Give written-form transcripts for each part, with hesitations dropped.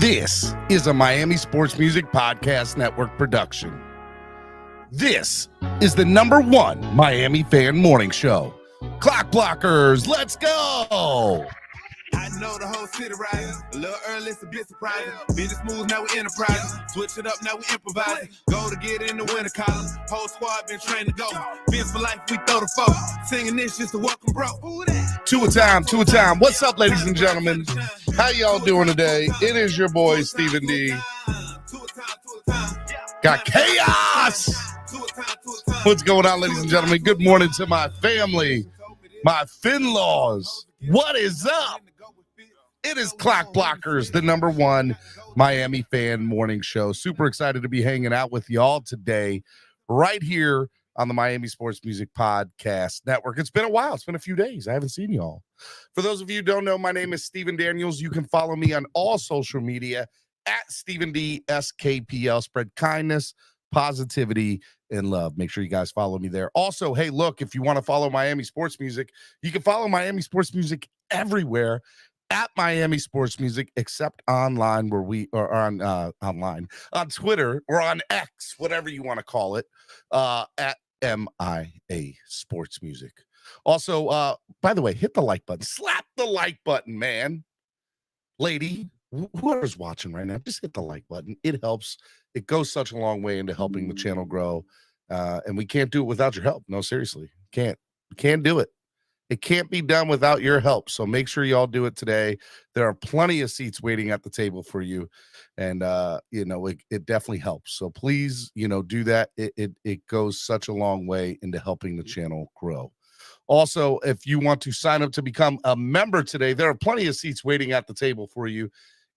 This is a Miami Sports Music Podcast Network production. This is the #1 Miami fan morning show. Clock Blockers, let's go! I know the whole city riding. A little early, it's a bit surprising. Business moves, now we enterprising. Switch it up, now we improvising. Go to get in the winter column. Whole squad been trained to go. Fins for life, we throw the foe. Singing this just to welcome bro. Two a time. What's up, ladies and gentlemen? How y'all doing today? It is your boy, Stephen D. Got chaos! What's going on, ladies and gentlemen? Good morning to my family, my Finlaws. What is up? It is Clock Blockers, the #1 Miami fan morning show. Super excited to be hanging out with y'all today, right here on the Miami Sports Music Podcast Network. It's been a while. It's been a few days. I haven't seen y'all. For those of you who don't know, my name is Stephen Daniels. You can follow me on all social media at Stephen D SKPL. Spread kindness, positivity, and love. Make sure you guys follow me there. Also, hey, look, if you want to follow Miami Sports Music, you can follow Miami Sports Music everywhere at Miami Sports Music, except online, where we are on on Twitter or on X, whatever you want to call it, at MIA Sports Music. Also, by the way, hit the like button, slap the like button, man, lady, whoever's watching right now, just hit the like button. It helps. It goes such a long way into helping the channel grow, and we can't do it without your help. No, seriously, we can't do it. It can't be done without your help. So make sure y'all do it today. There are plenty of seats waiting at the table for you. And, it definitely helps. So please, do that. It goes such a long way into helping the channel grow. Also, if you want to sign up to become a member today, there are plenty of seats waiting at the table for you.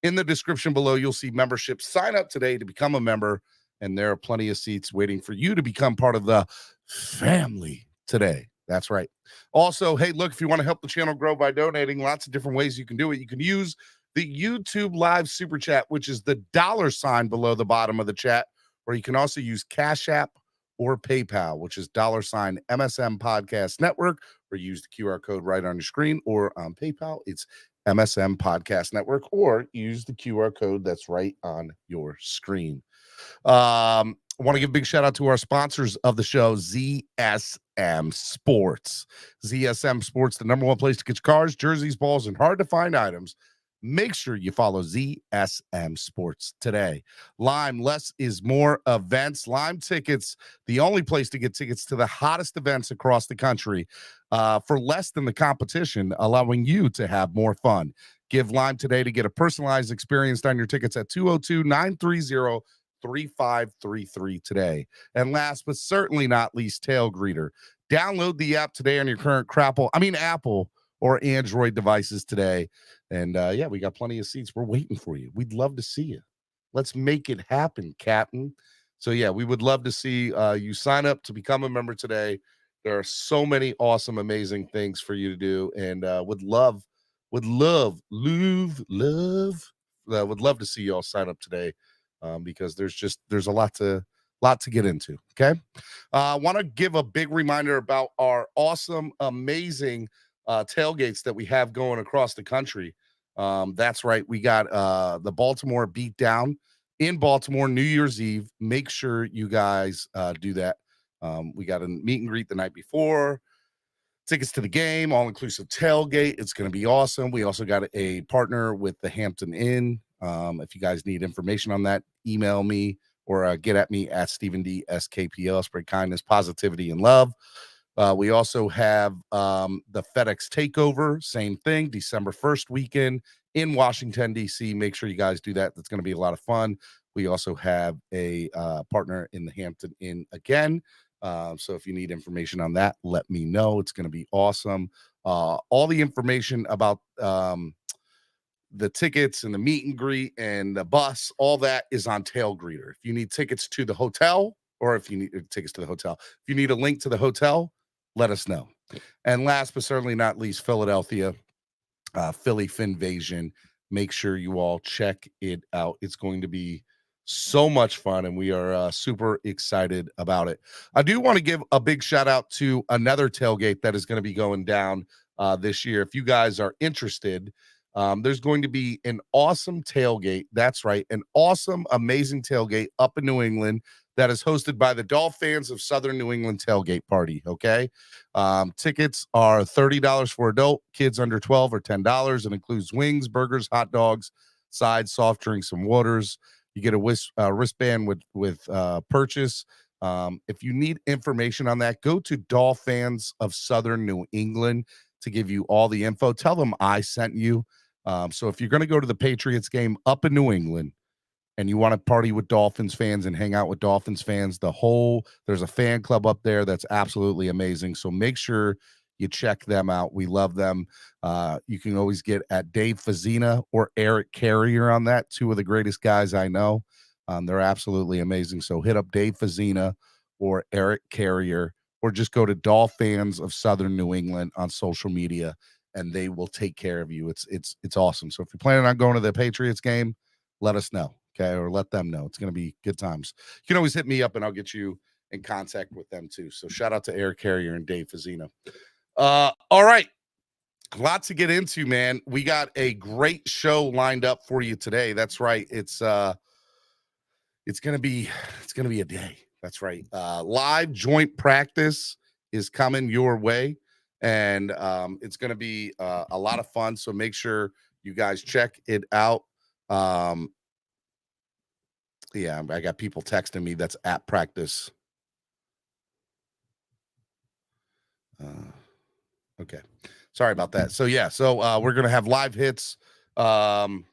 In the description below, you'll see membership. Sign up today to become a member. And there are plenty of seats waiting for you to become part of the family today. That's right. Also, hey, look, if you want to help the channel grow by donating, lots of different ways you can do it. You can use the YouTube live super chat, which is the $ below the bottom of the chat, or you can also use Cash App or PayPal, which is $MSM Podcast Network, or use the QR code right on your screen, or on PayPal, it's MSM Podcast Network, or use the QR code that's right on your screen. I want to give a big shout out to our sponsors of the show, ZSM Sports. ZSM Sports, the #1 place to get your cars, jerseys, balls, and hard to find items. Make sure you follow ZSM Sports today. Lime, less is more events. Lime Tickets, the only place to get tickets to the hottest events across the country for less than the competition, allowing you to have more fun. Give Lime today to get a personalized experience on your tickets at 202-930-3533 today. And last but certainly not least, Tailgreeter. Download the app today on your current Apple or Android devices today. And we got plenty of seats. We're waiting for you. We'd love to see you. Let's make it happen, Captain. So we would love to see you sign up to become a member today. There are so many awesome, amazing things for you to do, and would love to see you all sign up today. Because there's a lot to get into. Okay. I want to give a big reminder about our awesome, amazing tailgates that we have going across the country. That's right. We got the Baltimore Beatdown in Baltimore, New Year's Eve. Make sure you guys do that. We got a meet and greet the night before. Tickets to the game, all-inclusive tailgate. It's going to be awesome. We also got a partner with the Hampton Inn. If you guys need information on that, email me or get at me at Stephen D SKPL. Spread kindness, positivity, and love. We also have the FedEx Takeover, same thing, December 1st weekend in Washington, D.C. Make sure you guys do that. That's going to be a lot of fun. We also have a partner in the Hampton Inn again. So if you need information on that, let me know. It's going to be awesome. All the information about the tickets and the meet and greet and the bus, all that is on Tailgreeter. If you need tickets to the hotel, or if you need tickets to the hotel, if you need a link to the hotel, let us know. And last but certainly not least, Philadelphia, Philly Finvasion. Make sure you all check it out. It's going to be so much fun, and we are super excited about it. I do want to give a big shout out to another tailgate that is going to be going down this year. If you guys are interested, There's going to be an awesome tailgate. That's right, an awesome, amazing tailgate up in New England that is hosted by the Dolphins of Southern New England Tailgate Party. Okay, tickets are $30 for adult, kids under 12 are $10. It includes wings, burgers, hot dogs, sides, soft drinks, and waters. You get a wristband with purchase. If you need information on that, go to Dolphins of Southern New England to give you all the info. Tell them I sent you. So if you're going to go to the Patriots game up in New England and you want to party with Dolphins fans and hang out with Dolphins fans, there's a fan club up there that's absolutely amazing. So make sure you check them out. We love them. You can always get at Dave Fazina or Eric Carrier on that, two of the greatest guys I know. They're absolutely amazing. So hit up Dave Fazina or Eric Carrier, or just go to Dolphins of Southern New England on social media, and they will take care of you. It's awesome. So if you're planning on going to the Patriots game, let us know, okay, or let them know. It's going to be good times. You can always hit me up, and I'll get you in contact with them too. So shout out to Eric Carrier and Dave Fazina. All right. A lot to get into, man. We got a great show lined up for you today. That's right. It's gonna be a day. That's right. Live joint practice is coming your way, and it's gonna be a lot of fun. So make sure you guys check it out. Yeah, I got people texting me that's at practice. Okay. Sorry about that. So yeah, we're gonna have live hits from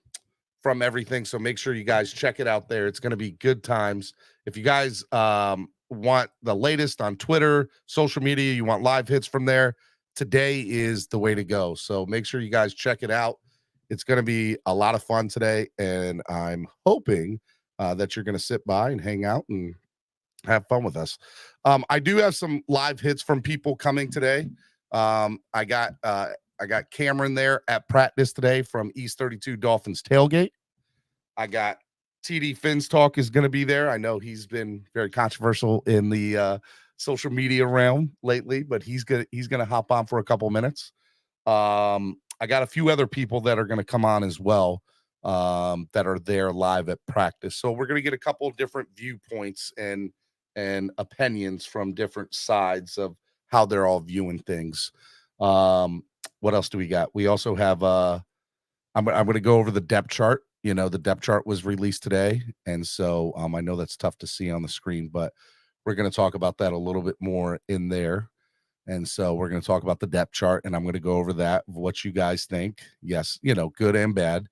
everything. So make sure you guys check it out there. It's gonna be good times. If you guys want the latest on Twitter, social media, you want live hits from there, today is the way to go. So make sure you guys check it out. It's gonna be a lot of fun today, and I'm hoping that you're gonna sit by and hang out and have fun with us. I do have some live hits from people coming today. I got Cameron there at practice today from East 32 Dolphins Tailgate. I got TD Finn's Talk is going to be there. I know he's been very controversial in the social media realm lately, but he's gonna hop on for a couple minutes. I got a few other people that are going to come on as well, that are there live at practice. So we're going to get a couple of different viewpoints and opinions from different sides of how they're all viewing things. What else do we got? We also have I'm going to go over the depth chart. You know, the depth chart was released today, and so I know that's tough to see on the screen, but we're going to talk about that a little bit more in there. And so we're going to talk about the depth chart, and I'm going to go over that, what you guys think. Yes, you know, good and bad.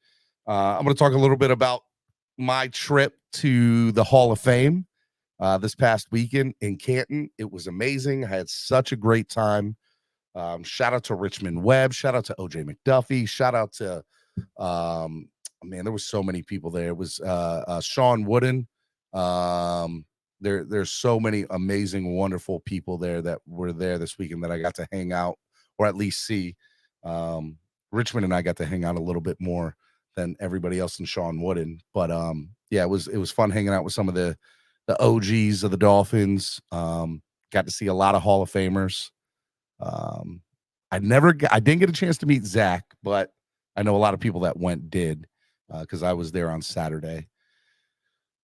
I'm going to talk a little bit about my trip to the Hall of Fame this past weekend in Canton. It was amazing. I had such a great time. Shout out to Richmond Webb. Shout out to OJ McDuffie. Shout out to, man, there was so many people there. It was Sean Wooden. There's so many amazing, wonderful people there that were there this weekend that I got to hang out, or at least see. Richmond and I got to hang out a little bit more than everybody else in Sean Wooden. But yeah, it was fun hanging out with some of the OGs of the Dolphins. Got to see a lot of Hall of Famers. I didn't get a chance to meet Zach, but I know a lot of people that did, because I was there on Saturday.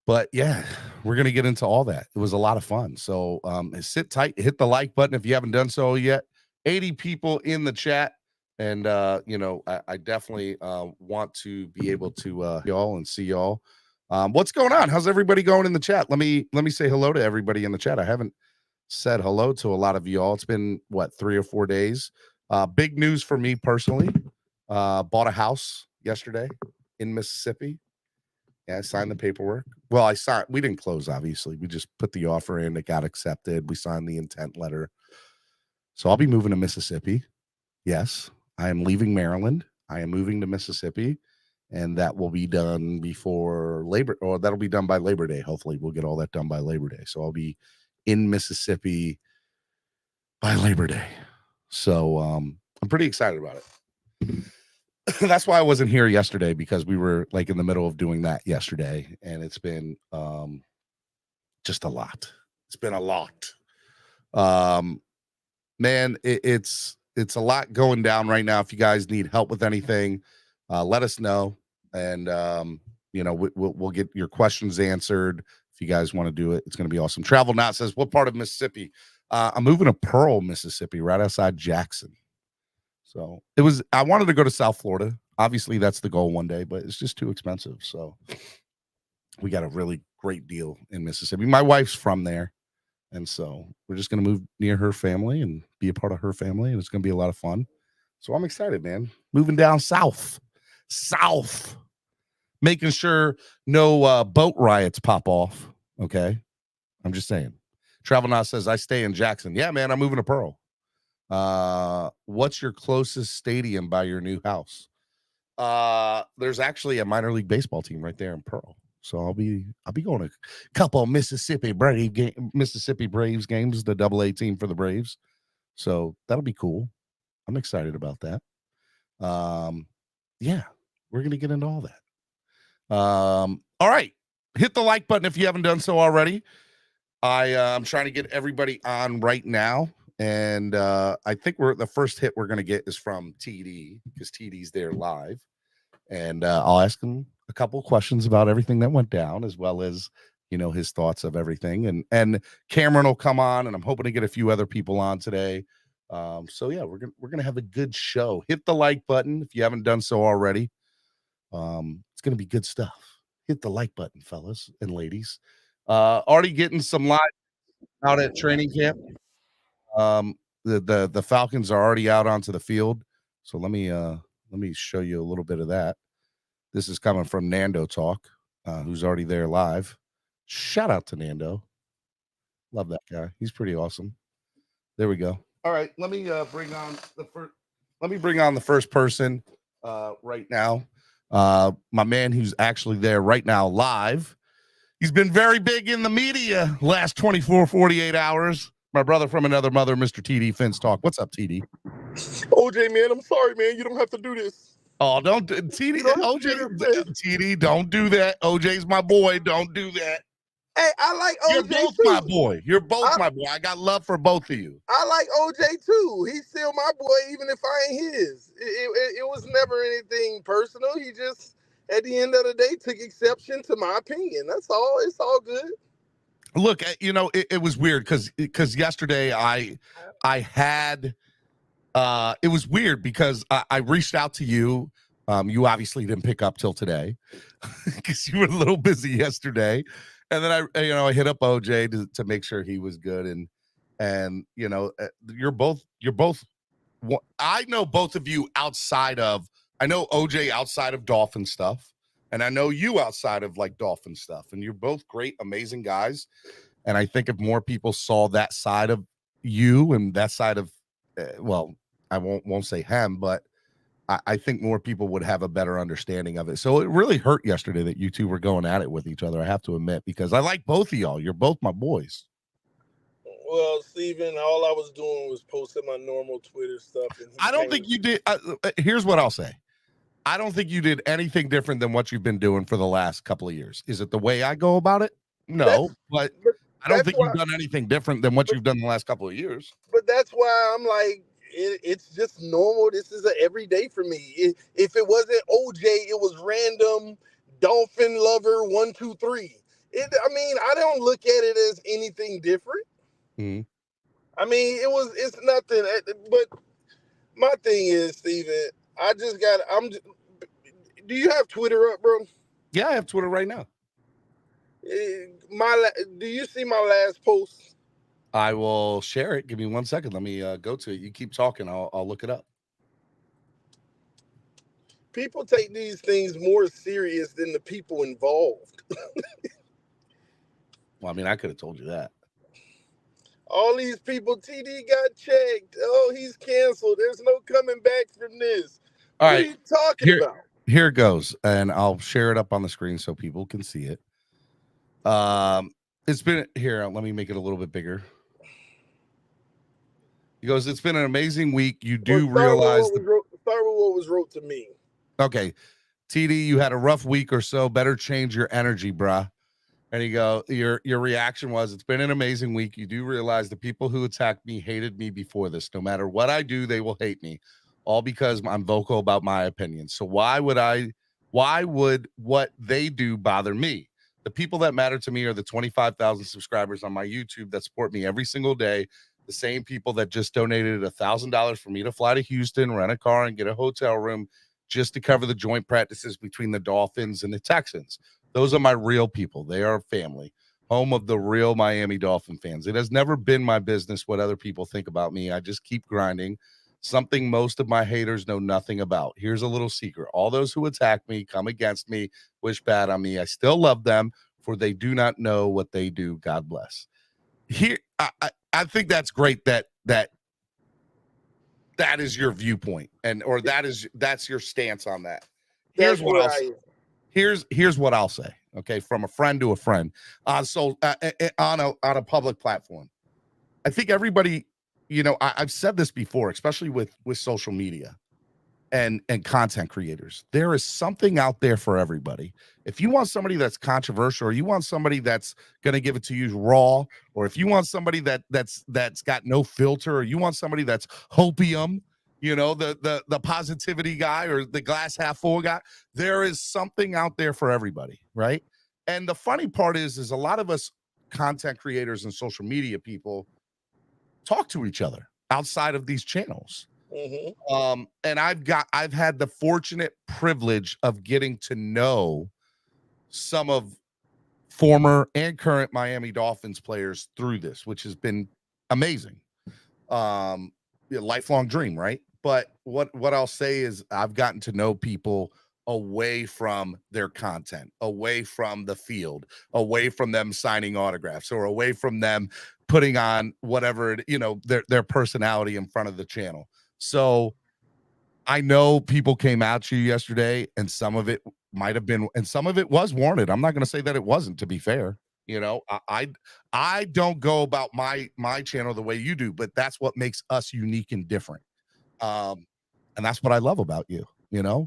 But yeah, we're going to get into all that. It was a lot of fun. So sit tight, hit the like button if you haven't done so yet. 80 people in the chat. And, you know, I definitely want to be able to y'all and see y'all. What's going on? How's everybody going in the chat? Let me say hello to everybody in the chat. I haven't said hello to a lot of y'all. It's been, 3 or 4 days. Big news for me personally. Bought a house yesterday in Mississippi. Yeah, I signed the paperwork. Well, we didn't close, obviously. We just put the offer in. It got accepted. We signed the intent letter. So I'll be moving to Mississippi. Yes, I am leaving Maryland. I am moving to Mississippi, and that will be done that'll be done by Labor Day. Hopefully we'll get all that done by Labor Day. So I'll be in Mississippi by Labor Day. So I'm pretty excited about it. That's why I wasn't here yesterday, because we were like in the middle of doing that yesterday, and it's been just a lot. It's been a lot. Man, it's a lot going down right now. If you guys need help with anything, let us know. And, we'll get your questions answered. If you guys want to do it, it's going to be awesome. Travel Not says, what part of Mississippi? I'm moving to Pearl, Mississippi, right outside Jackson. So I wanted to go to South Florida. Obviously, that's the goal one day, but it's just too expensive. So we got a really great deal in Mississippi. My wife's from there. And so we're just going to move near her family and be a part of her family. And it's going to be a lot of fun. So I'm excited, man. Moving down south, making sure no boat riots pop off. Okay. I'm just saying. Travel Now says, I stay in Jackson. Yeah, man, I'm moving to Pearl. What's your closest stadium by your new house? There's actually a minor league baseball team right there in Pearl. So I'll be going to a couple of Mississippi Braves games, the AA team for the Braves. So that'll be cool. I'm excited about that. Yeah, we're going to get into all that. All right. Hit the like button if you haven't done so already. I'm trying to get everybody on right now. And I think the first hit we're going to get is from TD because TD's there live. And I'll ask him a couple questions about everything that went down, as well as, his thoughts of everything. And Cameron will come on, and I'm hoping to get a few other people on today. So yeah, we're gonna have a good show. Hit the like button if you haven't done so already. It's gonna be good stuff. Hit the like button, fellas and ladies. Already getting some live out at training camp. The Falcons are already out onto the field. So let me show you a little bit of that. This is coming from Nando Talk, who's already there live. Shout out to Nando. Love that guy. He's pretty awesome. There we go. All right, let me bring on the first person right now. My man who's actually there right now live. He's been very big in the media last 24, 48 hours. My brother from another mother, Mr. TD Finns Talk. What's up, TD? OJ, man, I'm sorry, man. You don't have to do this. Oh, don't TD, TD, don't do that. OJ's my boy. Don't do that. Hey, I like OJ. You're both too. my boy. You're both my boy. I got love for both of you. I like OJ too. He's still my boy, even if I ain't his. It was never anything personal. He just, at the end of the day, took exception to my opinion. That's all. It's all good. Look, it was weird because yesterday I had it was weird because I reached out to you. You obviously didn't pick up till today because you were a little busy yesterday. And then I hit up OJ to make sure he was good. And you're both, I know both of you I know OJ outside of Dolphin stuff. And I know you outside of like Dolphin stuff. And you're both great, amazing guys. And I think if more people saw that side of you and that side of, I won't say him, but I think more people would have a better understanding of it. So it really hurt yesterday that you two were going at it with each other, I have to admit, because I like both of y'all. You're both my boys. Well, Steven, all I was doing was posting my normal Twitter stuff. And I don't think you did. Here's what I'll say. I don't think you did anything different than what you've been doing for the last couple of years. Is it the way I go about it? No, but I don't think you've done anything different than what you've done the last couple of years. But that's why I'm like, it's just normal. This is an everyday for me. If it wasn't OJ, it was random Dolphin lover 1, 2, 3. I don't look at it as anything different. Mm-hmm. It's nothing. But my thing is, Steven, do you have Twitter up, bro? Yeah, I have Twitter right now. Do you see my last post? I will share it. Give me 1 second. Let me go to it. You keep talking. I'll look it up. People take these things more serious than the people involved. Well, I could have told you that. All these people, TD got checked. Oh, he's canceled. There's no coming back from this. All what right. are you talking about? Here it goes. And I'll share it up on the screen so people can see it. It's been here. Let me make it a little bit bigger. He goes, it's been an amazing week. You do realize start with what was wrote to me. Okay. TD, you had a rough week or so. Better change your energy, bruh. And he go, your reaction was, it's been an amazing week. You do realize the people who attacked me hated me before this. No matter what I do, they will hate me. all because I'm vocal about my opinion. So why would what they do bother me? The people that matter to me are the 25,000 subscribers on my YouTube that support me every single day. The same people that just donated $1,000 for me to fly to Houston, rent a car, and get a hotel room just to cover the joint practices between the Dolphins and the Texans. Those are my real people. They are family, home of the real Miami Dolphin fans. It has never been my business what other people think about me. I just keep grinding, something most of my haters know nothing about. Here's a little secret. All those who attack me, come against me, wish bad on me, I still love them, for they do not know what they do. God bless. Here, I think that's great that is your viewpoint, or that's your stance on that. Here's what I'll say. Okay, from a friend to a friend, so on a public platform, I think everybody, I've said this before, especially with social media and content creators. There is something out there for everybody. If you want somebody that's controversial, or you want somebody that's going to give it to you raw, or if you want somebody that's got no filter, or you want somebody that's hopium, the positivity guy, or the glass half full guy, there is something out there for everybody, right? And the funny part is a lot of us content creators and social media people talk to each other outside of these channels. Mm-hmm. And I've had the fortunate privilege of getting to know some of former and current Miami Dolphins players through this, which has been amazing. Lifelong dream, right? But what I'll say is I've gotten to know people away from their content, away from the field, away from them signing autographs, or away from them putting on whatever, their personality in front of the channel. So I know people came at you yesterday, and some of it might have been, and some of it was warranted. I'm not going to say that it wasn't, to be fair. I don't go about my channel the way you do, but that's what makes us unique and different. And that's what I love about you,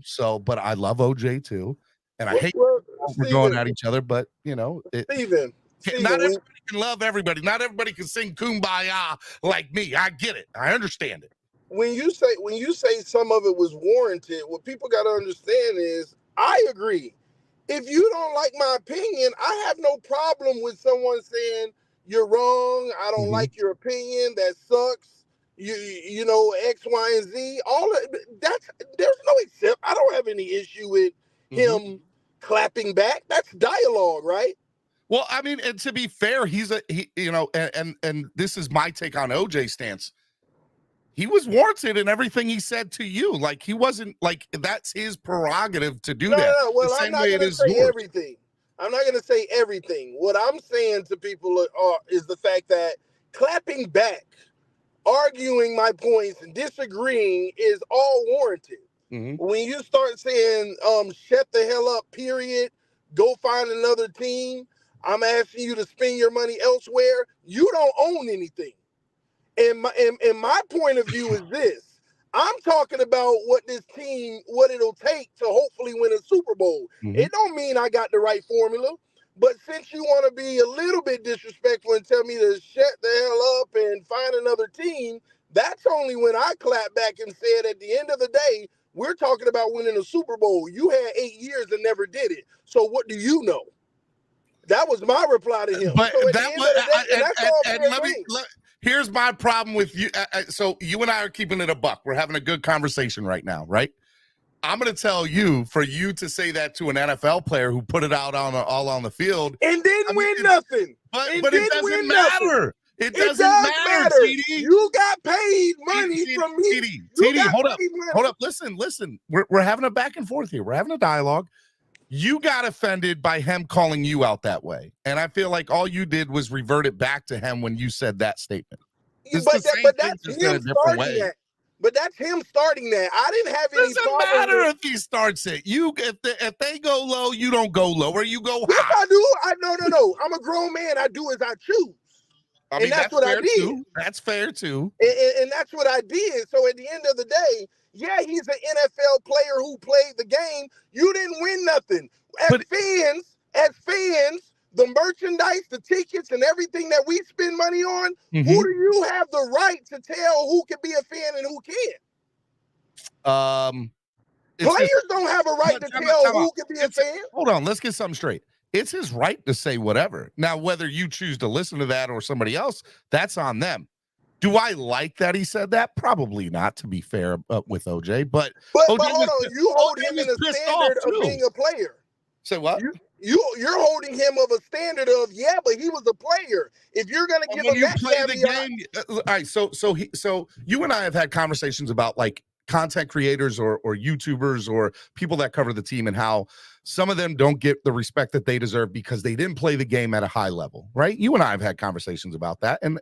so, but I love OJ too. And I hate we're going at each other, but Steven, not everybody can love everybody. Not everybody can sing Kumbaya like me. I get it. I understand it. When you say some of it was warranted, what people got to understand is I agree. If you don't like my opinion, I have no problem with someone saying you're wrong. I don't like your opinion. That sucks. You know, X, Y, and Z. All of there's no except. I don't have any issue with him clapping back. That's dialogue, right? Well, I mean, and to be fair, and this is my take on OJ's stance. He was warranted in everything he said to you. Like, he wasn't, like, that's his prerogative to do that. No. Well, I'm not going to say everything. I'm not going to say everything. What I'm saying to people is the fact that clapping back, arguing my points, and disagreeing is all warranted. When you start saying, shut the hell up, period, go find another team, I'm asking you to spend your money elsewhere, you don't own anything. And my point of view is this. I'm talking about what it'll take to hopefully win a Super Bowl. It don't mean I got the right formula. But since you want to be a little bit disrespectful and tell me to shut the hell up and find another team, that's only when I clap back and said at the end of the day, we're talking about winning a Super Bowl. You had 8 years and never did it. So what do you know? That was my reply to him. But so here's my problem with you. So you and I are keeping it a buck. We're having a good conversation right now, right? I'm going to tell you, for you to say that to an NFL player who put it out all on the field and didn't win nothing. But it doesn't matter. It doesn't matter. TD. You got paid money from me. TD, hold up. Listen. We're having a back and forth here. We're having a dialogue. You got offended by him calling you out that way. And I feel like all you did was revert it back to him when you said that statement. But that's him starting that. But that's him starting that. I didn't have any problem. Doesn't matter if he starts it. If they go low, you don't go low, or you go high. Yes, I do. No. I'm a grown man. I do as I choose. I mean, that's what I did. Too. That's fair too. And that's what I did. So at the end of the day, yeah, he's an NFL player who played the game. You didn't win nothing. As fans, the merchandise, the tickets, and everything that we spend money on, who do you have the right to tell who can be a fan and who can't? Players don't have a right to tell who can be a fan. Hold on, let's get something straight. It's his right to say whatever. Now, whether you choose to listen to that or somebody else, that's on them. Do I like that he said that? Probably not, to be fair with OJ. But hold on, you hold him in a standard of being a player. Say what? You're holding him of a standard of but he was a player. If you're gonna give him that caveat, all right. So you and I have had conversations about like content creators or YouTubers or people that cover the team and how some of them don't get the respect that they deserve because they didn't play the game at a high level, right? You and I have had conversations about that, and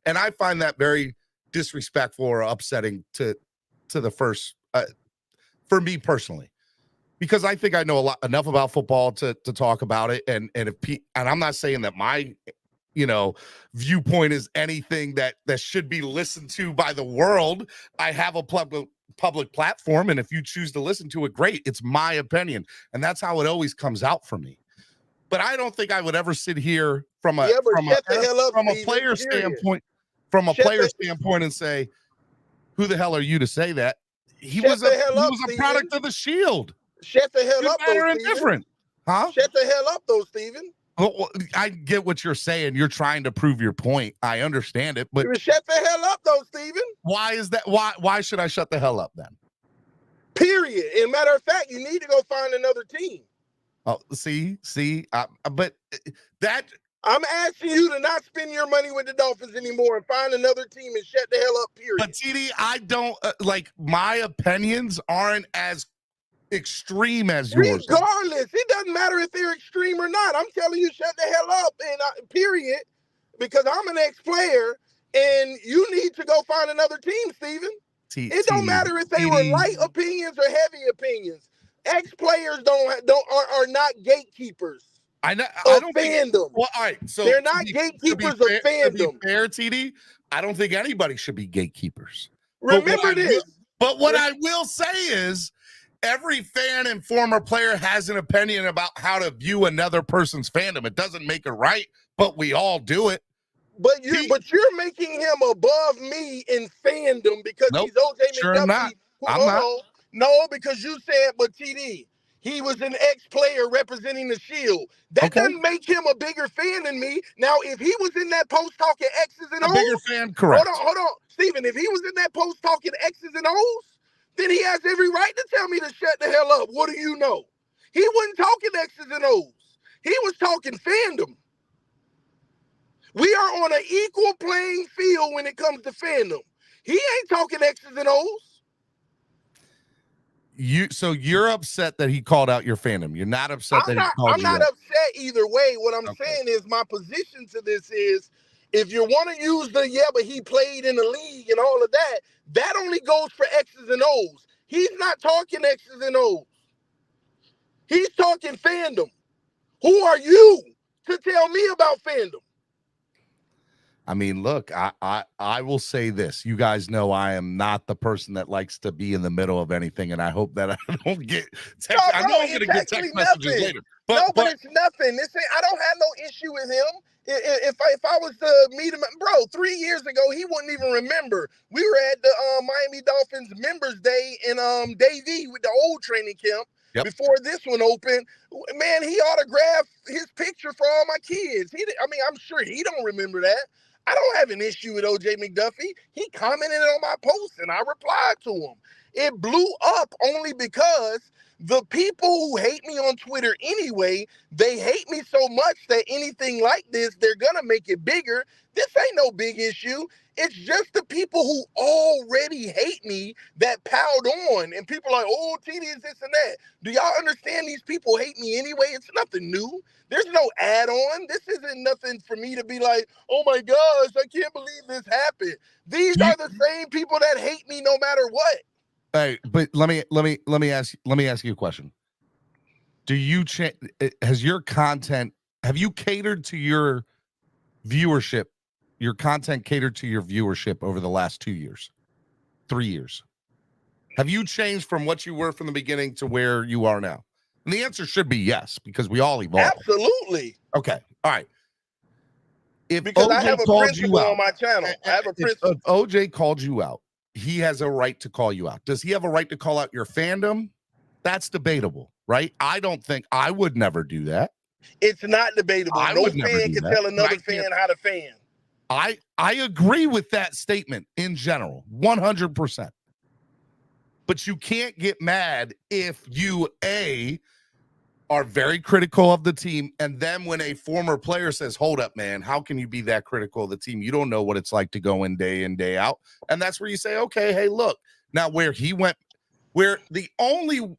I find that very disrespectful or upsetting to the first for me personally, because I think I know enough about football to talk about it, and I'm not saying that my viewpoint is anything that should be listened to by the world. I have a public platform, and if you choose to listen to it, great. It's my opinion, and that's how it always comes out for me. But I don't think I would ever sit here from a player standpoint and say, who the hell are you to say that? He was a product of the Shield. Shut the hell up, though, indifferent. Huh? Shut the hell up, though, Steven. Well, I get what you're saying. You're trying to prove your point. I understand it, but shut the hell up, though, Steven. Why is that? Why should I shut the hell up then? Period. And matter of fact, you need to go find another team. Oh, but that I'm asking you to not spend your money with the Dolphins anymore and find another team and shut the hell up. Period. But TD, I don't my opinions aren't as extreme as yours. Regardless, it doesn't matter if they're extreme or not. I'm telling you, shut the hell up, and period, because I'm an ex-player, and you need to go find another team, Steven. It don't matter if they were light opinions or heavy opinions. Ex-players are not gatekeepers. I don't fandom. Well, all right, so they're not gatekeepers of fandom. To be fair, TD, I don't think anybody should be gatekeepers. Remember this. But what I will say is, every fan and former player has an opinion about how to view another person's fandom. It doesn't make it right, but we all do it. But you're making him above me in fandom because he's OJ McDuffie. I'm not. No, because you said, but TD, he was an ex-player representing the Shield. That doesn't make him a bigger fan than me. Now, if he was in that post talking X's and O's, a bigger fan, correct? Hold on, Steven. If he was in that post talking X's and O's, then he has every right to tell me to shut the hell up. What do you know? He wasn't talking X's and O's. He was talking fandom. We are on an equal playing field when it comes to fandom. He ain't talking X's and O's. So you're upset that he called out your fandom. You're not upset that he called you out. I'm not upset either way. What I'm saying is my position to this is, if you want to use but he played in the league and all of that, that only goes for X's and O's. He's not talking X's and O's. He's talking fandom. Who are you to tell me about fandom? I mean, look, I will say this. You guys know I am not the person that likes to be in the middle of anything, and I hope that I don't get text. I know I'm going to get text messages later. But it's nothing. I don't have no issue with him. If I was to meet him, bro, 3 years ago, he wouldn't even remember. We were at the Miami Dolphins Members Day in Davie with the old training camp before this one opened. Man, he autographed his picture for all my kids. I'm sure he don't remember that. I don't have an issue with OJ McDuffie. He commented on my post and I replied to him. It blew up only because the people who hate me on Twitter anyway, they hate me so much that anything like this, they're going to make it bigger. This ain't no big issue. It's just the people who already hate me that piled on. And people are like, oh, TD is this and that. Do y'all understand these people hate me anyway? It's nothing new. There's no add-on. This isn't nothing for me to be like, oh my gosh, I can't believe this happened. These are the same people that hate me no matter what. Hey, but let me ask you a question. Do you has your content, have you catered to your viewership, your content catered to your viewership over the last 2 years, 3 years? Have you changed from what you were from the beginning to where you are now? And the answer should be yes, because we all evolve. Absolutely. Okay. All right. Because I have a principle on my channel. I have a principle. If OJ called you out, he has a right to call you out. Does he have a right to call out your fandom? That's debatable, right? I would never do that. It's not debatable. No fan can tell another fan how to fan. I agree with that statement in general, 100%. But you can't get mad if you, are very critical of the team, and then when a former player says, hold up, man, how can you be that critical of the team? You don't know what it's like to go in, day out. And that's where you say, okay, hey, look. Now, where the only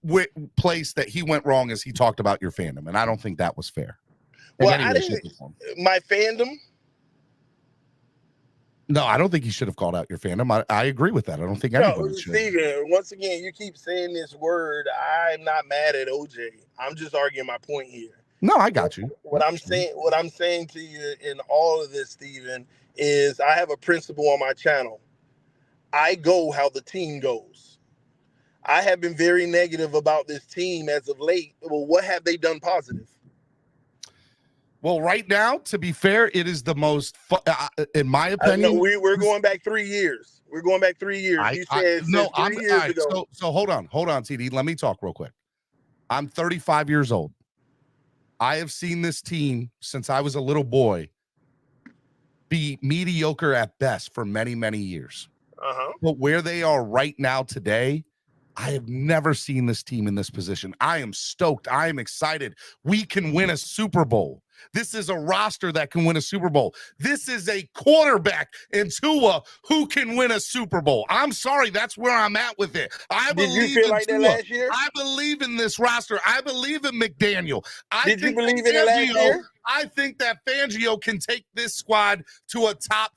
place that he went wrong is he talked about your fandom, and I don't think that was fair. Well, my fandom? No, I don't think he should have called out your fandom. I agree with that. I don't think anybody should. Steven, once again, you keep saying this word. I'm not mad at OJ. I'm just arguing my point here. No, I got you. What I'm saying to you in all of this, Steven, is I have a principle on my channel. I go how the team goes. I have been very negative about this team as of late. Well, what have they done positive? Well, right now, to be fair, it is the most, in my opinion. We're going back 3 years. We're going back 3 years. You said 3 years ago. So hold on, TD. Let me talk real quick. I'm 35 years old. I have seen this team since I was a little boy be mediocre at best for many, many years. But where they are right now today, I have never seen this team in this position. I am stoked. I am excited. We can win a Super Bowl. This is a roster that can win a Super Bowl. This is a quarterback in Tua who can win a Super Bowl. I'm sorry, that's where I'm at with it. Did you feel like that last year? I believe in this roster. I believe in McDaniel. Did you believe in it last year? I think that Fangio can take this squad to a top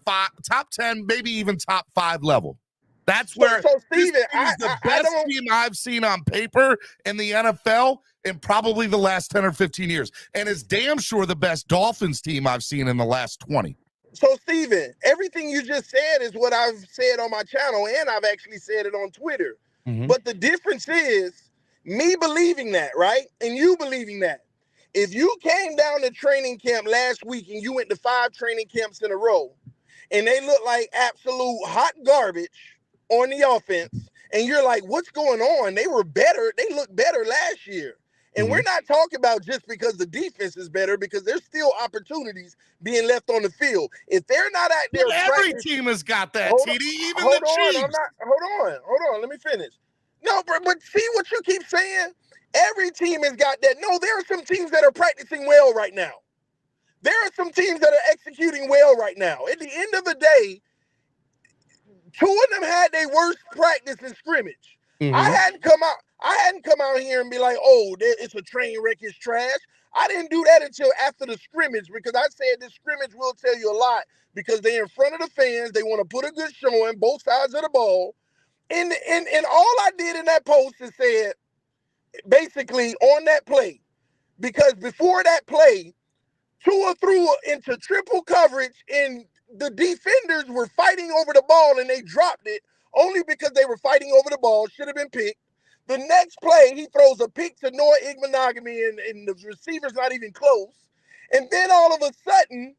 10, maybe even top 5 level. That's where Steven, is the best team I've seen on paper in the NFL in probably the last 10 or 15 years. And it's damn sure the best Dolphins team I've seen in the last 20. So, Steven, everything you just said is what I've said on my channel, and I've actually said it on Twitter. But the difference is me believing that, right? And you believing that. If you came down to training camp last week and you went to 5 training camps in a row, and they look like absolute hot garbage on the offense, and you're like, what's going on? They were better. They looked better last year. And we're not talking about just because the defense is better, because there's still opportunities being left on the field. If they're not out there, every team has got that, TD, even the Chiefs. Hold on. Let me finish. No, but see what you keep saying? Every team has got that. No, there are some teams that are practicing well right now. There are some teams that are executing well right now. At the end of the day, 2 of them had their worst practice in scrimmage. I hadn't come out here and be like, oh, it's a train wreck, it's trash. I didn't do that until after the scrimmage, because I said this scrimmage will tell you a lot, because they're in front of the fans. They want to put a good showing, both sides of the ball. And all I did in that post is said, basically on that play, because before that play, Tua threw into triple coverage and the defenders were fighting over the ball and they dropped it only because they were fighting over the ball. Should have been picked. The next play, he throws a pick to Noah Igbenogany and the receiver's not even close. And then all of a sudden,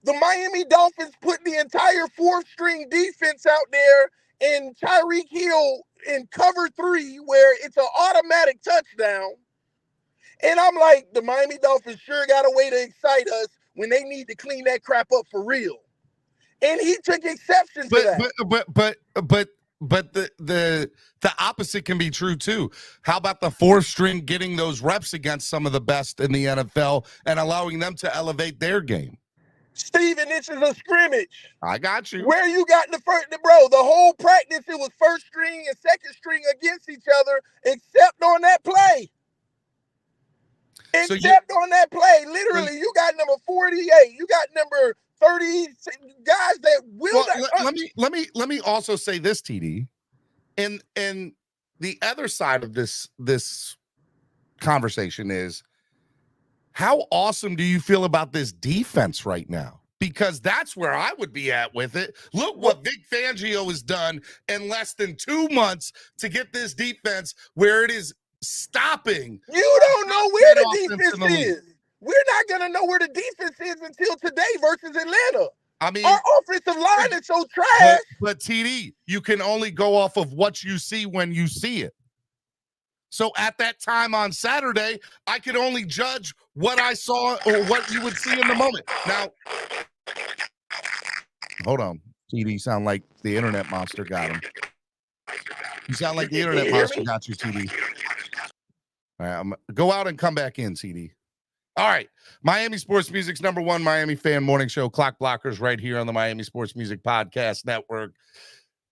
the Miami Dolphins put the entire 4th string defense out there and Tyreek Hill in cover 3 where it's an automatic touchdown. And I'm like, the Miami Dolphins sure got a way to excite us when they need to clean that crap up for real. And he took exception to that. But the opposite can be true too. How about the 4th string getting those reps against some of the best in the NFL and allowing them to elevate their game? Steven, this is a scrimmage. I got you. Where you got the whole practice, it was 1st string and 2nd string against each other, except on that play. On that play, literally, you got number 48, you got number 30 guys that will. Well, let me also say this, TD, and the other side of this conversation is, how awesome do you feel about this defense right now? Because that's where I would be at with it. Look what Vic Fangio has done in less than 2 months to get this defense where it is stopping. You don't know where the defense is. We're not going to know where the defense is until today versus Atlanta. I mean, our offensive line is so trash. but TD, you can only go off of what you see when you see it. So at that time on Saturday, I could only judge what I saw or what you would see in the moment. Now, hold on. TD, sound like the internet monster got him. You sound like the internet monster got you, TD. All right, go out and come back in, TD. All right. Miami Sports Music's #1 Miami fan morning show, Clock Blockers, right here on the Miami Sports Music Podcast Network.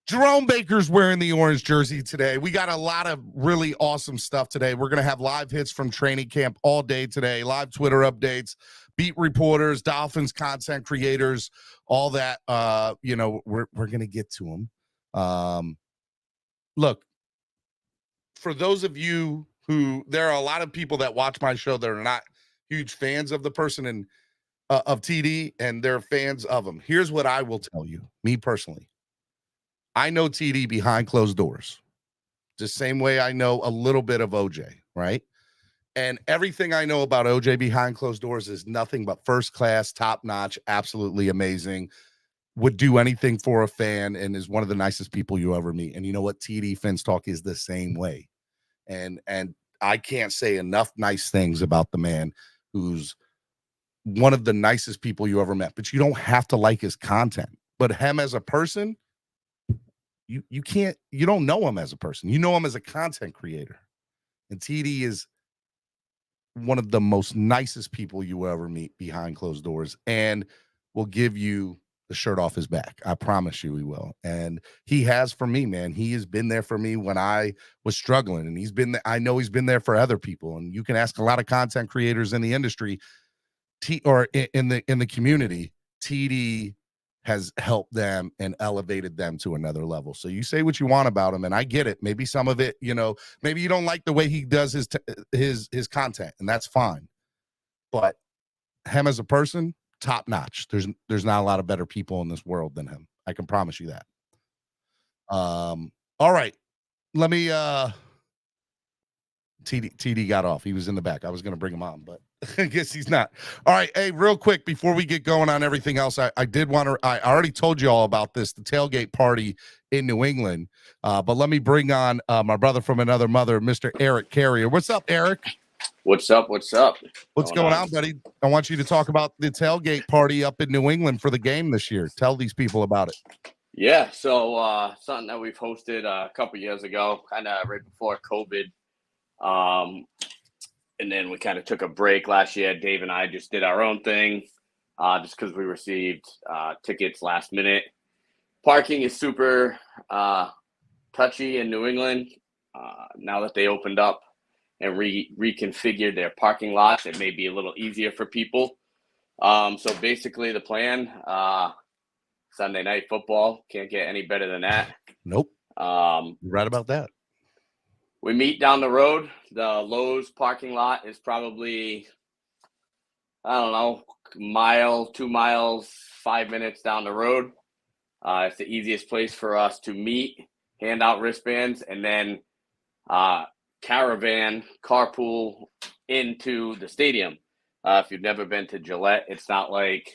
Jerome Baker's wearing the orange jersey today. We got a lot of really awesome stuff today. We're going to have live hits from training camp all day today, live Twitter updates, beat reporters, Dolphins content creators, all that. We're going to get to them. Look, for those of you who, there are a lot of people that watch my show that are not huge fans of the person and of TD, and they're fans of him. Here's what I will tell you, me personally. I know TD behind closed doors, the same way I know a little bit of OJ, right? And everything I know about OJ behind closed doors is nothing but first class, top notch, absolutely amazing. Would do anything for a fan and is one of the nicest people you ever meet. And you know what? TD Fins Talk is the same way. And I can't say enough nice things about the man who's one of the nicest people you ever met. But you don't have to like his content. But him as a person, you don't know him as a person. You know him as a content creator. And TD is one of the most nicest people you will ever meet behind closed doors, and will give you the shirt off his back. I promise you he will. And he has for me, man. He has been there for me when I was struggling, and I know he's been there for other people. And you can ask a lot of content creators in the industry or in the community. TD has helped them and elevated them to another level. So you say what you want about him, and I get it. Maybe some of it, maybe you don't like the way he does his content, and that's fine. But him as a person, top notch. There's not a lot of better people in this world than him. I can promise you that. All right. Let me TD got off. He was in the back. I was going to bring him on, but I guess he's not. All right. Hey, real quick, before we get going on everything else, I already told you all about this, the tailgate party in New England. But let me bring on my brother from another mother, Mr. Eric Carrier. What's up, Eric? What's up? What's going on, buddy? I want you to talk about the tailgate party up in New England for the game this year. Tell these people about it. Yeah. So something that we've hosted a couple years ago, kind of right before COVID. And then we kind of took a break last year. Dave and I just did our own thing, just because we received tickets last minute. Parking is super touchy in New England. Now that they opened up and reconfigured their parking lots, it may be a little easier for people. So basically the plan, Sunday night football, can't get any better than that. Nope. You're right about that. We meet down the road. The Lowe's parking lot is probably, I don't know, mile, 2 miles, 5 minutes down the road. It's the easiest place for us to meet, hand out wristbands, and then carpool into the stadium. If you've never been to Gillette, it's not like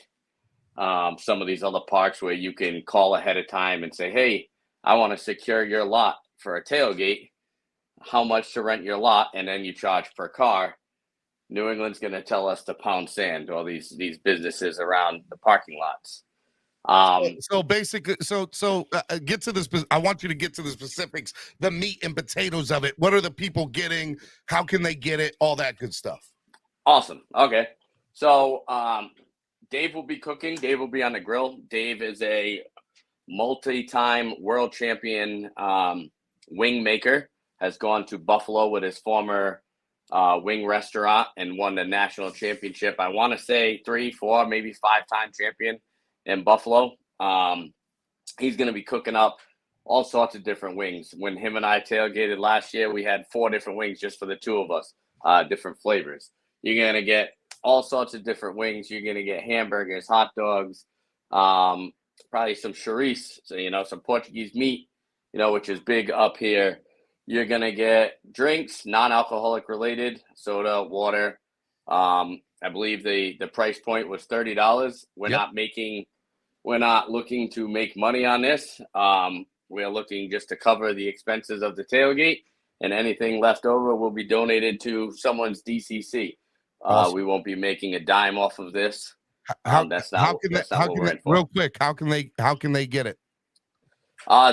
some of these other parks where you can call ahead of time and say, hey, I want to secure your lot for a tailgate. How much to rent your lot, and then you charge per car. New England's going to tell us to pound sand, all these businesses around the parking lots. So basically, get to this. I want you to get to the specifics, the meat and potatoes of it. What are the people getting? How can they get it? All that good stuff. Awesome. Okay. So Dave will be cooking. Dave will be on the grill. Dave is a multi-time world champion wing maker. Has gone to Buffalo with his former wing restaurant and won the national championship. I want to say 3, 4, maybe 5-time champion in Buffalo. He's going to be cooking up all sorts of different wings. When him and I tailgated last year, we had 4 different wings just for the 2 of us, different flavors. You're going to get all sorts of different wings. You're going to get hamburgers, hot dogs, probably some chorizo, so, some Portuguese meat, which is big up here. You're going to get drinks, non-alcoholic related, soda, water. I believe the price point was $30. We're not making We're not looking to make money on this. We're looking just to cover the expenses of the tailgate, and anything left over will be donated to someone's DCC. Awesome. We won't be making a dime off of this. That's not what we're in for. Real quick, how can they get it?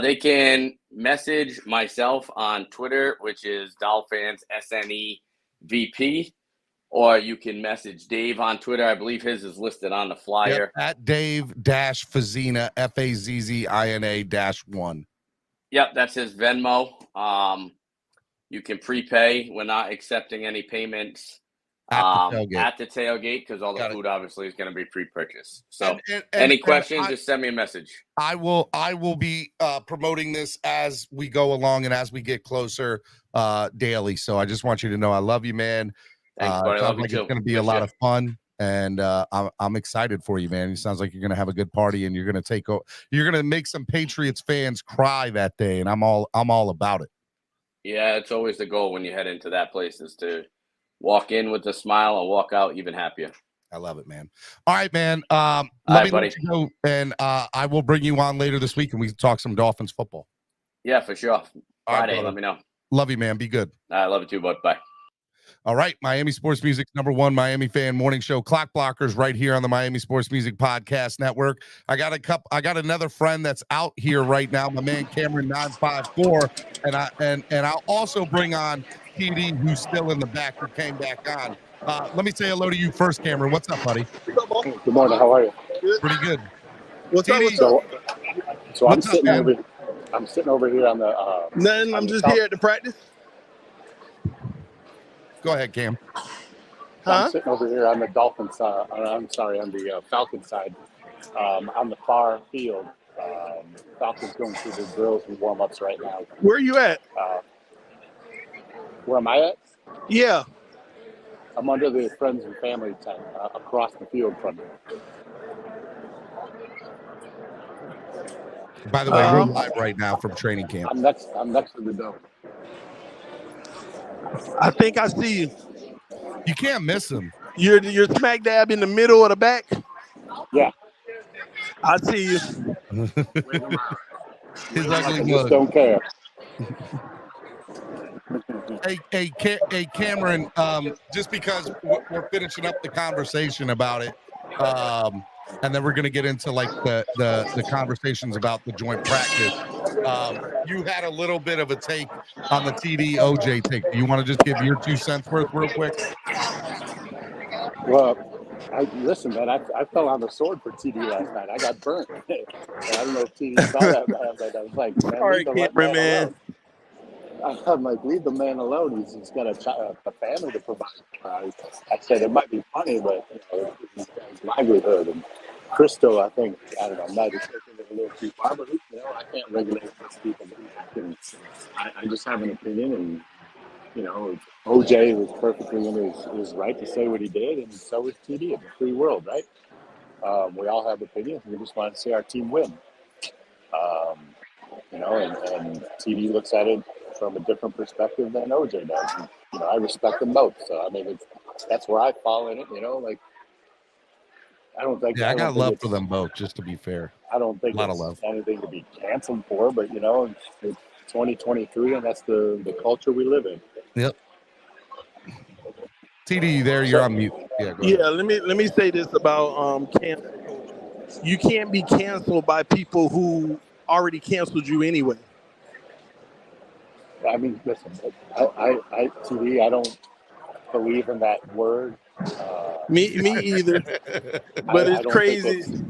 They can message myself on Twitter, which is Dolphins SNEVP, or you can message Dave on Twitter. I believe his is listed on the flyer. Yep, at Dave-Fazina, FAZZINA-1. Yep, that's his Venmo. You can prepay. We're not accepting any payments at the tailgate because all the food obviously is going to be pre-purchased. So any questions, just send me a message. I will be promoting this as we go along and as we get closer daily. So I just want you to know I love you, man. Thanks, buddy. Sounds like it's going to be a lot of fun, and I'm excited for you, man. It sounds like you're going to have a good party, and you're going to make some Patriots fans cry that day, and I'm all about it. Yeah, it's always the goal when you head into that place is to walk in with a smile and walk out even happier. I love it, man. All right, man. Let me let you go, and I will bring you on later this week, and we can talk some Dolphins football. Yeah, for sure. Friday, right, let me know. Love you, man. Be good. I love you too, bud. Bye. All right, Miami Sports Music's #1 Miami fan morning show, Clock Blockers, right here on the Miami Sports Music Podcast Network. I got another friend that's out here right now, my man Cameron 954, and I'll also bring on TD, who's still in the back, who came back on. Let me say hello to you first, Cameron. What's up, buddy? Good morning. How are you? Good. Pretty good. What's up? So I'm sitting over here on the. Nothing. I'm just here at the practice. Go ahead, Cam. I'm sitting over here on the Dolphins side. On the Falcons side, on the far field. Falcons going through the drills and warm-ups right now. Where are you at? Where am I at? Yeah. I'm under the friends and family tent across the field from you. By the way, we're live right now from training camp. I'm next to the dome. I think I see you. You can't miss him. You're smack dab in the middle of the back. Yeah. I see you. His ugly I just don't care. Hey, Cameron, just because we're finishing up the conversation about it, and then we're going to get into like the conversations about the joint practice. You had a little bit of a take on the TD OJ take. Do you want to just give your 2 cents worth real quick? Well, listen, man, I fell on the sword for TD last night. I got burnt. And I don't know if TD saw that, but I was like, man, sorry, Cameron, man. I'm like, leave the man alone. He's got a family to provide. I said it might be funny, but he's got his livelihood. And Crystal, I don't know, might have taken it a little too far, but I can't regulate these people. I just have an opinion, and OJ was perfectly in his right to say what he did, and so was TD. It's a free world, right? We all have opinions. We just want to see our team win. And TD looks at it from a different perspective than OJ does. And, I respect them both. So, I mean, that's where I fall in it, I don't think. Yeah, I got love for them both, just to be fair. I don't think it's anything to be canceled for, but, it's 2023, and that's the culture we live in. Yep. TD, you're on mute. Yeah, go ahead. Let me say this about cancel. You can't be canceled by people who already canceled you anyway. I mean, listen, TD, I don't believe in that word. Me either. But it's crazy.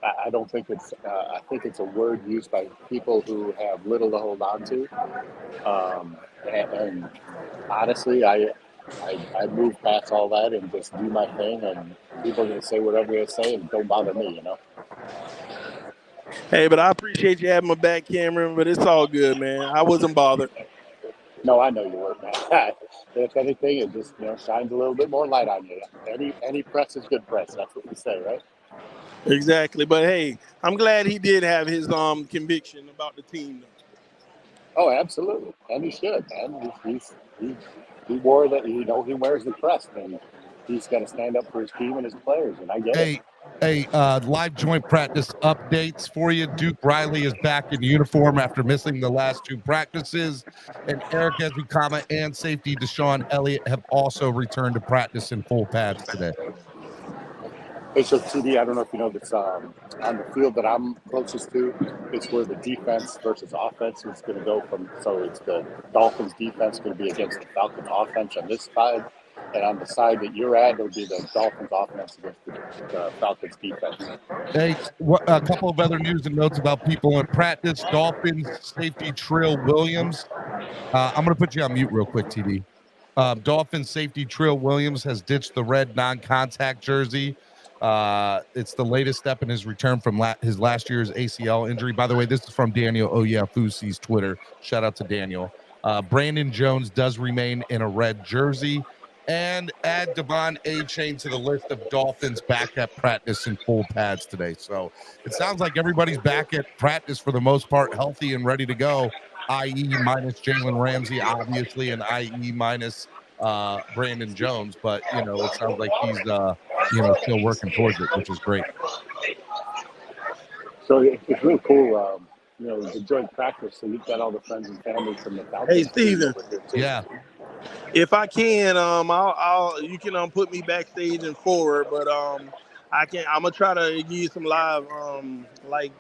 I don't think it's. I think it's a word used by people who have little to hold on to. And honestly, I move past all that and just do my thing. And people are going to say whatever they say, and don't bother me. Hey, but I appreciate you having my back, Cameron. But it's all good, man. I wasn't bothered. No, I know you weren't, man. If anything, it just shines a little bit more light on you. Any press is good press. That's what we say, right? Exactly. But hey, I'm glad he did have his conviction about the team, though. Oh, absolutely, and he should, man. He wore that. He wears the crest, and he's got to stand up for his team and his players. And I get it. Hey, live joint practice updates for you. Duke Riley is back in uniform after missing the last 2 practices. And Eric Ezekama and safety Deshaun Elliott have also returned to practice in full pads today. Hey, so TD, I don't know if you know this, on the field that I'm closest to, it's where the defense versus offense is going to go from. So it's the Dolphins defense going to be against the Falcons offense on this side. And on the side that you're at, it'll be the Dolphins offense against the Falcons defense. Hey, a couple of other news and notes about people in practice. Dolphins safety Trill Williams. I'm going to put you on mute real quick, TD. Dolphins safety Trill Williams has ditched the red non-contact jersey. It's the latest step in his return from his last year's ACL injury. By the way, this is from Daniel Oyefusi's Twitter. Shout out to Daniel. Brandon Jones does remain in a red jersey. And add Devon A-Chain to the list of Dolphins back at practice in full pads today. So it sounds like everybody's back at practice for the most part, healthy and ready to go, i.e. minus Jalen Ramsey, obviously, and i.e. minus Brandon Jones. But, it sounds like he's, still working towards it, which is great. So it's really cool, the joint practice. So you've got all the friends and family from the Falcons. Hey, Steven. Yeah. If I can, I'll you can put me backstage and forward, but I'm gonna try to give you some live like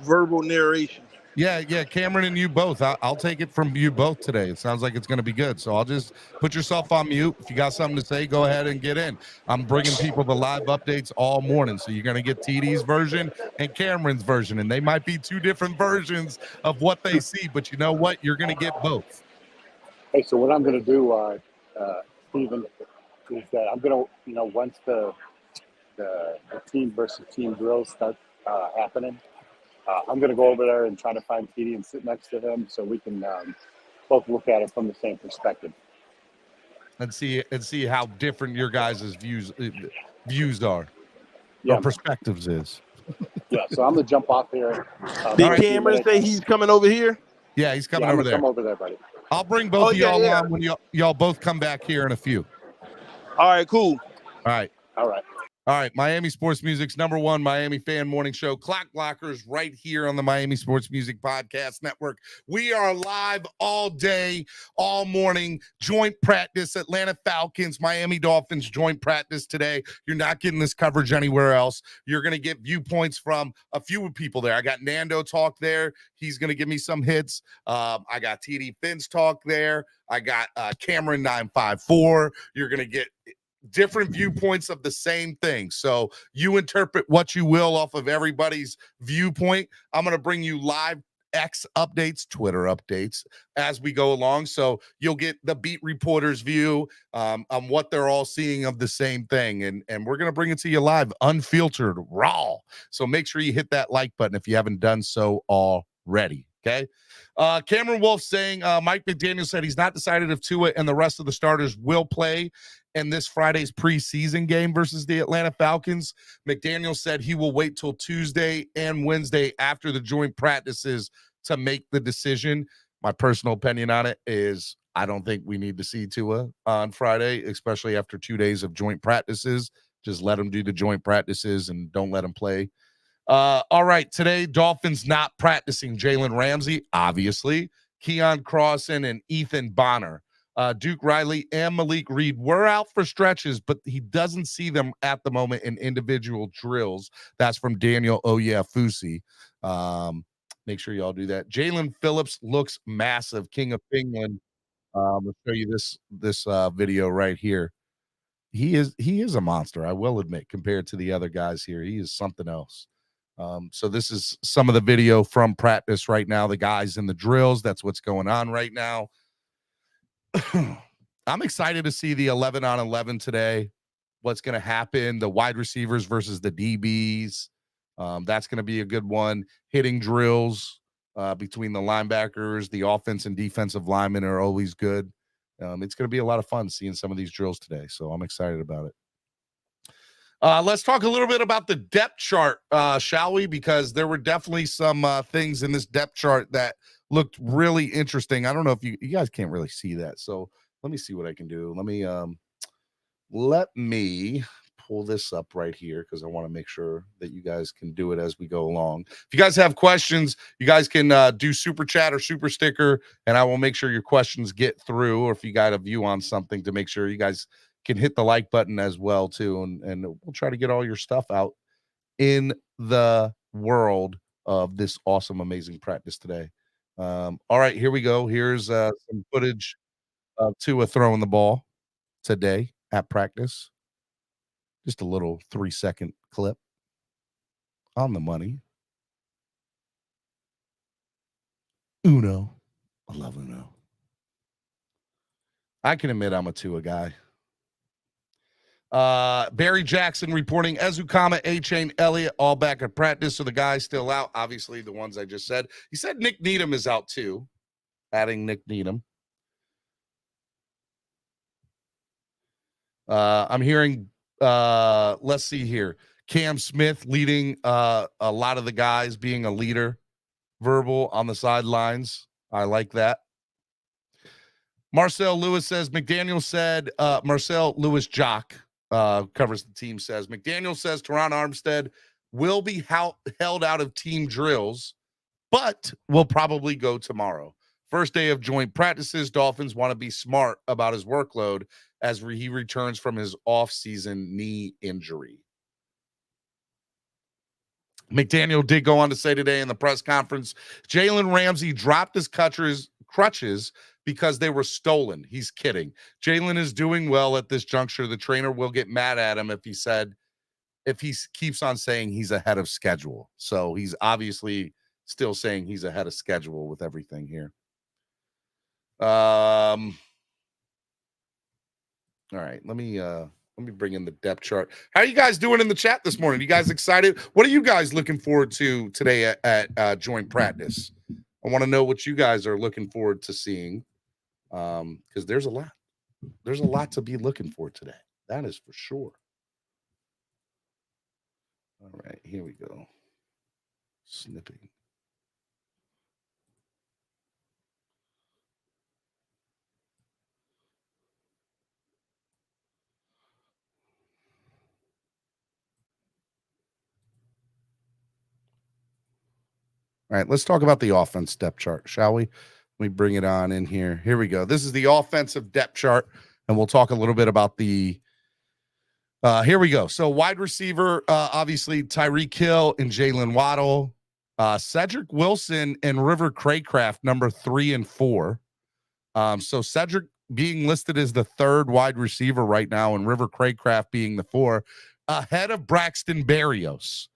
verbal narration. Yeah, Cameron and you both. I'll take it from you both today. It sounds like it's going to be good. So I'll just put yourself on mute. If you got something to say, go ahead and get in. I'm bringing people the live updates all morning. So you're going to get TD's version and Cameron's version. And they might be 2 different versions of what they see. But you know what? You're going to get both. Hey, so what I'm going to do, Steven, is that I'm going to, once the team versus team drills start happening, I'm going to go over there and try to find TD and sit next to him so we can both look at it from the same perspective. And see how different your guys' views are. Yeah. Or perspectives is. Yeah, so I'm going to jump off here. Did Cameron say he's coming over here? Yeah, he's coming over there. Come over there, buddy. I'll bring both of y'all on when y'all both come back here in a few. All right, cool. All right. Miami Sports Music's #1 Miami fan morning show, Clock Blockers, right here on the Miami Sports Music Podcast Network. We are live all day, all morning. Joint practice, Atlanta Falcons, Miami Dolphins joint practice today. You're not getting this coverage anywhere else. You're going to get viewpoints from a few people there. I got Nando talk there. He's going to give me some hits. I got TD Finn's talk there. I got Cameron 954. You're going to get different viewpoints of the same thing. So you interpret what you will off of everybody's viewpoint. I'm going to bring you live X updates, Twitter updates as we go along. So you'll get the beat reporter's view on what they're all seeing of the same thing. And we're going to bring it to you live, unfiltered, raw. So make sure you hit that like button if you haven't done so already. Okay. Cameron Wolf saying Mike McDaniel said he's not decided if Tua and the rest of the starters will play in this Friday's preseason game versus the Atlanta Falcons. McDaniel said he will wait till Tuesday and Wednesday after the joint practices to make the decision. My personal opinion on it is I don't think we need to see Tua on Friday, especially after 2 days of joint practices. Just let him do the joint practices and don't let him play. All right, today, Dolphins not practicing Jalen Ramsey, obviously. Keon Crossan and Ethan Bonner. Duke Riley and Malik Reed were out for stretches, but he doesn't see them at the moment in individual drills. That's from Daniel Oyefusi. Make sure y'all do that. Jalen Phillips looks massive, King of England. I'll show you this video right here. He is a monster, I will admit, compared to the other guys here. He is something else. So this is some of the video from practice right now. The guys in the drills, that's what's going on right now. I'm excited to see the 11 on 11 today. What's going to happen? The wide receivers versus the DBs. That's going to be a good one. Hitting drills between the linebackers, the offense and defensive linemen are always good. It's going to be a lot of fun seeing some of these drills today. So I'm excited about it. Let's talk a little bit about the depth chart, shall we? Because there were definitely some things in this depth chart that looked really interesting. I don't know if you guys can't really see that. So let me see what I can do. Let me pull this up right here because I want to make sure that you guys can do it as we go along. If you guys have questions, you guys can do super chat or super sticker, and I will make sure your questions get through. Or if you got a view on something, to make sure you guys can hit the like button as well too, and we'll try to get all your stuff out in the world of this awesome, amazing practice today. All right, here we go. Here's some footage of Tua throwing the ball today at practice. Just a little 3-second clip on the money. Uno. I love Uno. I can admit I'm a Tua guy. Barry Jackson reporting Ezukama, A-Chain, Elliott all back at practice. So the guy's still out. Obviously, the ones I just said. He said Nick Needham is out too. Adding Nick Needham. I'm hearing, let's see here. Cam Smith leading a lot of the guys, being a leader, verbal on the sidelines. I like that. Marcel Lewis says, McDaniel said, Marcel Lewis Jock covers the team, says, McDaniel says Teron Armstead will be held out of team drills, but will probably go tomorrow. First day of joint practices, Dolphins want to be smart about his workload as he returns from his off-season knee injury. McDaniel did go on to say today in the press conference, Jalen Ramsey dropped his crutches because they were stolen. He's kidding. Jalen is doing well at this juncture. The trainer will get mad at him if he keeps on saying he's ahead of schedule. So he's obviously still saying he's ahead of schedule with everything here. All right, let me bring in the depth chart. How are you guys doing in the chat this morning? You guys excited? What are you guys looking forward to today at joint practice? I want to know what you guys are looking forward to seeing, because there's a lot to be looking for today. That is for sure. All right, here we go. Snipping. All right, let's talk about the offense depth chart, shall we? Let me bring it on in here. Here we go. This is the offensive depth chart, and we'll talk a little bit about the here we go. So wide receiver, obviously Tyreek Hill and Jalen Waddle, Cedric Wilson and River Craycraft, number 3 and 4. So Cedric being listed as the 3rd wide receiver right now, and River Craycraft being the 4, ahead of Braxton Berrios.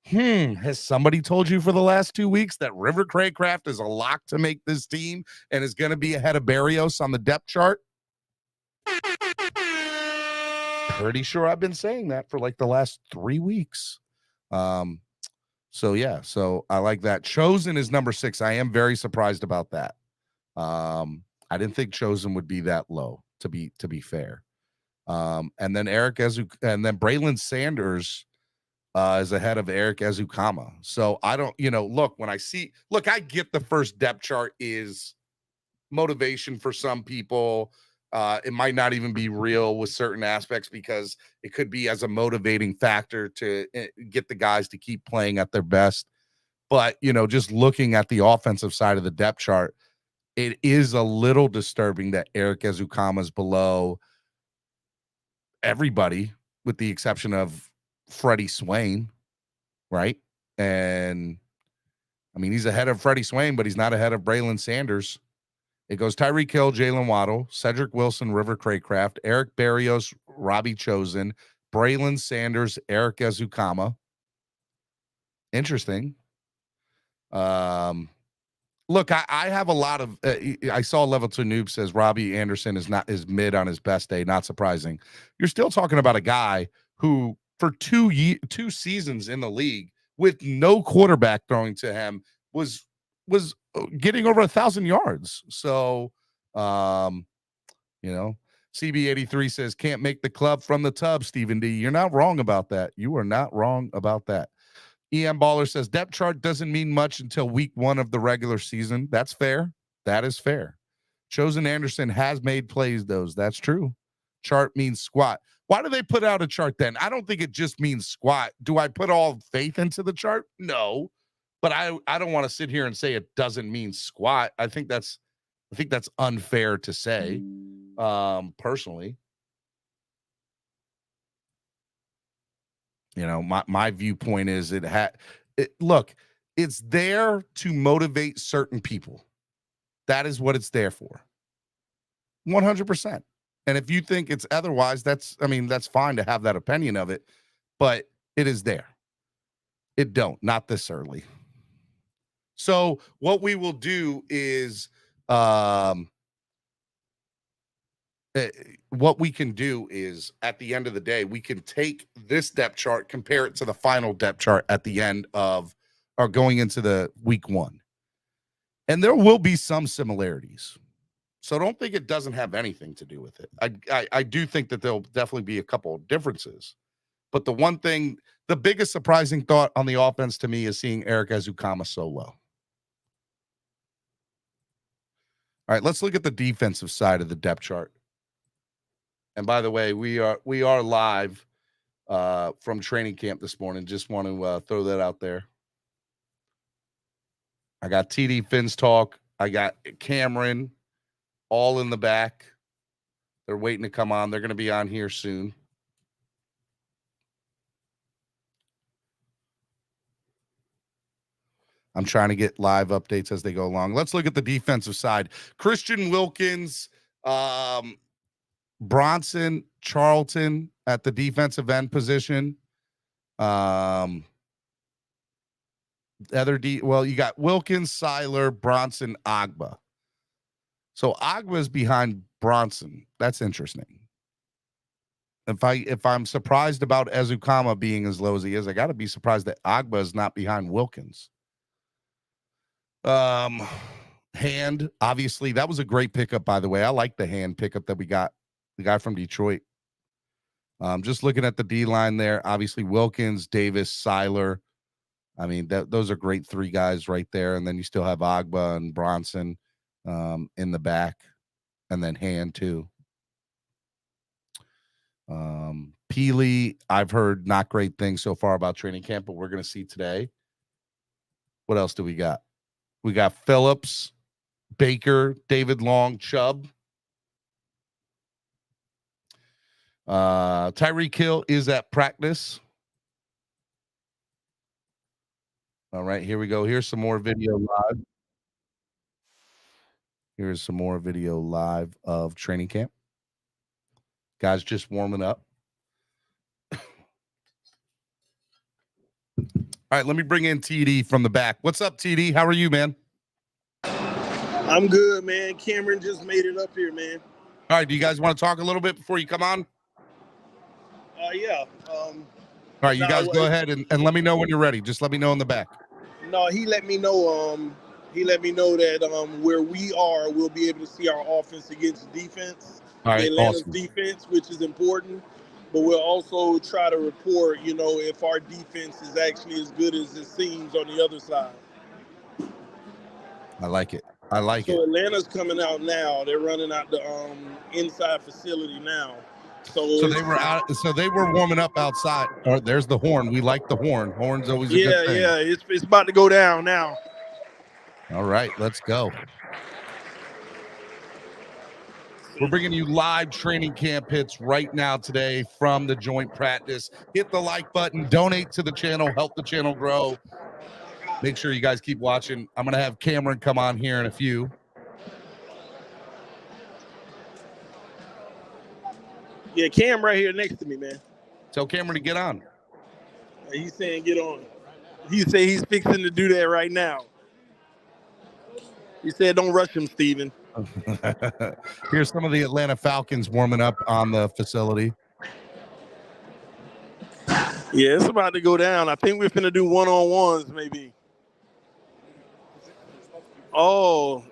Has somebody told you for the last 2 weeks that River Craycraft is a lock to make this team and is going to be ahead of Berrios on the depth chart? Pretty sure I've been saying that for like the last 3 weeks. So yeah, so I like that. Chosen is number 6. I am very surprised about that. I didn't think Chosen would be that low, to be fair. And then Braylon Sanders is ahead of Eric Ezukama. So I don't, look, I get the first depth chart is motivation for some people. It might not even be real with certain aspects because it could be as a motivating factor to get the guys to keep playing at their best. But, just looking at the offensive side of the depth chart, it is a little disturbing that Eric Ezukama is below everybody with the exception of Freddie Swain, right? And I mean, he's ahead of Freddie Swain, but he's not ahead of Braylon Sanders. It goes Tyreek Hill, Jalen Waddle, Cedric Wilson, River Craycraft, Eric Berrios, Robbie Chosen, Braylon Sanders, Eric Ezukama. Interesting. Look, I have a lot of. I saw Level 2 Noob says Robbie Anderson is mid on his best day. Not surprising. You're still talking about a guy who, for 2 seasons in the league with no quarterback throwing to him, was getting over 1,000 yards. So, CB83 says can't make the club from the tub. Stephen D, you're not wrong about that. You are not wrong about that. EM Baller says depth chart doesn't mean much until week 1 of the regular season. That's fair. That is fair. Chosen Anderson has made plays, those. That's true. chart means squat. Why do they put out a chart then? I don't think it just means squat. Do I put all faith into the chart? No. But I don't want to sit here and say it doesn't mean squat. I think that's unfair to say, personally. You know, my viewpoint is look, it's there to motivate certain people. That is what it's there for. 100%. And if you think it's otherwise, that's fine to have that opinion of it, but it is there. Not this early. So what we will do is, what we can do is at the end of the day, we can take this depth chart, compare it to the final depth chart at the end of, or going into the week 1. And there will be some similarities. So don't think it doesn't have anything to do with it. I do think that there'll definitely be a couple of differences. But the one thing, the biggest surprising thought on the offense to me is seeing Eric Ezukanma so low. All right, let's look at the defensive side of the depth chart. And by the way, we are live from training camp this morning. Just want to throw that out there. I got TD Fins Talk. I got Cameron all in the back. They're waiting to come on. They're going to be on here soon. I'm trying to get live updates as they go along. Let's look at the defensive side. Christian Wilkins, Bronson, Charlton at the defensive end position. You got Wilkins, Seiler, Bronson, Agba. So Agba is behind Bronson. That's interesting. If I'm surprised about Ezukanma being as low as he is, I got to be surprised that Agba is not behind Wilkins. Hand, obviously, that was a great pickup, by the way. I like the Hand pickup that we got, the guy from Detroit. Just looking at the D line there, obviously Wilkins, Davis, Seiler. I mean, those are great 3 guys right there. And then you still have Agba and Bronson in the back, and then Hand too. Peely, I've heard not great things so far about training camp, but we're going to see today. What else do we got? We got Phillips, Baker, David Long, Chubb. Tyreek Hill is at practice. All right, here we go. Here's some more video live. Here's some more video live of training camp. Guys just warming up. All right, let me bring in TD from the back. What's up, TD? How are you, man? I'm good, man. Cameron just made it up here, man. All right, do you guys want to talk a little bit before you come on? Yeah. All right, you guys go ahead and let me know when you're ready. Just let me know in the back. No, he let me know. He let me know that where we are, we'll be able to see our offense against defense. All right, Atlanta's awesome. defense, which is important. But we'll also try to report, if our defense is actually as good as it seems on the other side. I like it. So Atlanta's coming out now. They're running out the inside facility now. So they were out. So they were warming up outside. Oh, there's the horn. We like the horn. Horn's always a good thing. Yeah. It's about to go down now. All right, let's go. We're bringing you live training camp hits right now today from the joint practice. Hit the like button, donate to the channel, help the channel grow. Make sure you guys keep watching. I'm going to have Cameron come on here in a few. Yeah, Cam right here next to me, man. Tell Cameron to get on. He's saying get on. He said he's fixing to do that right now. He said don't rush him, Steven. Here's some of the Atlanta Falcons warming up on the facility. Yeah, it's about to go down. I think we're finna do one-on-ones maybe. Oh,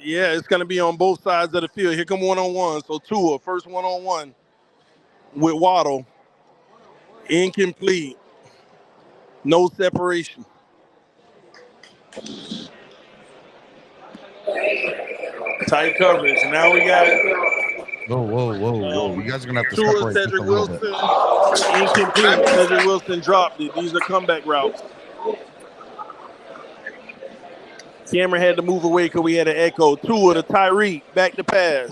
yeah, it's going to be on both sides of the field. Here come one-on-one. So Tua, first one-on-one with Waddle. Incomplete. No separation. Tight coverage. Now we got Whoa. You guys are going to have to Tua, separate just a Cedric little bit. Wilson, incomplete. Cedric Wilson dropped it. These are comeback routes. Cameron had to move away because we had an echo. Tua to Tyreek, back to pass.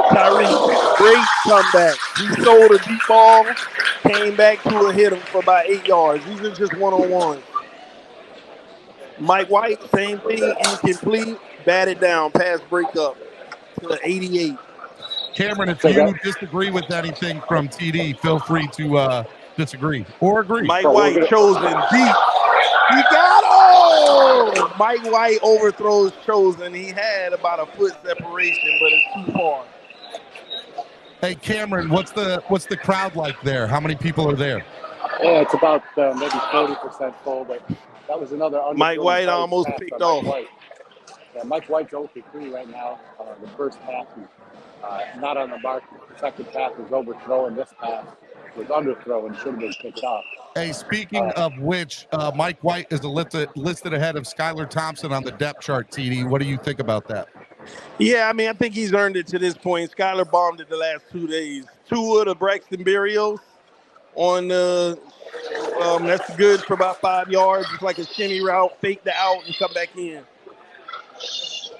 Tyreek, great comeback. He sold a deep ball, came back to a hit him for about 8 yards. These are just one-on-ones. Mike White, same thing, incomplete, batted down, pass breakup to 88. Cameron, if you disagree with anything from TD, feel free to disagree or agree. Mike White chosen deep. He got Mike White overthrows chosen. He had about a foot separation, but it's too far. Hey Cameron, what's the crowd like there? How many people are there? Yeah, it's about maybe 40% full, but that was another. Mike White almost picked off. Yeah, Mike White's 0-3 right now. The first pass is not on the mark. The second pass was overthrown. This pass was underthrown. Should have been picked off. Hey, speaking of which, Mike White is listed ahead of Skylar Thompson on the depth chart, TD. What do you think about that? Yeah, I mean, I think he's earned it to this point. Skylar bombed it the last 2 days. Tua to Braxton Berrios on that's good for about 5 yards. It's like a shimmy route, fake the out and come back in.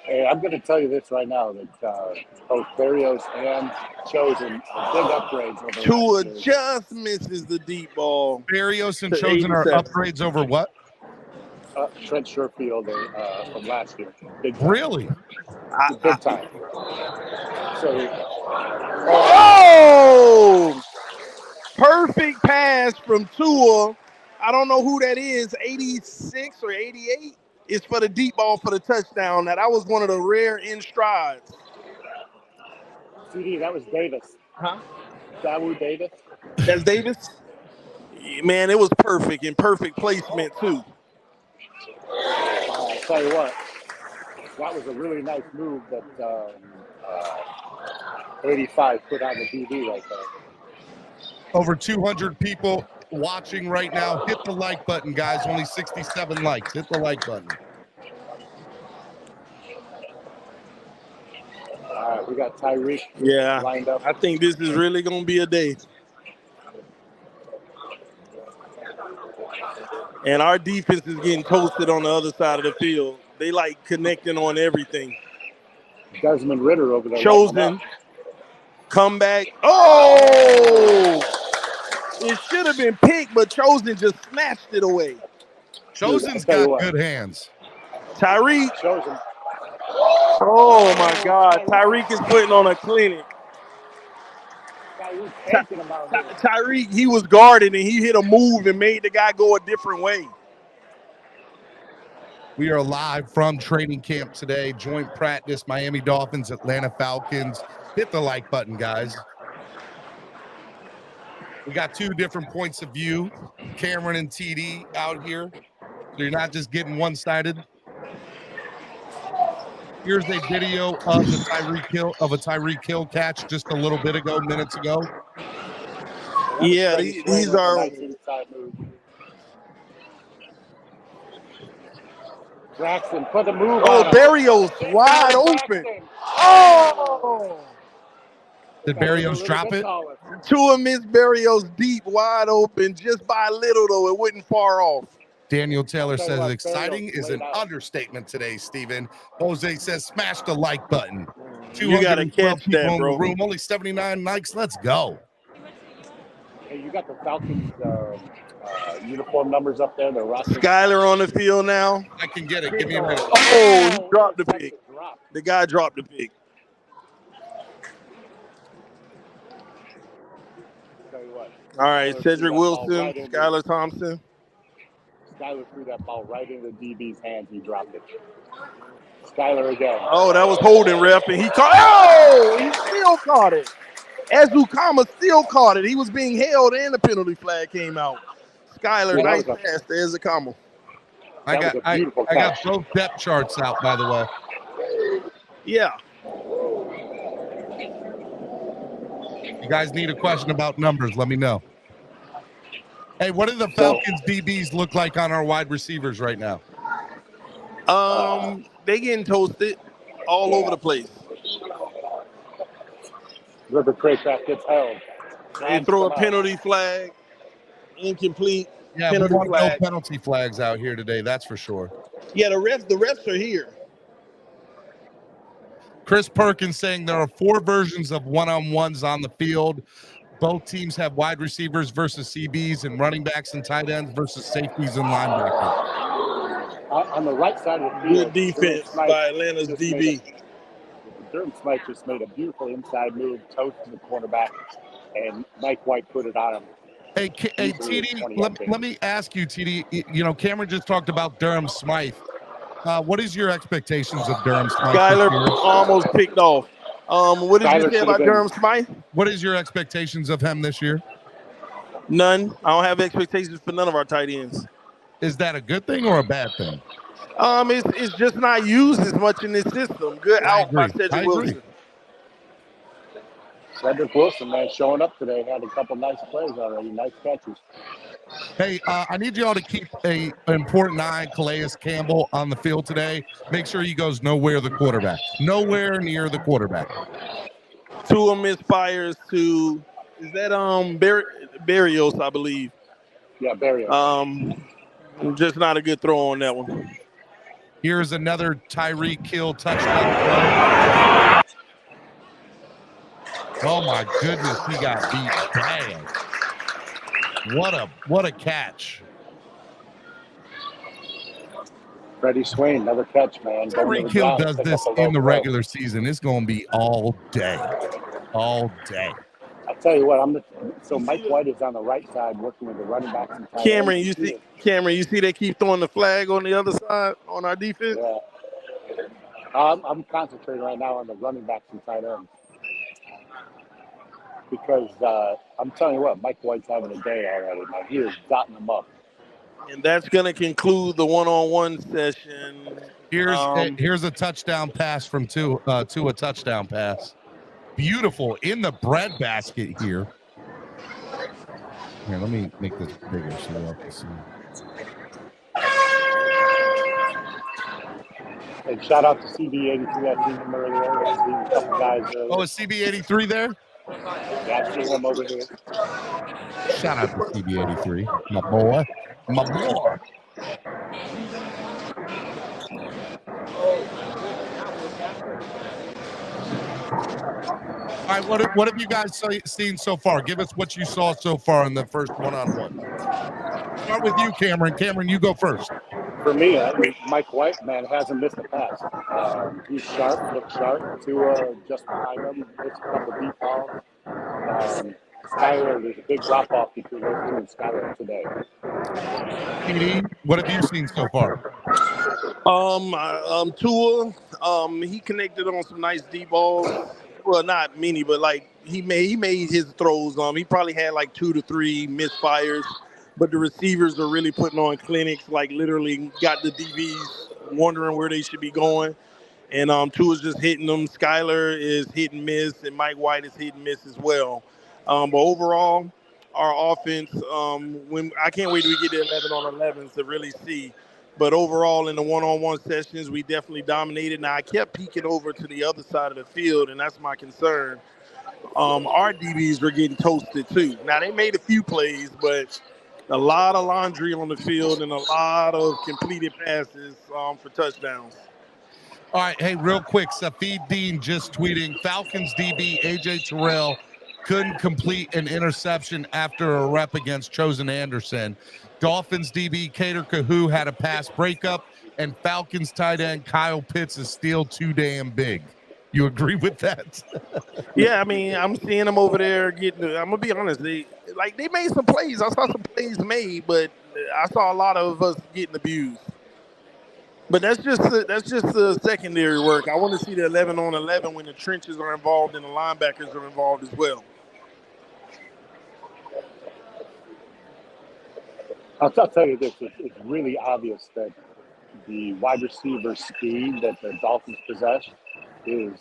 Hey, I'm going to tell you this right now that both Berrios and Chosen are big upgrades over Tua just misses the deep ball. Berrios and Chosen are upgrades over what? Trent Sherfield from last year. Big time. Really? Big time. Perfect pass from Tua. I don't know who that is, 86 or 88. It's for the deep ball for the touchdown. Now, that was one of the rare in strides. CD, that was Davis. Huh? Dawu Davis. That's Davis? Man, it was perfect and perfect placement, too. I'll tell you what, that was a really nice move that 85 put on the DB right there. Over 200 people watching right now. Hit the like button, guys. Only 67 likes. Hit the like button. All right, we got Tyreek lined up. I think this is really going to be a day. And our defense is getting toasted on the other side of the field. They like connecting on everything. Desmond Ritter over there. Chosen. Comeback. Oh! It should have been picked, but Chosen just snatched it away. Chosen's got good hands. Tyreek. Chosen. Oh, my God. Tyreek is putting on a clinic. Tyreek, he was guarded, and he hit a move and made the guy go a different way. We are live from training camp today. Joint practice, Miami Dolphins, Atlanta Falcons. Hit the like button, guys. We got 2 different points of view. Cameron and TD out here. So you're not just getting one-sided. Here's a video of the Tyreek Hill catch just a little bit ago, minutes ago. Yeah, these are. Braxton put the move. Berrios wide open. Oh! Did Berrios drop it? Tua missed Berrios deep, wide open, just by a little though. It wasn't far off. Daniel Taylor says exciting is an understatement today, Steven. Jose says smash the like button. You got to catch that, bro. Room, only 79 likes. Let's go. Hey, you got the Falcons uniform numbers up there. The Skylar on the field now. I can get it. Give me a minute. Oh, he dropped the pick. The guy dropped the pick. All right, Cedric Wilson, Skylar Thompson. Skylar threw that ball right into DB's hands. He dropped it. Skylar again. Oh, that was holding, ref, and he caught. Oh, he still caught it. Ezukama still caught it. He was being held, and the penalty flag came out. Skylar, nice pass to Ezukama. I got both depth charts out, by the way. Yeah. You guys need a question about numbers, let me know. Hey, what do the Falcons DBs look like on our wide receivers right now? They getting toasted all over the place. River Craycraft gets held. They throw a penalty flag. Incomplete. Yeah, we penalty want no flag. penalty flags out here today. That's for sure. Yeah, the refs are here. Chris Perkins saying there are 4 versions of one-on-ones on the field. Both teams have wide receivers versus CBs and running backs and tight ends versus safeties and linebackers. On the right side of the field, good defense by Atlanta's DB. Durham Smythe just made a beautiful inside move, toasted the cornerback, and Mike White put it on him. Hey, TD, let me ask you, TD. You know, Cameron just talked about Durham Smythe. What is your expectations of Durham Smythe? Skyler almost picked off. What did you say about Durham Smythe? What is your expectations of him this year? None. I don't have expectations for none of our tight ends. Is that a good thing or a bad thing? It's just not used as much in this system. Good out by Cedric Wilson. Cedric Wilson, man, showing up today. Had a couple nice plays already, nice catches. Hey, I need y'all to keep an important eye on Calais Campbell on the field today. Make sure he goes nowhere the quarterback. Nowhere near the quarterback. 2 misfires to, is that Barrios, I believe. Yeah, Barrios. Just not a good throw on that one. Here's another Tyreek Hill touchdown throw. Oh my goodness, he got beat bad. What a catch. Freddie Swain, another catch, man. Tyreek Hill does this in the regular season. It's going to be all day. All day. I'll tell you what, so Mike White is on the right side working with the running backs and tight Cameron, ends. you see they keep throwing the flag on the other side on our defense? Yeah. I'm concentrating right now on the running backs and tight ends. Because I'm telling you what, Mike White's having a day already, man. He is dotting them up. And that's going to conclude the one-on-one session. Here's a touchdown pass from to a touchdown pass. Beautiful in the breadbasket here. Here, let me make this bigger so you can see. And shout out to CB83. I seen him earlier. I seen a couple guys. Oh, is CB83 there? Yeah, I see him over here. Shout out to CB83, my boy. My boy. All right, what have you guys seen so far? Give us what you saw so far in the first one-on-one. Start with you, Cameron. Cameron, you go first. For me, Mike White, man, hasn't missed a pass. He's sharp, looks sharp. Just behind him, missed a couple deep balls. Skyler, there's a big drop-off between those two and Skyler today. PD, what have you seen so far? Tua, he connected on some nice deep balls. Well, not many, but like he made his throws. He probably had like 2 to 3 misfires, but the receivers are really putting on clinics. Like literally got the DBs wondering where they should be going, and Tua's just hitting them. Skyler is hit and miss, and Mike White is hit and miss as well. But overall, our offense, when I can't wait till we get to 11 on 11 to really see. But overall, in the one-on-one sessions, we definitely dominated. Now, I kept peeking over to the other side of the field, and that's my concern. Our DBs were getting toasted, too. Now, they made a few plays, but a lot of laundry on the field and a lot of completed passes for touchdowns. All right, hey, real quick, Safid Dean just tweeting, Falcons DB A.J. Terrell couldn't complete an interception after a rep against Chosen Anderson. Dolphins DB Cater Kahoo had a pass breakup, and Falcons tight end Kyle Pitts is still too damn big. You agree with that? Yeah, I mean, I'm seeing them over there getting. I'm gonna be honest. They made some plays. I saw some plays made, but I saw a lot of us getting abused. But that's just the secondary work. I want to see the 11 on 11 when the trenches are involved and the linebackers are involved as well. I'll tell you this, it's really obvious that the wide receiver speed that the Dolphins possess is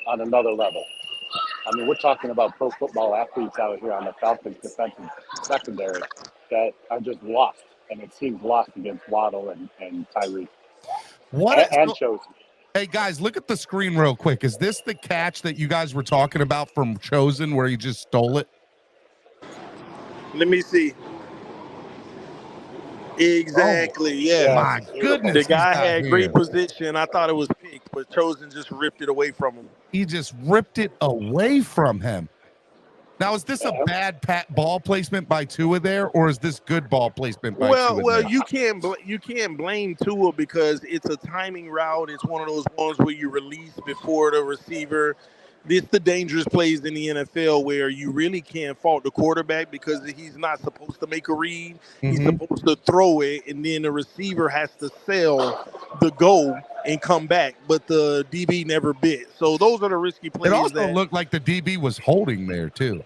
on another level. I mean, we're talking about pro football athletes out here on the Falcons defensive secondary that are just lost, and it seems lost against Waddle and Tyreek and Chosen. Hey, guys, look at the screen real quick. Is this the catch that you guys were talking about from Chosen where he just stole it? Let me see. Exactly. Yeah. My goodness. The he's guy got had great hands. position. I thought it was picked, but Chosen just ripped it away from him. He just ripped it away from him. Now, is this a bad ball placement by Tua there, or is this good ball placement by Tua Well, there? you can't blame Tua because it's a timing route. It's one of those ones where you release before the receiver. It's the dangerous plays in the NFL where you really can't fault the quarterback because he's not supposed to make a read. He's supposed to throw it, and then the receiver has to sell the goal and come back. But the DB never bit. So those are the risky plays. It also looked like the DB was holding there, too.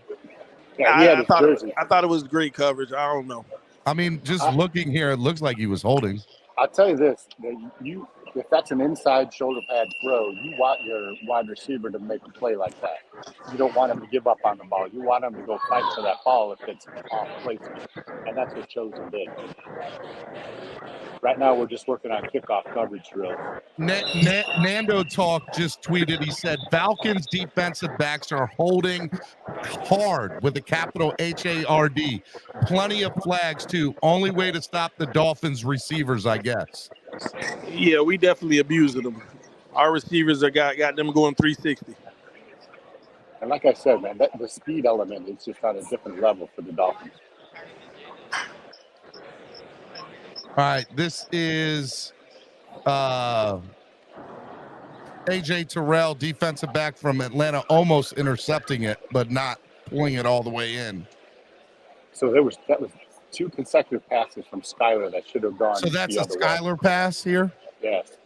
I thought it was great coverage. I don't know. I mean, just looking here, it looks like he was holding. I'll tell you this: if that's an inside shoulder pad throw, you want your wide receiver to make a play like that. You don't want him to give up on the ball. You want him to go fight for that ball if it's off placement, and that's what Chosen did. Right now, we're just working on kickoff coverage drill. Nando Talk just tweeted, he said, Falcons defensive backs are holding hard with a capital H-A-R-D. Plenty of flags, too. Only way to stop the Dolphins receivers, I guess. Yeah, we definitely abusing them. Our receivers got them going 360. And like I said, man, the speed element is just on a different level for the Dolphins. All right, this is A.J. Terrell, defensive back from Atlanta, almost intercepting it, but not pulling it all the way in. So that was 2 consecutive passes from Skyler that should have gone. So that's a Skyler pass here? Yes.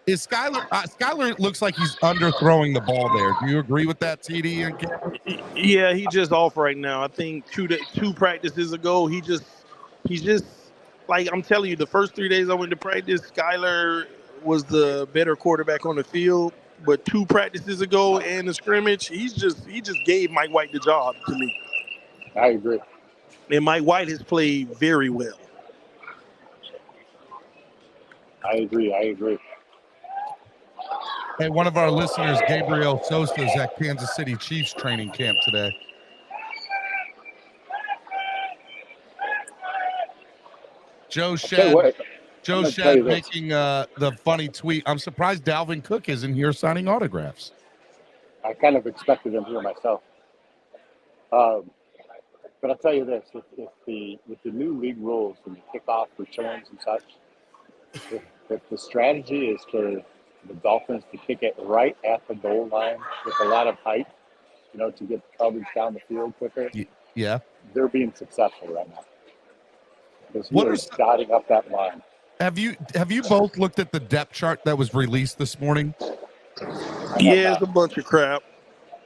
Is Skyler looks like he's underthrowing the ball there. Do you agree with that, TD and Cameron? Yeah, he just off right now. I think two practices ago, he's just like I'm telling you, the first 3 days I went to practice, Skyler was the better quarterback on the field. But 2 practices ago and the scrimmage, he just gave Mike White the job to me. I agree. And Mike White has played very well. I agree. Hey, one of our listeners, Gabriel Sosa, is at Kansas City Chiefs training camp today. Joe Shedd making the funny tweet. I'm surprised Dalvin Cook isn't here signing autographs. I kind of expected him here myself. But I'll tell you this: with the new league rules and the kickoff returns and such, if the strategy is for the Dolphins to kick it right at the goal line with a lot of height, to get the coverage down the field quicker. Yeah, they're being successful right now. Because he is dotting up that line. Have you both looked at the depth chart that was released this morning? Yeah, it's a bunch of crap.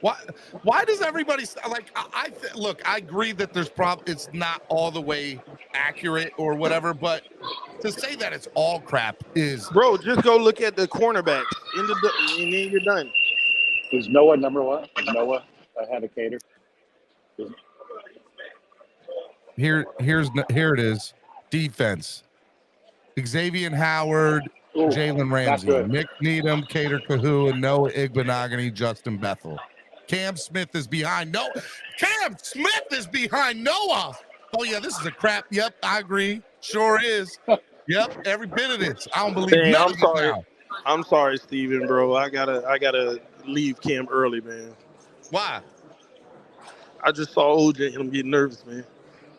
Why does everybody like? Look, I agree that it's not all the way accurate or whatever, but to say that it's all crap is just go look at the cornerbacks and then you're done. Is Noah number 1? Is Noah ahead of Cater? Here it is. Defense: Xavier Howard, Jalen Ramsey, Nick Needham, Cater Kahu, and Noah Igbenogany, Justin Bethel. Cam Smith is behind Noah. Cam Smith is behind Noah. Oh yeah, this is a crap. Yep, I agree. Sure is. Yep, every bit of this. I don't believe. I'm sorry. Now. I'm sorry, Steven, bro. I gotta leave Cam early, man. Why? I just saw OJ and I'm getting nervous, man.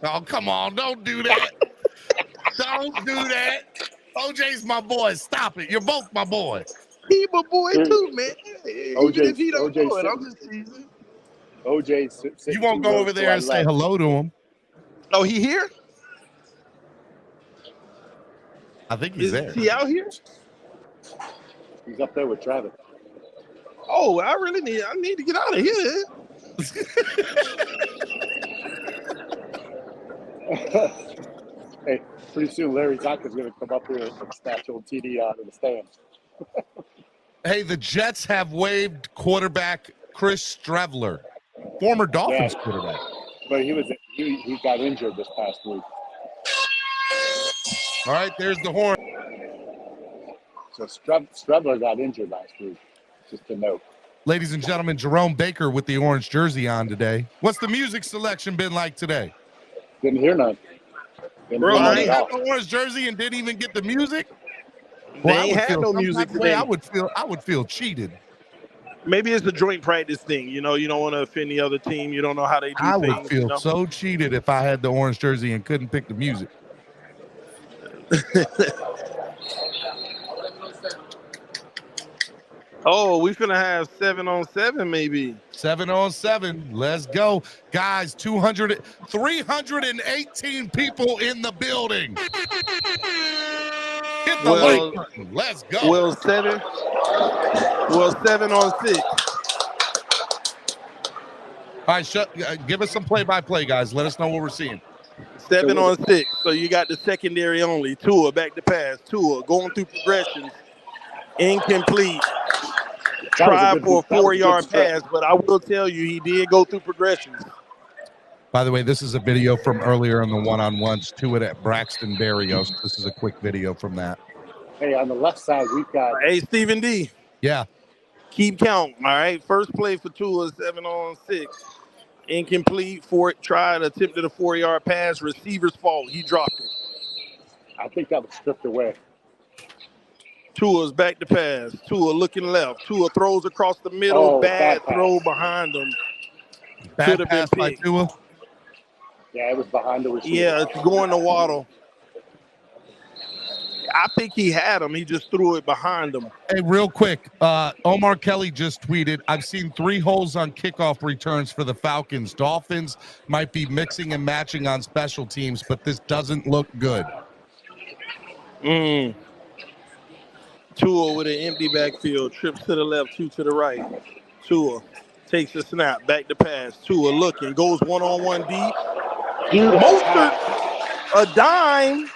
Oh, come on. Don't do that. Don't do that. OJ's my boy. Stop it. You're both my boy. He my boy too, man. Even if he don't do it, I'm just teasing. OJ, you won't go over there and say hello to him. Oh, he here? I think he's there. Is he out here? He's up there with Travis. Oh, I need to get out of here. Hey, pretty soon Larry Zonka's going to come up here and snatch old TD out of the stands. Hey, the Jets have waived quarterback Chris Streveler, former Dolphins quarterback. But he got injured this past week. All right, there's the horn. So Strebler got injured last week, just to note. Ladies and gentlemen, Jerome Baker with the orange jersey on today. What's the music selection been like today? Didn't hear none. Bro, I I ain't had no orange jersey and didn't even get the music. Well, They ain't had no music today. I would feel cheated. Maybe it's a joint practice thing. You know, you don't want to offend the other team. You don't know how they do I things. would feel so cheated if I had the orange jersey and couldn't pick the music. Oh, we finna have 7-on-7 maybe. 7-on-7. Let's go. Guys, 318 people in the building. Hit the like button. Let's go. Well, 7-on-6. All right, give us some play-by-play, guys. Let us know what we're seeing. 7-on-6. So you got the secondary only. Tua back to pass. Tua going through progressions. Incomplete. Try for a 4-yard pass, but I will tell you he did go through progressions. By the way, this is a video from earlier in the one-on-ones. Tua at Braxton Berrios. This is a quick video from that. Hey, on the left side, we've got... Hey, Stephen D. Yeah. Keep count, all right? First play for Tua, 7-on-6. Incomplete, attempted a 4-yard pass. Receiver's fault. He dropped it. I think that was stripped away. Tua's back to pass. Tua looking left. Tua throws across the middle. Bad throw behind him. Bad pass by Tua. Yeah, it was behind the receiver. Yeah, it's going to Waddle. I think he had him. He just threw it behind him. Hey, real quick, Omar Kelly just tweeted, I've seen 3 holes on kickoff returns for the Falcons. Dolphins might be mixing and matching on special teams, but this doesn't look good. Tua with an empty backfield. Trips to the left, 2 to the right. Tua takes the snap, back to pass. Tua looking, goes one-on-one deep. Mostert, a dime.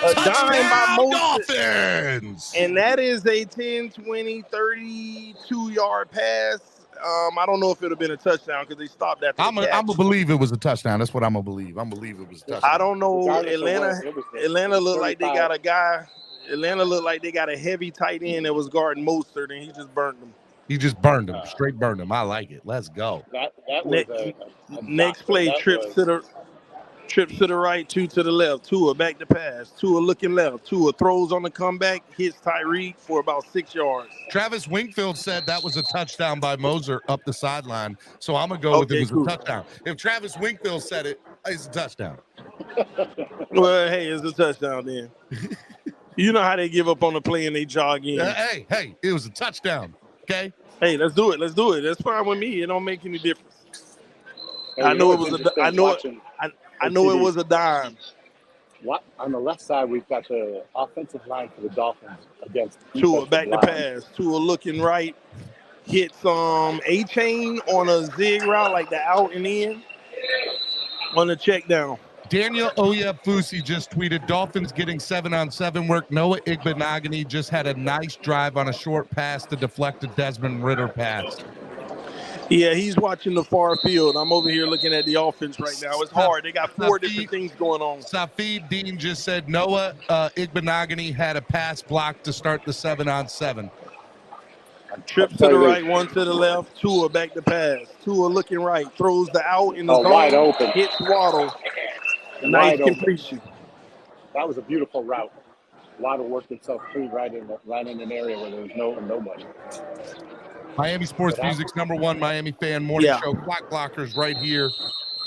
A dime by Mostert. Dolphins! And that is a 10, 20, 32-yard pass. I don't know if it would have been a touchdown because they stopped that. I'm going to believe it was a touchdown. That's what I'm going to believe. I'm going to believe it was a touchdown. I don't know. Atlanta looked like they got a guy. Atlanta looked like they got a heavy tight end that was guarding Mostert, and he just burned him. He just burned him. Straight burned him. I like it. Let's go. That was next play, trips to the right, 2 to the left. Tua back to pass. Tua looking left. Tua throws on the comeback, hits Tyreek for about 6 yards. Travis Wingfield said that was a touchdown by Moser up the sideline. So I'm going to go with it was a touchdown. If Travis Wingfield said it, it's a touchdown. Well, hey, it's a touchdown then. You know how they give up on the play and they jog in. Hey, it was a touchdown. Okay. Hey, let's do it. That's fine with me. It don't make any difference. Hey, I know it was I know it was a dime. What on the left side we've got the offensive line for the Dolphins against Tua back to pass. Tua looking right. Hits A-chain on a zig route like the out and in on the check down. Daniel Oyefusi just tweeted, Dolphins getting 7-on-7 work. Noah Igbenogany just had a nice drive on a short pass to deflect a Desmond Ridder pass. Yeah, he's watching the far field. I'm over here looking at the offense right now. It's hard. They got 4 different things going on. Safid Dean just said Noah Igbenogany had a pass block to start the 7-on-7. Trip to the right, 1 to the left. Tua back to pass. Tua looking right, throws the out in the zone. Wide open. Hits Waddle. Nice completion. That was a beautiful route. Waddle worked himself free right in an area where there was nobody. Miami Sports Music's #1 Miami fan morning show. Clock Blockers right here.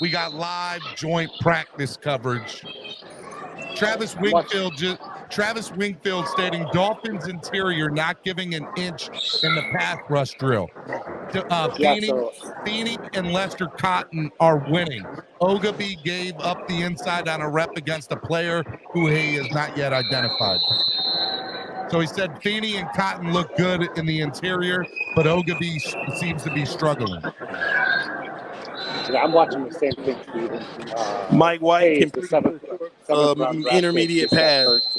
We got live joint practice coverage. Travis Wingfield stating Dolphins interior not giving an inch in the pass rush drill. Feeney and Lester Cotton are winning. Ogabe gave up the inside on a rep against a player who he has not yet identified. So he said Feeney and Cotton look good in the interior, but Ogabe seems to be struggling. Yeah, I'm watching the same thing, Steven. Mike White can intermediate pass.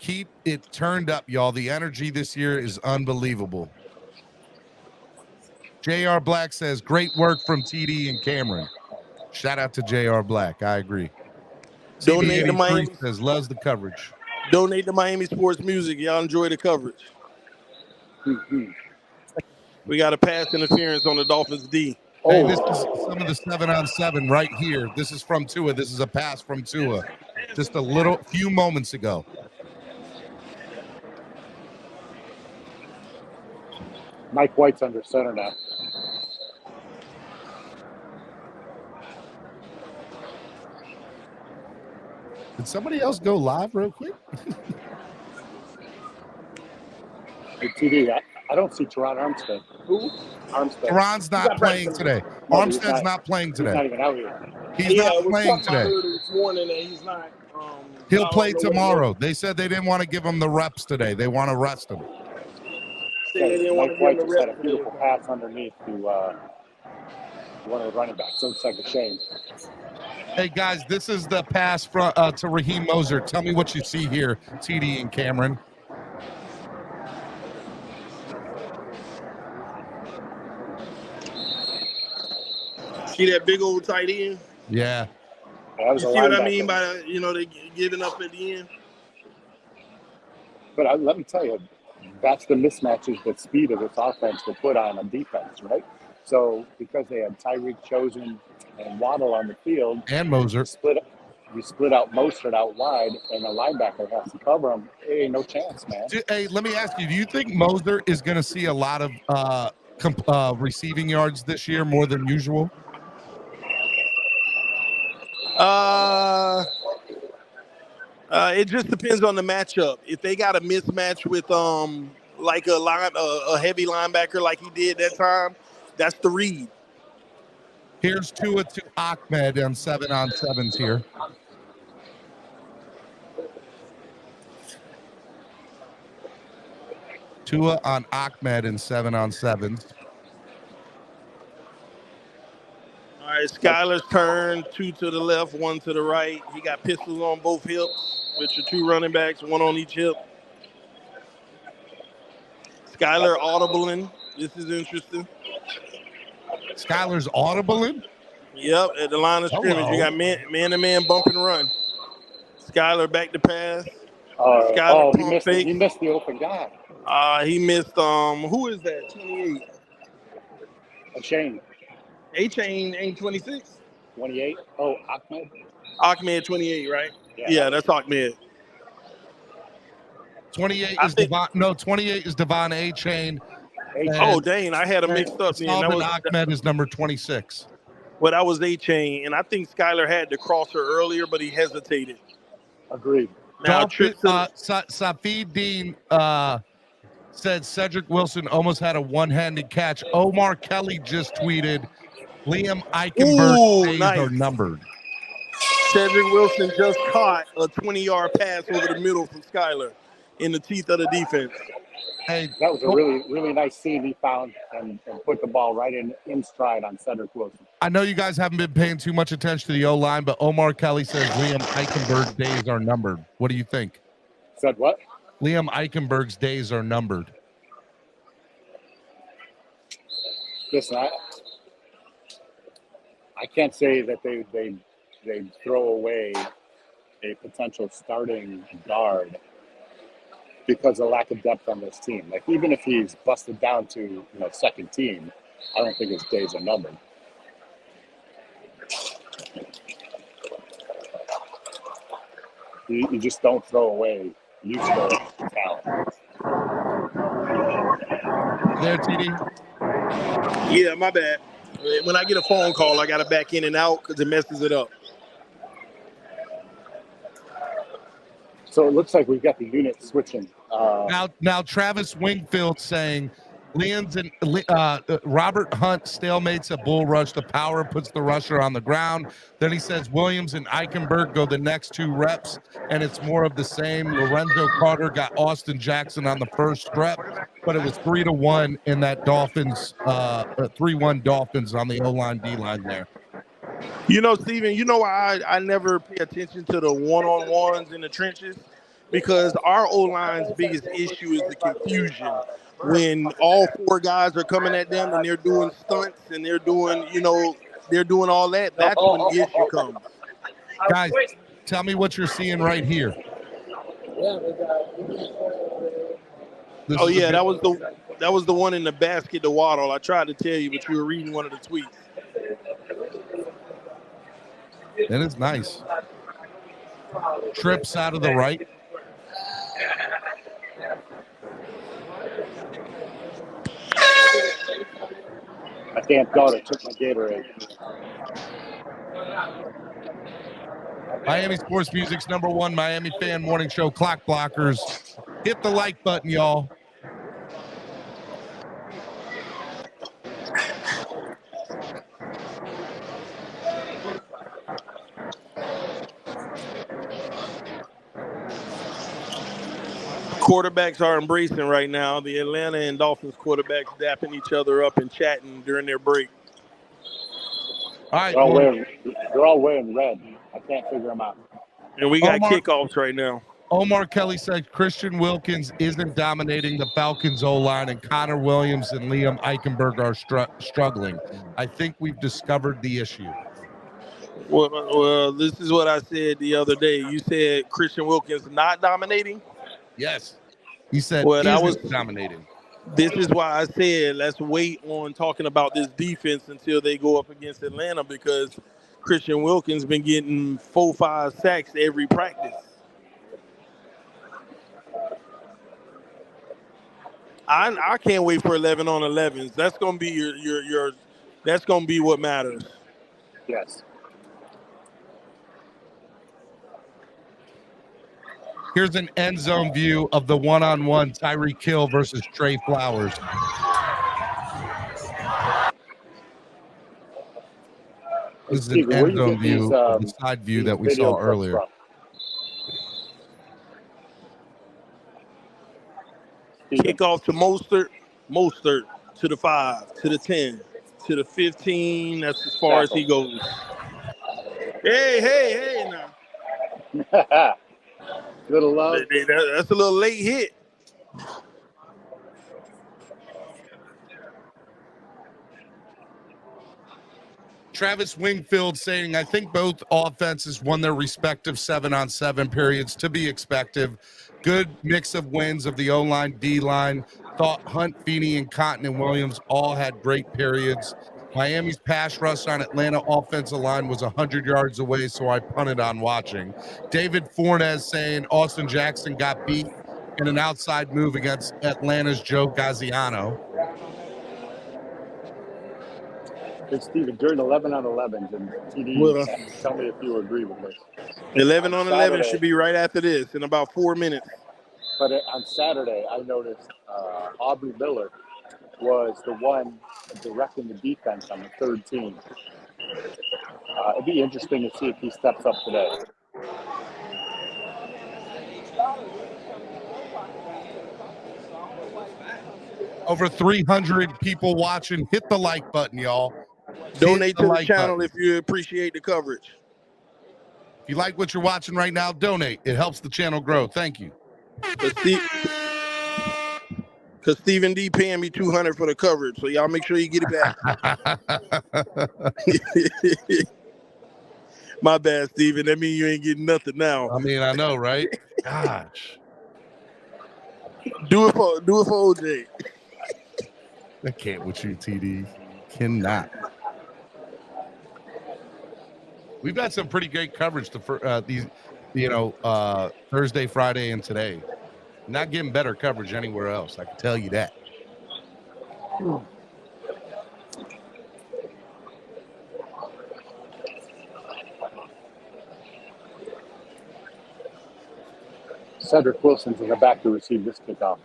Keep it turned up, y'all. The energy this year is unbelievable. J.R. Black says, great work from TD and Cameron. Shout out to J.R. Black. I agree. Donate to Miami. Says loves the coverage. Donate to Miami Sports Music. Y'all enjoy the coverage. We got a pass interference on the Dolphins D. Hey, this is some of the 7-on-7 right here. This is from Tua. This is a pass from Tua just few moments ago. Mike White's under center now. Did somebody else go live real quick? Hey, TD, I don't see Teron Armstead. Who? Armstead. Teron's not playing today. Armstead's not playing today. He's not even out here. He's not playing today. This morning that he's not. He'll play tomorrow. They said they didn't want to give him the reps today. They want to rest him. Mike White just had a beautiful pass underneath to one of the running backs. So it's like a shame. Hey, guys, this is the pass to Raheem Mostert. Tell me what you see here, TD and Cameron. See that big old tight end? Yeah. You see what I mean by, they giving up at the end? But let me tell you, that's the mismatches that speed of this offense will put on defense, right? So because they had Tyreek, Chosen, and Waddle on the field, and Mostert, you split out Mostert out wide, and the linebacker has to cover him. Hey, no chance, man. Hey, let me ask you: do you think Mostert is going to see a lot of receiving yards this year, more than usual? It just depends on the matchup. If they got a mismatch with like a heavy linebacker like he did that time, that's the read. Here's Tua to Ahmed on 7-on-7s here. Tua on Ahmed in 7-on-7s. All right, Skyler's turn, 2 to the left, 1 to the right. He got pistols on both hips with your 2 running backs, 1 on each hip. Skyler audibling. This is interesting. Skyler's audibling? Yep, at the line of scrimmage. You got man-to-man bump and run. Skyler back to pass. Skyler he missed the open guy. He missed, who is that, 28? Achane. A-Chain ain't 26? 28? Oh, Ahmed? Ahmed 28, right? Yeah, that's Ahmed. 28 is Devon. No, 28 is Devon A-Chain. Oh, dang, I had him mixed up. Ahmed is number 26. Well, that was A-Chain, and I think Skyler had to cross her earlier, but he hesitated. Agreed. Now, Safid Dean said Cedric Wilson almost had a one-handed catch. Omar Kelly just tweeted, Liam Eichenberg's days are numbered. Cedric Wilson just caught a 20-yard pass over the middle from Skyler in the teeth of the defense. Hey, that was a really, really nice seam he found and put the ball right in stride on Cedric Wilson. I know you guys haven't been paying too much attention to the O-line, but Omar Kelly says Liam Eichenberg's days are numbered. What do you think? Said what? Liam Eichenberg's days are numbered. Listen, I can't say that they throw away a potential starting guard because of lack of depth on this team. Like, even if he's busted down to second team, I don't think his days are numbered. You just don't throw away useful talent. There, TD? Yeah, my bad. When I get a phone call, I got to back in and out because it messes it up. So it looks like we've got the unit switching. Now Travis Wingfield saying Lions and Robert Hunt stalemates a bull rush. The power puts the rusher on the ground. Then he says Williams and Eichenberg go the next 2 reps, and it's more of the same. Lorenzo Carter got Austin Jackson on the first rep, but it was 3-1 in that Dolphins, 3-1 Dolphins on the O-line, D-line there. Steven, why I never pay attention to the one-on-ones in the trenches? Because our O-line's biggest issue is the confusion. When all 4 guys are coming at them and they're doing stunts and they're doing all that, that's when the issue comes. Tell me what you're seeing right here. Oh yeah, that was the one in the basket to Waddle. I tried to tell you, but you were reading one of the tweets. That is nice. Trips out of the right. My damn daughter took my Gatorade. Miami Sports Music's #1 Miami fan morning show, Clock Blockers. Hit the like button, y'all. Quarterbacks are embracing right now. The Atlanta and Dolphins quarterbacks dapping each other up and chatting during their break. All right. They're all wearing red. I can't figure them out. And we got kickoffs right now. Omar Kelly said Christian Wilkins isn't dominating the Falcons O-line, and Connor Williams and Liam Eichenberg are struggling. I think we've discovered the issue. Well, this is what I said the other day. You said Christian Wilkins not dominating? Yes. He said that was dominating. This is why I said let's wait on talking about this defense until they go up against Atlanta, because Christian Wilkins been getting 4-5 sacks every practice. I can't wait for 11 on 11s. That's gonna be your that's gonna be what matters. Yes. Here's an end zone view of the one-on-one Tyreek Hill versus Trey Flowers. This is an end zone view of the side view that we saw earlier. Kickoff to Mostert to the 5, to the 10, to the 15. That's as far as he goes. Hey now. Little love. That's a little late hit. Travis Wingfield saying, I think both offenses won their respective 7-on-7 periods, to be expected. Good mix of wins of the O-line, D-line. Thought Hunt, Feeney, and Cotton and Williams all had great periods. Miami's pass rush on Atlanta offensive line was 100 yards away, so I punted on watching. David Fornes saying Austin Jackson got beat in an outside move against Atlanta's Joe Gaziano. Hey, Steven, during 11 on 11s and TD, tell me if you agree with this. 11 on 11 should be right after this in about 4 minutes. But on Saturday, I noticed Aubrey Miller was the one directing the defense on the third team. It'd be interesting to see if he steps up today. Over 300 people watching. Hit the like button, y'all. Donate to the channel if you appreciate the coverage. If you like what you're watching right now, donate. It helps the channel grow. Thank you. Because Stephen D paying me $200 for the coverage, so y'all make sure you get it back. My bad, Stephen. That means you ain't getting nothing now. I mean, I know, right? Gosh. Do it for OJ. I can't with you, TD. Cannot. We've had some pretty great coverage these, Thursday, Friday, and today. Not getting better coverage anywhere else. I can tell you that. Cedric Wilson's in the back to receive this kickoff.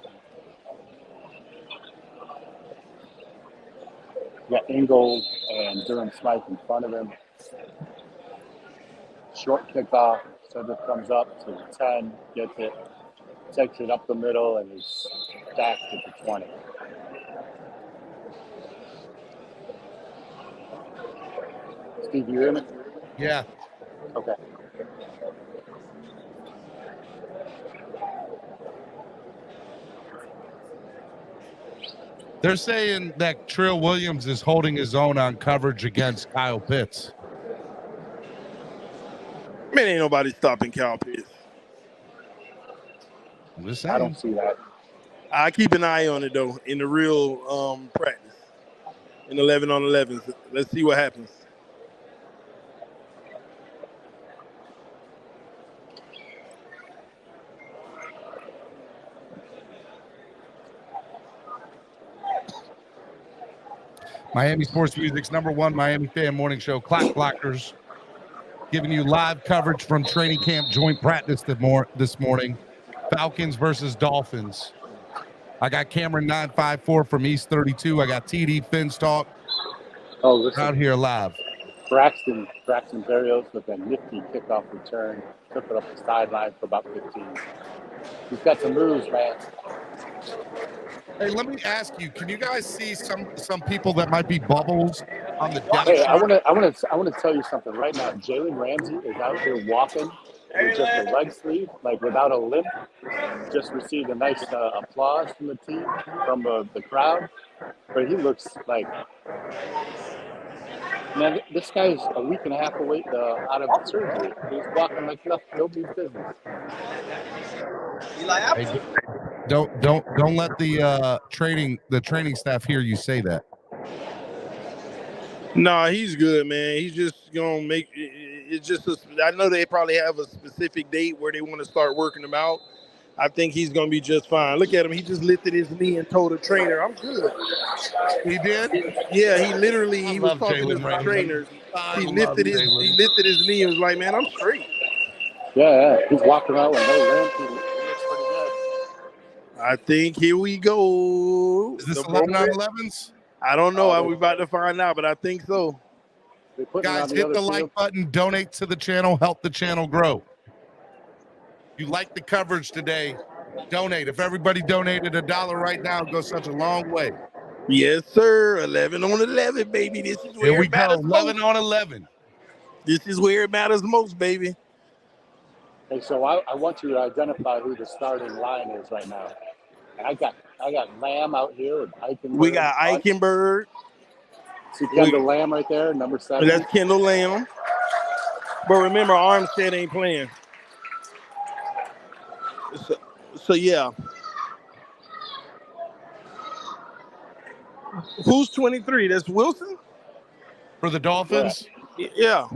Got Ingold and Durham Smythe in front of him. Short kickoff. Cedric comes up to the 10, gets it, takes it up the middle, and is stacked at the 20. Steve, you hear me? Yeah. Okay. They're saying that Trill Williams is holding his own on coverage against Kyle Pitts. Man, ain't nobody stopping Cal Pitts. I'm just I saying. don't see that. I keep an eye on it though in the real practice. In 11 on 11s. Let's see what happens. Miami Sports Music's #1 Miami fan morning show, Clock Blockers, giving you live coverage from training camp joint practice this morning. Falcons versus Dolphins. I got Cameron 954 from East 32. I got TD Finstock Oh, listen. out here live. Braxton Berrios with a nifty kickoff return. Took it up the sideline for about 15. He's got some moves, man. Hey, let me ask you, can you guys see some people that might be bubbles on the depth Hey, I chart? want to tell you something right now. Jalen Ramsey is out here walking with just a leg sleeve, like without a limp. Just received a nice applause from the team, from the crowd. But he looks like, man, this guy's a week and a half away out of surgery. He's walking like nobody's business. Hey, don't let the training staff hear you say that. Nah, he's good, man. He's just gonna make it's just. I know they probably have a specific date where they want to start working him out. I think he's gonna be just fine. Look at him. He just lifted his knee and told the trainer, "I'm good." He did? Yeah, he was love talking to Jalen the Ramsey. trainers. I He love lifted his knee and was like, "Man, I'm straight." Yeah, he's walking out with no limp. He looks pretty good. I think here we go. Is this 11 on 11s? I don't know. We're about to find out, but I think so. Guys, hit the like button, donate to the channel, help the channel grow. You like the coverage today, donate. If everybody donated $1 right now, it goes such a long way. Yes, sir. 11 on 11, baby. This is where Here we it go. matters 11 most. on 11. This is where it matters most, baby. Hey, so I want you to identify who the starting line is right now. And I got Lamb out here with Eichenberg. We got Eichenberg. See Kendall Lamb right there, number 7. That's Kendall Lamb. But remember, Armstead ain't playing. So yeah. Who's 23? That's Wilson? For the Dolphins? Yeah.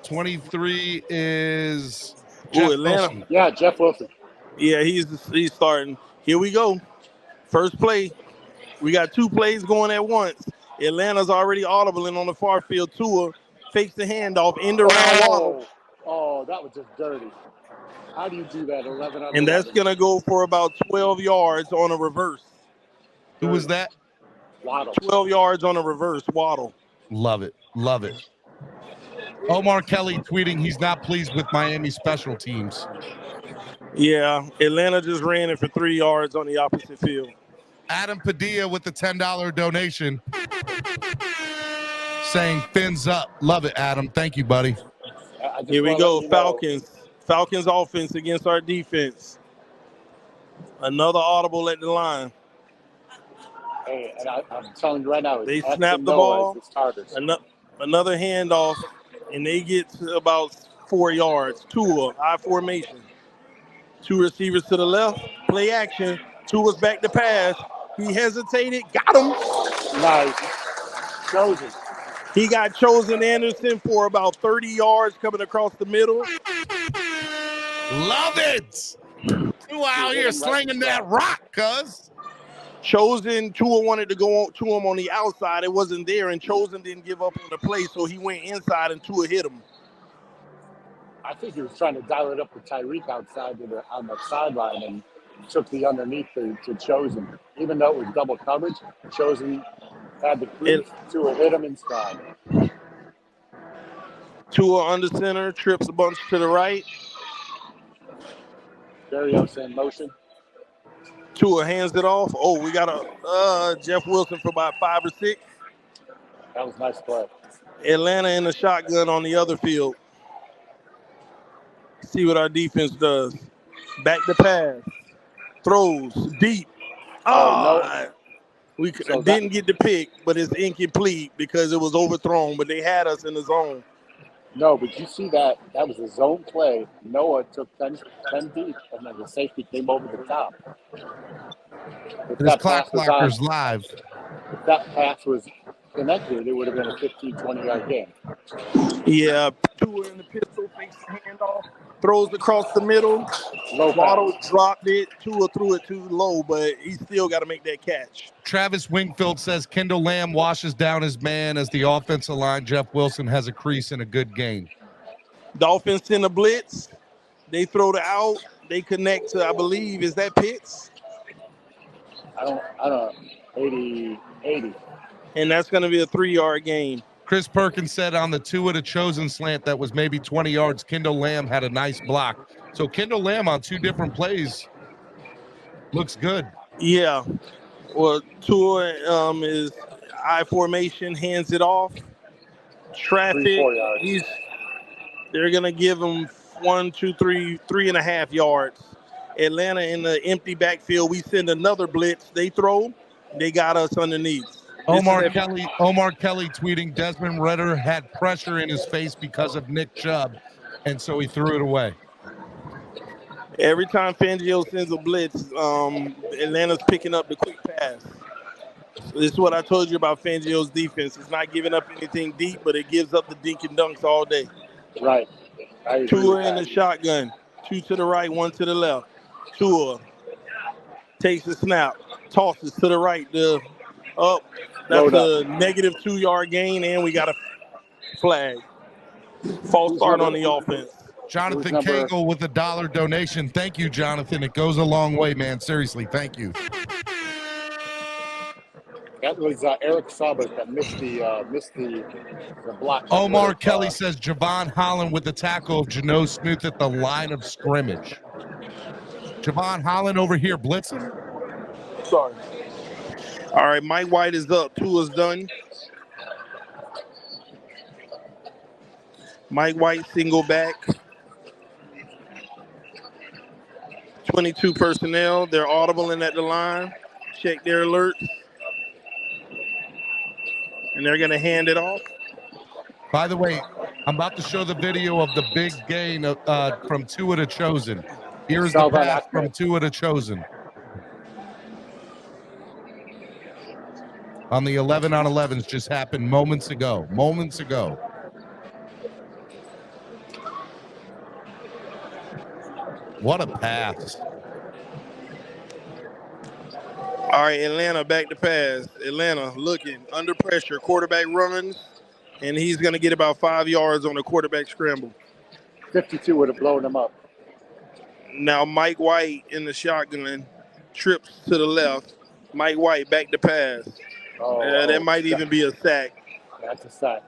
23 is Jeff Atlanta. Wilson. Yeah, Jeff Wilson. Yeah, he's starting. Here we go. First play. We got 2 plays going at once. Atlanta's already audibling on the far field. Tua fakes the handoff, end around Waddle. Oh, that was just dirty. How do you do that 11 on 11? And that's going to go for about 12 yards on a reverse. Who was that? Waddle. 12 yards on a reverse, Waddle. Love it. Love it. Omar Kelly tweeting he's not pleased with Miami special teams. Yeah, Atlanta just ran it for 3 yards on the opposite field. Adam Padilla with the $10 donation saying fins up. Love it, Adam. Thank you, buddy. Here we go, Falcons. Falcons offense against our defense. Another audible at the line. Hey, and I'm telling you right now, they snap the ball. Another handoff, and they get to about 4 yards. Tua, I formation. 2 receivers to the left. Play action. Tua's back to pass. He hesitated. Got him. Nice. Chosen. He got chosen Anderson for about 30 yards coming across the middle. Love it. Tua out here slinging that rock, cuz. Chosen, Tua wanted to go to him on the outside. It wasn't there, and Chosen didn't give up on the play, so he went inside and Tua hit him. I think he was trying to dial it up with Tyreek outside on the sideline and took the underneath to Chosen. Even though it was double coverage, Chosen had the crease. Tua hit him in stride. Tua under center, trips a bunch to the right. Berrios in motion. Tua hands it off. Oh, we got a Jeff Wilson for about 5 or 6. That was a nice play. Atlanta in the shotgun on the other field. See what our defense does. Back to pass. Throws deep. No. We didn't get the pick, but it's incomplete because it was overthrown. But they had us in the zone. No, but you see that was a zone play. Noah took 10 deep, and then the safety came over the top. If This that Clock pass was on, Blockers live. if that pass was connected, it would have been a 15, 20-yard game. Yeah, Tua in the pistol, fakes the handoff, throws across the middle. Waddle dropped it. Tua threw it too low, but he still got to make that catch. Travis Wingfield says Kendall Lamb washes down his man as the offensive line. Jeff Wilson has a crease in a good game. Dolphins send a blitz. They throw the out. They connect to, I believe, is that Pitts? I don't 80. And that's going to be a 3-yard gain. Chris Perkins said on the Tua to Chosen slant that was maybe 20 yards, Kendall Lamb had a nice block. So Kendall Lamb on 2 different plays looks good. Yeah. Well, Tua is I formation, hands it off. Traffic. 3-4 yards. They're going to give him 1, 2, 3, 3.5 yards. Atlanta in the empty backfield. We send another blitz. They throw. They got us underneath. Omar Kelly tweeting Desmond Ridder had pressure in his face because of Nick Chubb, and so he threw it away. Every time Fangio sends a blitz, Atlanta's picking up the quick pass. This is what I told you about Fangio's defense. It's not giving up anything deep, but it gives up the dink and dunks all day. Right. Tua in the shotgun. 2 to the right, 1 to the left. Tua takes the snap, tosses to the right, up. That's a negative 2-yard gain, and we got a flag. False start on the offense. Jonathan Cagle with a $1 donation. Thank you, Jonathan. It goes a long way, man. Seriously, thank you. That was Eric Saubert that missed the block. Omar Kelly says Javon Holland with the tackle of Jano Smith at the line of scrimmage. Javon Holland over here blitzing. Sorry. All right, Mike White is up. Tua's done. Mike White single back. 22 personnel. They're audibling at the line. Check their alerts. And they're going to hand it off. By the way, I'm about to show the video of the big gain from Tua to Chosen. Here's the pass from Tua to Chosen. On the 11-on-11s just happened moments ago. What a pass. All right, Atlanta back to pass. Atlanta looking under pressure. Quarterback runs, and he's going to get about 5 yards on the quarterback scramble. 52 would have blown him up. Now Mike White in the shotgun trips to the left. Mike White back to pass. That might even be a sack. That's a sack.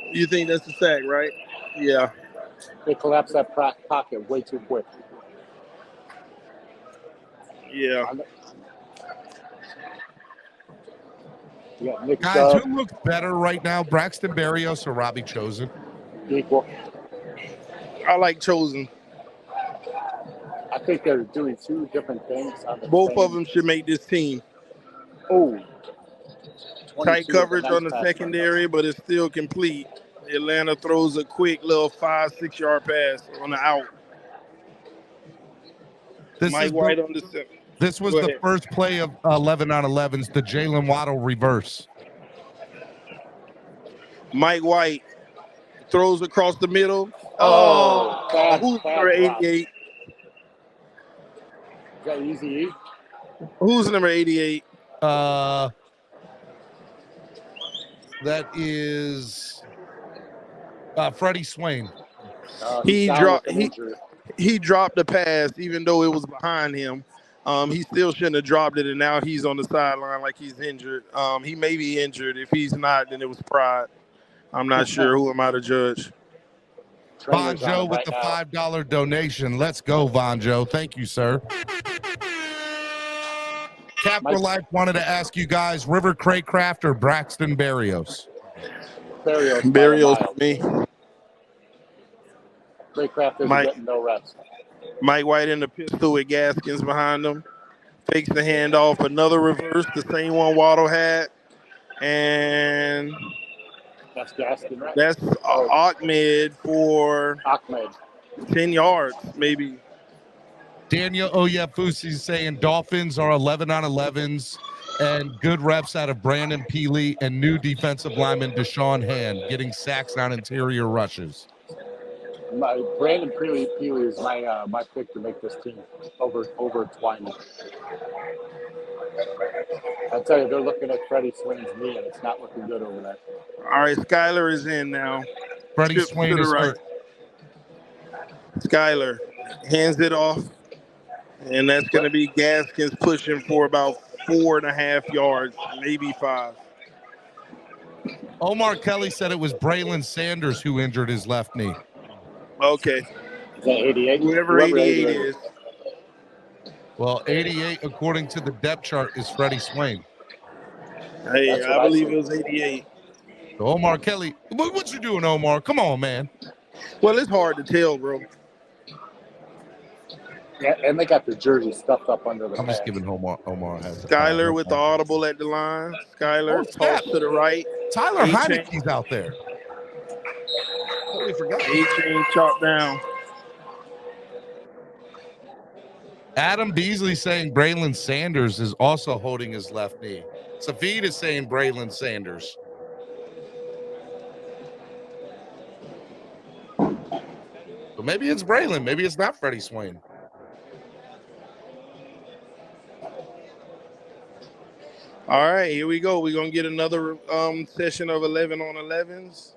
You think that's a sack, right? Yeah. They collapsed that pocket way too quick. Yeah. Guys, who looks better right now, Braxton Berrios or Robbie Chosen? Equal. I like Chosen. I think they're doing 2 different things. Both of them should make this team. Oh. Tight coverage on the secondary, but it's still complete. Atlanta throws a quick little 5-6 yard pass on the out. Mike White on the center. This was the first play of 11-on-11s, the Jalen Waddle reverse. Mike White throws across the middle. Who's number 88? Is that Easy? Who's number 88? That is Freddie Swain. He dropped the pass even though it was behind him. He still shouldn't have dropped it, and now he's on the sideline like he's injured. He may be injured. If he's not, then it was pride. I'm not sure. Who am I to judge? Von Joe with the $5 donation. Let's go, Von Joe. Thank you, sir. Cap for Life wanted to ask you guys, River Craycraft or Braxton Berrios? Berrios for me. Craycraft isn't getting no reps. Mike White in the pistol with Gaskins behind him. Takes the handoff. Another reverse, the same one Waddle had. And That's Gaskin, right? That's Ahmed for Ahmed. 10 yards, maybe. Daniel Oyefusi's saying Dolphins are 11 on 11s and good reps out of Brandon Peely and new defensive lineman Deshaun Hand getting sacks on interior rushes. Brandon Peely is my pick to make this team over Twine. I tell you, they're looking at Freddie Swain's knee, and it's not looking good over there. All right, Skyler is in now. Freddie Chips Swain to the is right. hurt. Skyler hands it off, and that's going to be Gaskins pushing for about 4.5 yards, maybe 5. Omar Kelly said it was Braylon Sanders who injured his left knee. Okay. Is that 88? Whoever 88 is. Well, 88, according to the depth chart, is Freddie Swain. Hey, I believe it was 88. So Omar Kelly, what you doing, Omar? Come on, man. Well, it's hard to tell, bro. Yeah, and they got the jersey stuffed up under the I'm just pants. giving Omar has Skyler with the audible at the line. Skyler toss to the right. Tyler Heineke's out there. Totally forgot. A-chain chopped down. Adam Beasley saying Braylon Sanders is also holding his left knee. Safid is saying Braylon Sanders. So maybe it's Braylon. Maybe it's not Freddie Swain. All right, here we go. We're going to get another session of 11 on 11s.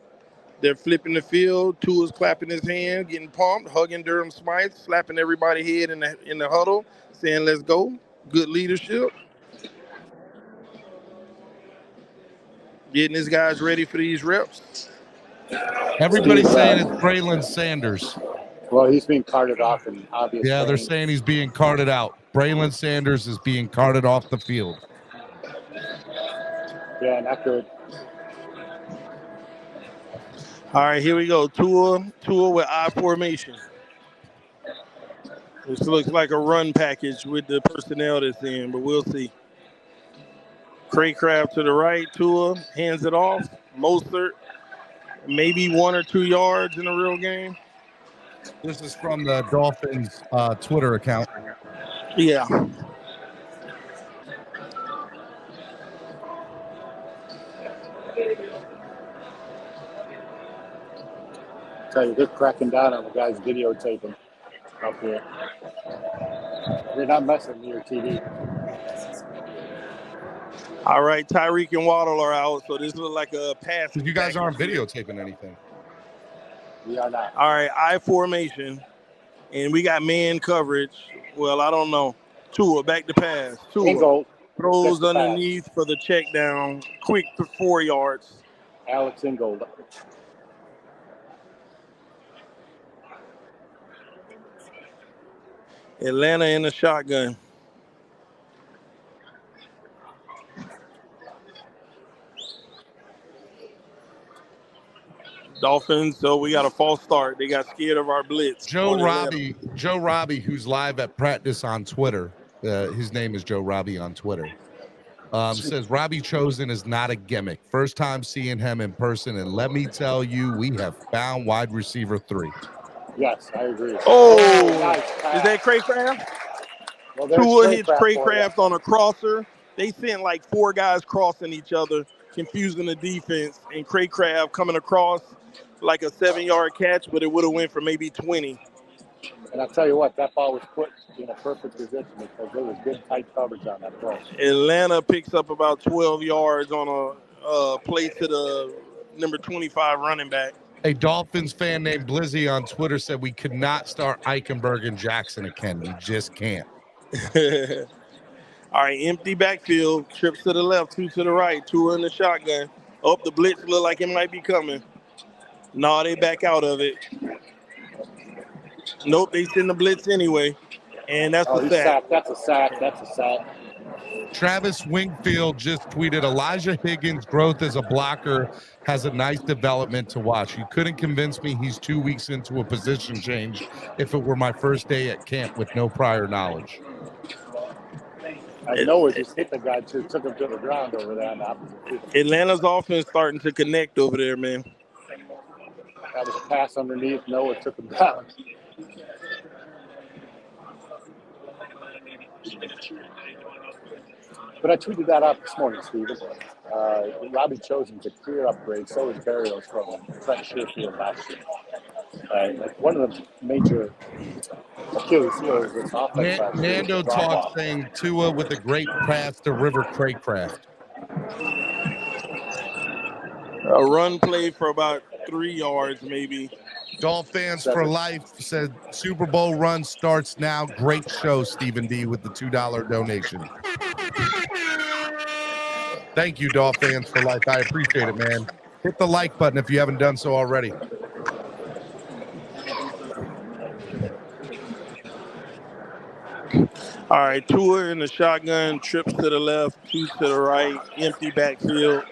They're flipping the field. Tua's clapping his hand, getting pumped, hugging Durham Smythe, slapping everybody's head in the huddle, saying, let's go. Good leadership. Getting his guys ready for these reps. Everybody's saying it's Braylon Sanders. Well, he's being carted off in obvious. Yeah, they're saying he's being carted out. Braylon Sanders is being carted off the field. Yeah, not good. All right, here we go. Tua with I formation. This looks like a run package with the personnel that's in, but we'll see. Craycraft to the right. Tua hands it off. Mostert, maybe 1 or 2 yards in a real game. This is from the Dolphins Twitter account. Yeah. Tell you, they're cracking down on the guys videotaping up here. They're not messing with your TV. All right, Tyreek and Waddle are out, so this looks like a pass. You guys aren't videotaping anything. We are not. All right, I formation, and we got man coverage. Well, I don't know. Tua, back to pass. Tua throws underneath for the check down. Quick for 4 yards. Alex Ingold. Atlanta in the shotgun. Dolphins, so we got a false start. They got scared of our blitz. Joe Robbie, who's live at practice on Twitter. His name is Joe Robbie on Twitter. Says Robbie Chosen is not a gimmick. First time seeing him in person, and let me tell you, we have found wide receiver 3. Yes, I agree. Oh, nice. Is that Craycraft? Well, Tua hits Craycraft on a crosser. They sent like 4 guys crossing each other, confusing the defense, and Craycraft coming across like a 7-yard catch, but it would have went for maybe 20. And I'll tell you what, that ball was put in a perfect position because there was good tight coverage on that throw. Atlanta picks up about 12 yards on a play to the number 25 running back. A Dolphins fan named Blizzy on Twitter said we could not start Eichenberg and Jackson again. We just can't. All right, empty backfield. Trips to the left, 2 to the right. 2 in the shotgun. Oh, the blitz look like it might be coming. No, they back out of it. Nope, they send the blitz anyway. And that's a sack. That's a sack. Travis Wingfield just tweeted, Elijah Higgins' growth as a blocker has a nice development to watch. You couldn't convince me he's 2 weeks into a position change if it were my first day at camp with no prior knowledge. I know it just hit the guy, took him to the ground over there on the opposite field. Atlanta's offense starting to connect over there, man. That was a pass underneath. Noah took him down. But I tweeted that out this morning, Steven. Robbie Chosen's a clear upgrade. So is Barrios from Trent Sherfield last year. Like one of the major Achilles heels is offense. Nando talks saying Tua with a great pass to River Craycraft. A run play for about 3 yards, maybe. Dolphins for life said Super Bowl run starts now. Great show, Stephen D, with the $2 donation. Thank you, Dolphins for life. I appreciate it, man. Hit the like button if you haven't done so already. All right, Tua in the shotgun, trips to the left, two to the right, empty backfield.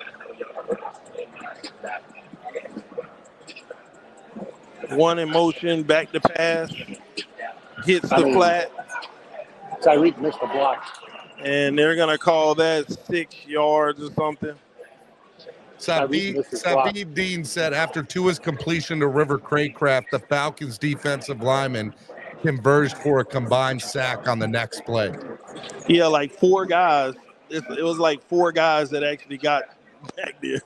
One in motion, back to pass, hits the flat. Tyreek missed the block. And they're going to call that 6 yards or something. Sabib Dean said after Tua's completion to River Craycraft, the Falcons defensive lineman converged for a combined sack on the next play. Yeah, like 4 guys. It was like 4 guys that actually got back there.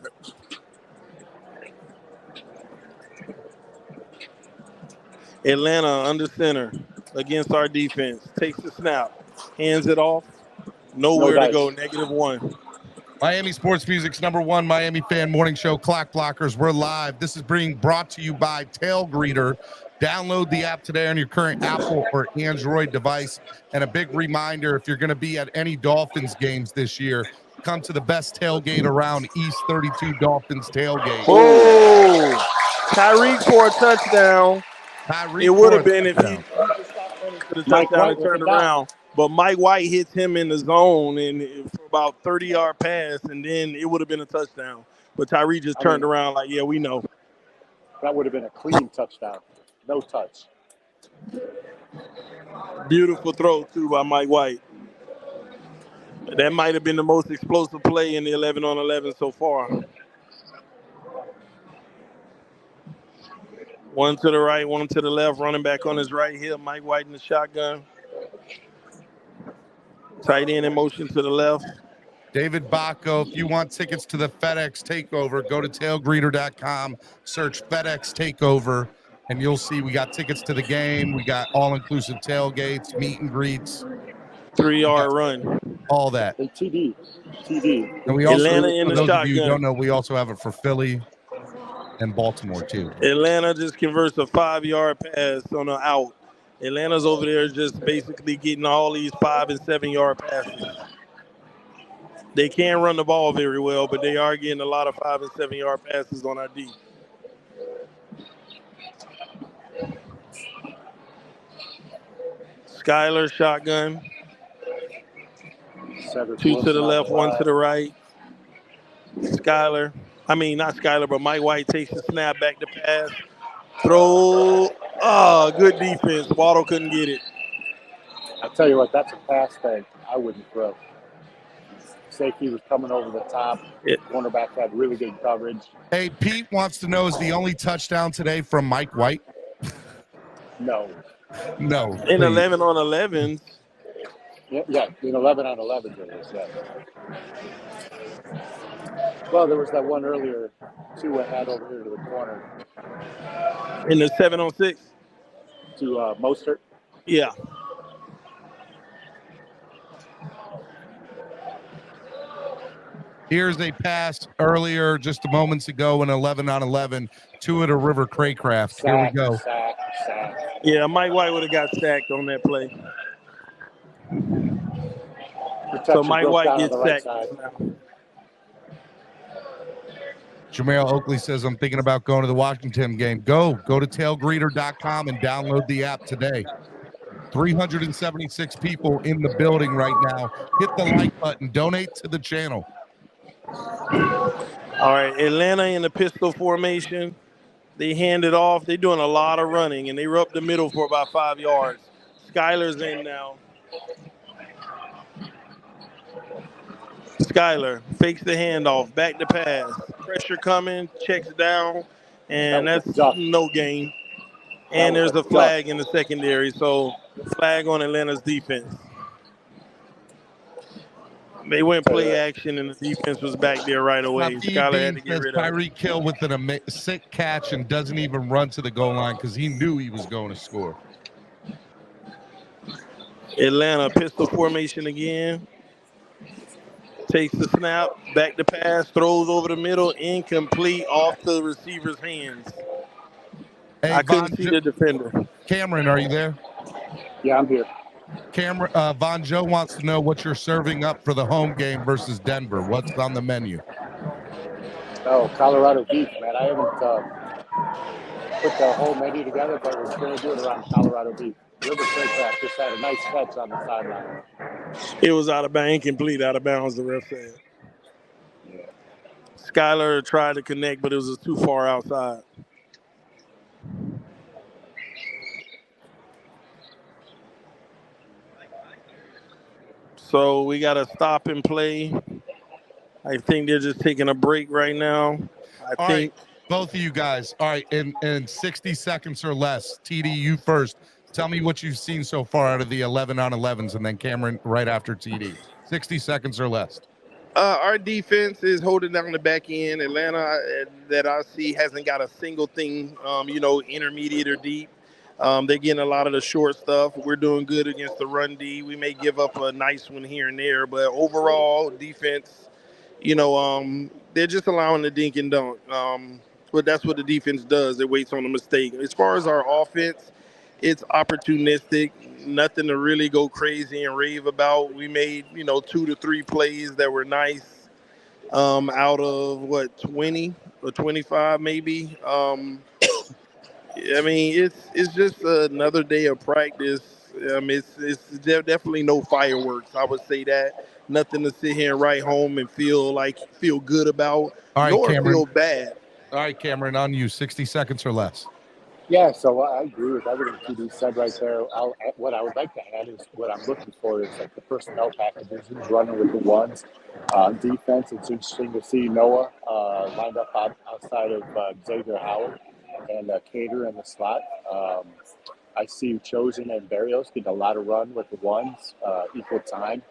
Atlanta under center against our defense. Takes the snap. Hands it off. Nowhere to go. -1. Miami Sports Music's #1 Miami fan morning show, Clock Blockers. We're live. This is being brought to you by Tailgreeter. Download the app today on your current Apple or Android device. And a big reminder, if you're going to be at any Dolphins games this year, come to the best tailgate around, East 32 Dolphins Tailgate. Oh, Tyreek for a touchdown. It would have been if he stopped running for the touchdown and turned around. But Mike White hits him in the zone and for about 30-yard pass, and then it would have been a touchdown. But Tyreek just turned around like, yeah, we know. That would have been a clean touchdown. No touch. Beautiful throw, too, by Mike White. That might have been the most explosive play in the 11-on-11 so far. One to the right, one to the left, running back on his right here. Mike White in the shotgun. Tight end in motion to the left. David Bacco, if you want tickets to the FedEx Takeover, go to tailgreeter.com, search FedEx Takeover, and you'll see we got tickets to the game. We got all-inclusive tailgates, meet and greets. 3-yard run. All that. TD. And we also, Atlanta in the for those shotgun. of you who don't know, we also have it for Philly and Baltimore, too. Atlanta just converts a 5-yard pass on an out. Atlanta's over there just basically getting all these 5- and 7-yard passes. They can't run the ball very well, but they are getting a lot of 5- and 7-yard passes on our D. Skyler shotgun. 2 to the left, 1 to the right. Not Skyler, but Mike White takes the snap, back to pass. Throw. Oh, good defense. Waddle couldn't get it. I'll tell you what, that's a pass that I wouldn't throw. Safety was coming over the top. Cornerback had really good coverage. Hey, Pete wants to know, is the only touchdown today from Mike White? No. No. In 11-on-11s. Yeah, in 11-on-11 there was that. Well, there was that one earlier, Tua had over here to the corner. In the 7-on-6? To Mostert? Yeah. Here's a pass earlier, just a moments ago, in 11-on-11, Tua to River Craycraft. Here we go. Sack. Yeah, Mike White would have got sacked on that play. So Mike White gets sacked now. Jamal Oakley says, I'm thinking about going to the Washington game. Go to tailgreeter.com and download the app today. 376 people in the building right now. Hit the like button. Donate to the channel. All right, Atlanta in the pistol formation. They hand it off. They're doing a lot of running, and they were up the middle for about 5 yards. Skyler's in now. Skyler fakes the handoff, back to pass. Pressure coming, checks down, and That was that's a duck. no gain. That And was there's a a duck. flag in the secondary, so flag on Atlanta's defense. They went Tell you play that. action, and the defense was back there right away. B Skyler had Bean to get says rid of it. Tyreek Hill with an sick catch and doesn't even run to the goal line because he knew he was going to score. Atlanta pistol formation again. Takes the snap, back to pass, throws over the middle, incomplete, off the receiver's hands. Hey, I couldn't see the defender. Cameron, are you there? Yeah, I'm here. Cameron, Von Joe wants to know what you're serving up for the home game versus Denver. What's on the menu? Oh, Colorado beef, man. I haven't put the whole menu together, but we're going to do it around Colorado beef. River Craycraft just had a nice catch on the sideline. It was out of bounds, incomplete, out of bounds, the ref said. Yeah. Skyler tried to connect, but it was too far outside. So we got to stop and play. I think they're just taking a break right now. All right, both of you guys. All right, in 60 seconds or less, TD, you first. Tell me what you've seen so far out of the 11-on-11s, and then Cameron right after TD. 60 seconds or less. Our defense is holding down the back end. Atlanta, that I see, hasn't got a single thing, intermediate or deep. They're getting a lot of the short stuff. We're doing good against the run D. We may give up a nice one here and there, but overall defense, they're just allowing the dink and dunk. But that's what the defense does. It waits on a mistake. As far as our offense, it's opportunistic. Nothing to really go crazy and rave about. We made, 2 to 3 plays that were nice out of, 20 or 25 maybe. It's just another day of practice. It's definitely no fireworks. I would say that. Nothing to sit here and write home and feel good about, All right, nor Cameron. feel bad. All right, Cameron, on you. 60 seconds or less. Yeah, so I agree with everything TD said right there. What I would like to add is what I'm looking for is like the personnel packages, who's running with the ones. Defense, it's interesting to see Noah lined up outside of Xavier Howard and Cater in the slot. I see Chosen and Barrios getting a lot of run with the ones, equal time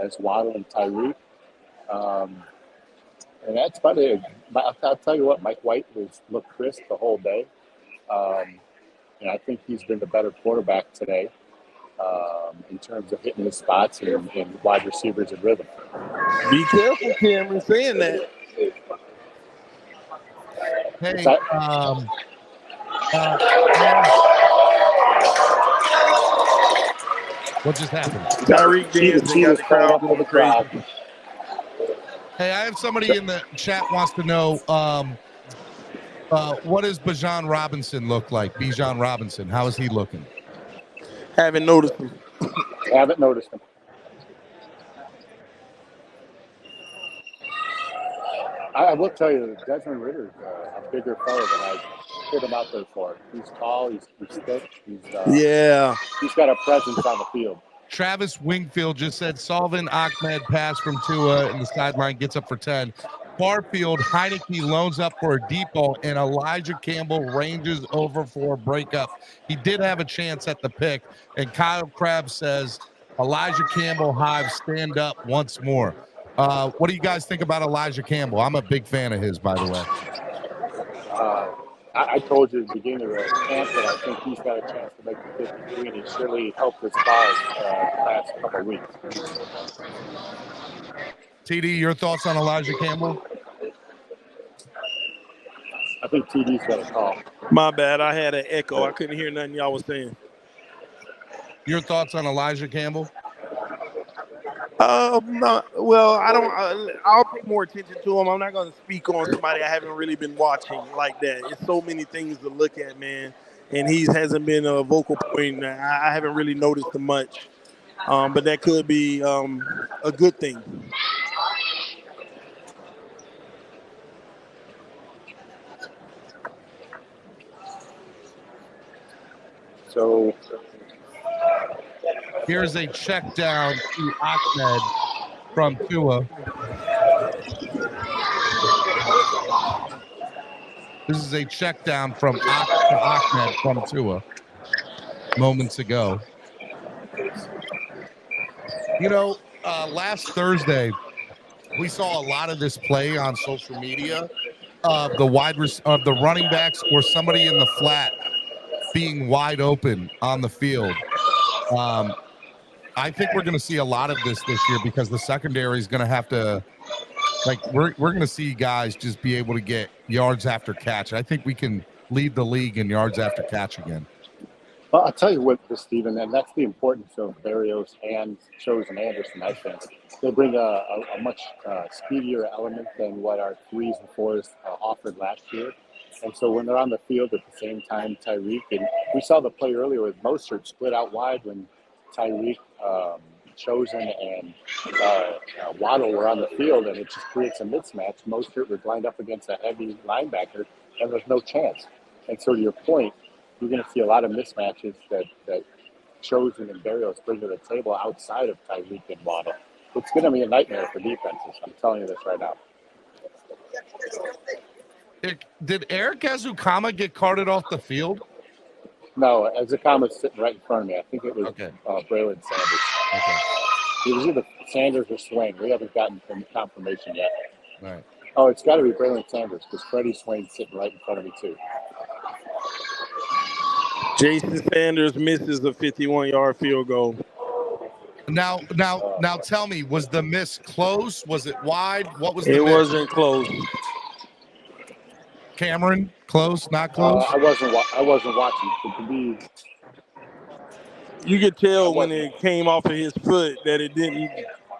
as Waddle and Tyreek. And that's about it. I'll tell you what, Mike White looked crisp the whole day. And I think he's been the better quarterback today in terms of hitting his spots and wide receivers and rhythm. Be careful, Cameron, saying that. Hey, what just happened? Tyreek dancing got the crowd going crazy. Hey, I have somebody in the chat wants to know what does Bijan Robinson look like? Bijan Robinson, how is he looking? Haven't noticed him. Haven't noticed him. I will tell you, Desmond Ritter's a bigger fellow than I put him out there for. He's tall, he's thick, he's got a presence on the field. Travis Wingfield just said Salvin Ahmed pass from Tua and the sideline gets up for 10. Barfield, Heineke loans up for a deep ball, and Elijah Campbell ranges over for a breakup. He did have a chance at the pick, and Kyle Krabs says Elijah Campbell Hive stand up once more. What do you guys think about Elijah Campbell? I'm a big fan of his, by the way. I told you at the beginning of the camp that I think he's got a chance to make the 53, and he surely helped his cause the last couple of weeks. TD, your thoughts on Elijah Campbell? I think TD's got a call. My bad. I had an echo. I couldn't hear nothing y'all was saying. Your thoughts on Elijah Campbell? Well, I don't. I'll pay more attention to him. I'm not going to speak on somebody I haven't really been watching like that. It's so many things to look at, man. And he hasn't been a vocal point. I haven't really noticed him much. But that could be a good thing. So here's a check down to Ahmed from Tua. This is a check down from Ahmed from Tua moments ago. You know, last Thursday, we saw a lot of this play on social media of the running backs or somebody in the flat being wide open on the field. I think we're going to see a lot of this year because the secondary is going to have to, like, we're going to see guys just be able to get yards after catch. I think we can lead the league in yards after catch again. Well, I'll tell you what, Stephen, and that's the importance of Berrios and Chosen Anderson, I think. They bring a much speedier element than what our 3s and 4s offered last year. And so when they're on the field at the same time, Tyreek, and we saw the play earlier with Mostert split out wide when Tyreek, Chosen, and Waddle were on the field, and it just creates a mismatch. Mostert was lined up against a heavy linebacker, and there's no chance. And so to your point, you're going to see a lot of mismatches that Chosen and Berrios bring to the table outside of Tyreek and Waddle. It's going to be a nightmare for defenses. I'm telling you this right now. Did Eric Azukama get carted off the field? No, Azukama's sitting right in front of me. I think it was Braylon Sanders. Okay. It was either Sanders or Swain. We haven't gotten confirmation yet. Right. Oh, it's got to be Braylon Sanders because Freddie Swain's sitting right in front of me too. Jason Sanders misses a 51-yard field goal. Now, tell me, was the miss close? Was it wide? What was the miss? It wasn't close. Cameron, close, not close? I wasn't watching. It could be. You could tell when it came off of his foot that it didn't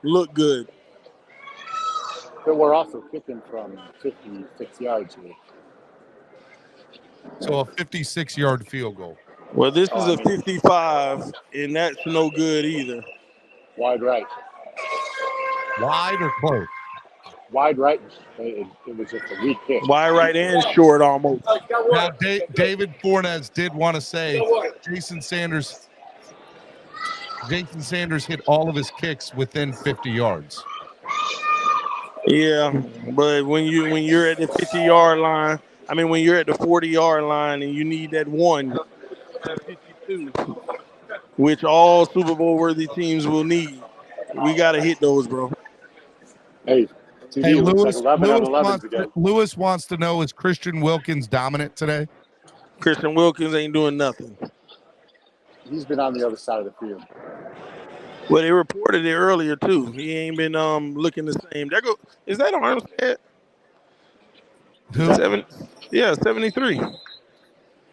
look good. But we're also kicking from 56 yards here. So a 56-yard field goal. Well, this is a 55, and that's no good either. Wide right. Wide or close? Wide right. It was just a weak kick. Wide right and short almost. Now, David Fornes did want to say Jason Sanders hit all of his kicks within 50 yards. Yeah, but when you're at the 50-yard line, when you're at the 40-yard line and you need that 52, which all Super Bowl worthy teams will need, we got to hit those, bro. Hey, Lewis wants to know, is Christian Wilkins dominant today? Christian Wilkins ain't doing nothing. He's been on the other side of the field. Well, they reported it earlier too. He ain't been looking the same. Is that Armstead? Who? 73.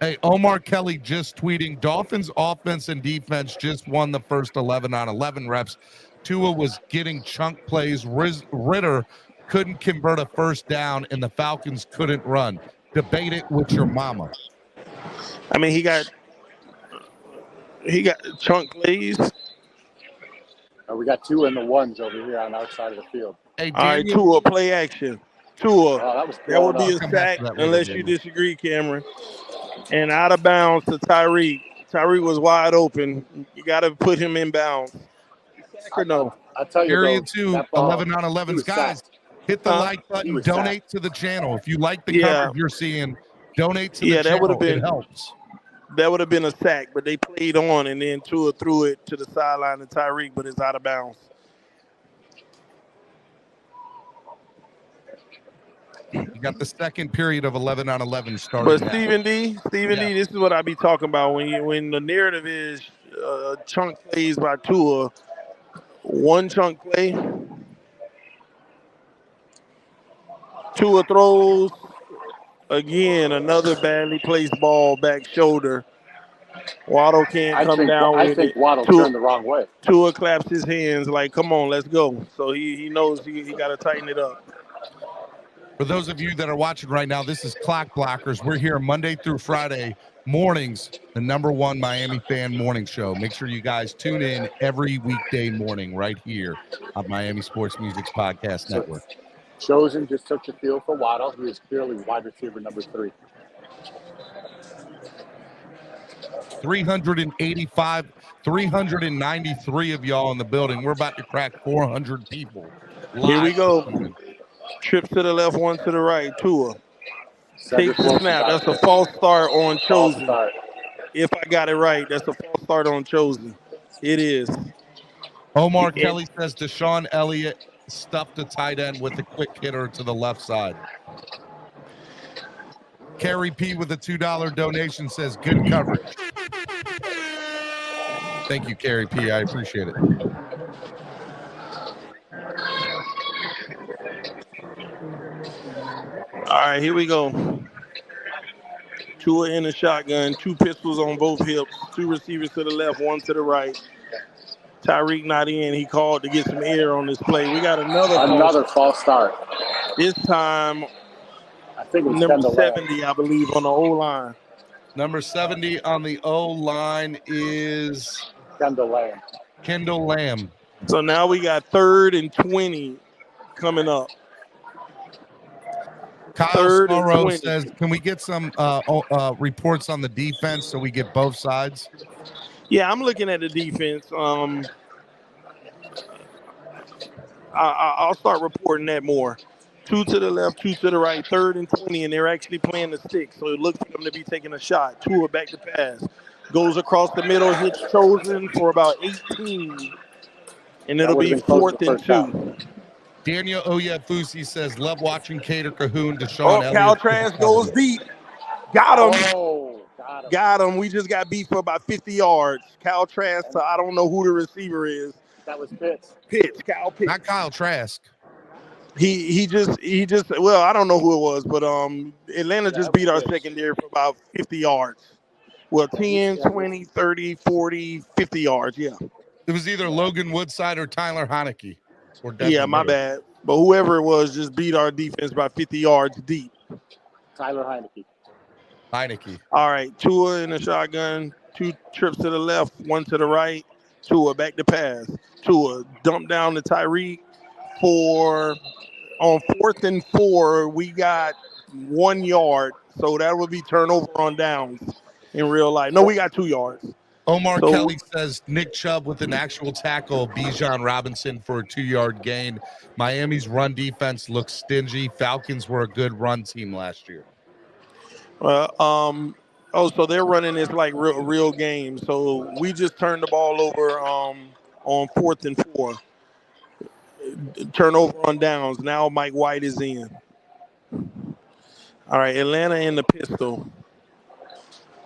Hey, Omar Kelly just tweeting, Dolphins offense and defense just won the first 11 on 11 reps. Tua was getting chunk plays. Ritter couldn't convert a first down, and the Falcons couldn't run. Debate it with your mama. He got chunk plays. We got 2 and the 1s over here on our side of the field. Hey, all right, Tua, play action. Tua, that would be a sack unless you disagree, Cameron. And out of bounds to Tyreek. Tyreek was wide open. You got to put him in bounds. Sack or no? I'll tell you, Period 2, 11 on 11s. Guys, hit the like button. Donate to the channel. If you like the coverage you're seeing, donate to the channel. It helps. That would have been a sack, but they played on, and then Tua threw it to the sideline to Tyreek, but it's out of bounds. You got the second period of 11 on 11 starting. But Stephen D, this is what I be talking about when the narrative is chunk plays by Tua. One chunk play, Tua throws again, another badly placed ball back shoulder. Waddle can't come down with it. I think Waddle turned the wrong way. Tua claps his hands like, come on, let's go. So he knows he got to tighten it up. For those of you that are watching right now, this is Clock Blockers. We're here Monday through Friday mornings, the #1 Miami fan morning show. Make sure you guys tune in every weekday morning right here on Miami Sports Music's Podcast Network. Chosen just took the field for Waddle, who is clearly wide receiver number 3. 385, 393 of y'all in the building. We're about to crack 400 people. Here we Live go. this morning. Trip to the left, one to the right. Tua Cedric takes the Wilson snap. got That's a it. false start on False Chosen. start. If I got it right, that's a false start on Chosen. It is. Omar It- Kelly says Deshaun Elliott stuffed a tight end with a quick hitter to the left side. Carrie P with a $2 donation says good coverage. Thank you, Carrie P. I appreciate it. All right, here we go. Tua in the shotgun, 2 pistols on both hips, 2 receivers to the left, 1 to the right. Tyreek not in. He called to get some air on this play. We got another false start. This time, I think it's number Kendall 70, I believe, on the O-line. Number 70 on the O-line is Kendall Lamb. Kendall Lamb. So now we got 3rd and 20 coming up. Kyle 3rd and Sorrow 20. says, can we get some reports on the defense so we get both sides? Yeah, I'm looking at the defense. I'll start reporting that more. 2 to the left, 2 to the right, 3rd and 20, and they're actually playing the stick. So it looks for them to be taking a shot. Tua back to pass. Goes across the middle, hits Chosen for about 18. And it'll be 4th and 2. Daniel Oyefusi says, love watching Cater Cahoon, Deshaun Elliott. Caltrash goes deep. Got him. Oh, got him. Got him. We just got beat for about 50 yards. Caltrash, so I don't know who the receiver is. That was Pitts. Kyle Pitts. Not Kyle Trask. He just well, I don't know who it was, but Atlanta just beat our secondary for about 50 yards. Well, 10, 20, 30, 40, 50 yards, yeah. It was either Logan Woodside or Tyler Heineke. Yeah, my bad. But whoever it was just beat our defense by 50 yards deep. Tyler Heineke. All right, Tua in the shotgun, 2 trips to the left, 1 to the right. Tua back to pass. Tua dump down to Tyreek on 4th and 4. We got 1 yard, so that would be turnover on downs in real life. No, we got 2 yards. Omar Kelly says Nick Chubb with an actual tackle, Bijan Robinson for a 2-yard gain. Miami's run defense looks stingy. Falcons were a good run team last year. So they're running this like real game. So we just turned the ball over on 4th and 4. Turnover on downs. Now Mike White is in. All right, Atlanta in the pistol.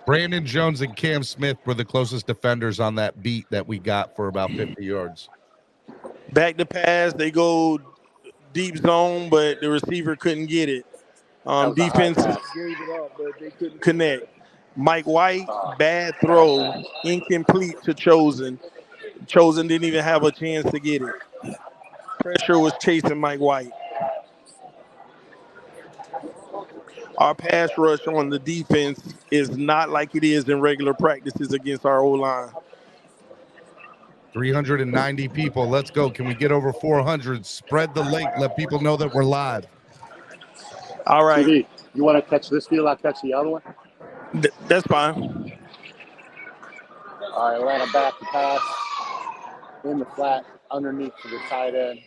Brandon Jones and Cam Smith were the closest defenders on that beat that we got for about 50 yards. Back to pass. They go deep zone, but the receiver couldn't get it. Defense gave it up, but they couldn't connect. Mike White, bad throw, incomplete to Chosen. Chosen didn't even have a chance to get it. Pressure was chasing Mike White. Our pass rush on the defense is not like it is in regular practices against our O-line. 390 people. Let's go. Can we get over 400? Spread the link. Let people know that we're live. All right. TV, you want to catch this field? I'll catch the other one. That's fine. All right, Atlanta back to pass. In the flat, underneath to the tight end.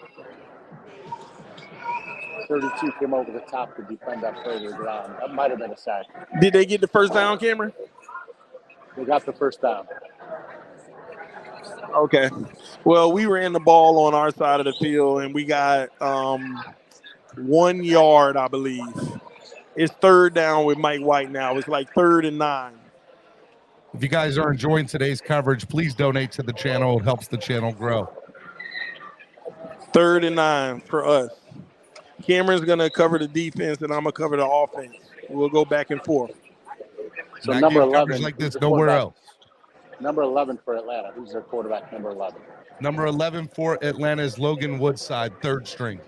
32 came over the top to defend that play to the ground. That might have been a sack. Did they get the first down, Cameron? They got the first down. Okay. Well, we ran the ball on our side of the field, and we got 1 yard, I believe. It's 3rd down with Mike White now. It's like 3rd and 9. If you guys are enjoying today's coverage, please donate to the channel. It helps the channel grow. 3rd and 9 for us. Cameron's going to cover the defense, and I'm going to cover the offense. We'll go back and forth. So number 11. Like this nowhere else. Number 11 for Atlanta. Who's their quarterback, number 11? Number 11 for Atlanta is Logan Woodside, 3rd string.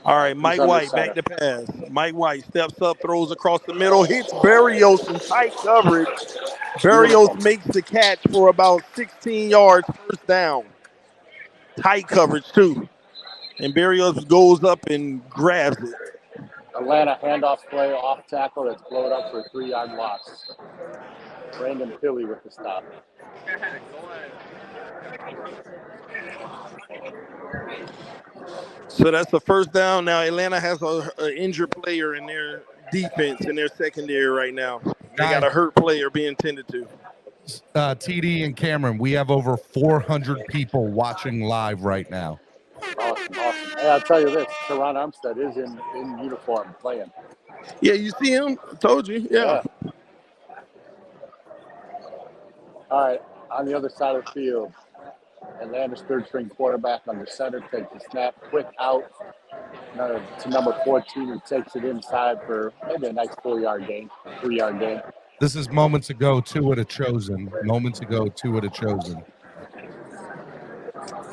All right, Mike White back to pass. Mike White steps up, throws across the middle, hits Berrios in tight coverage. Berrios makes the catch for about 16 yards, first down. Tight coverage, too. And Berrios goes up and grabs it. Atlanta handoff play off tackle that's blown up for a 3-yard loss. Brandon Philly with the stop. So that's the first down. Now Atlanta has an injured player in their defense, in their secondary right now. They got a hurt player being tended to. TD and Cameron, we have over 400 people watching live right now. Awesome. Hey, I'll tell you this, Teron Armstead is in uniform playing. Yeah, you see him? I told you. Yeah. All right, on the other side of the field, Atlanta's third-string quarterback under center takes the snap, quick out to number 14, who takes it inside for maybe a nice 4-yard gain, 3-yard gain. This is moments ago, two would have chosen. Moments ago, two would have chosen.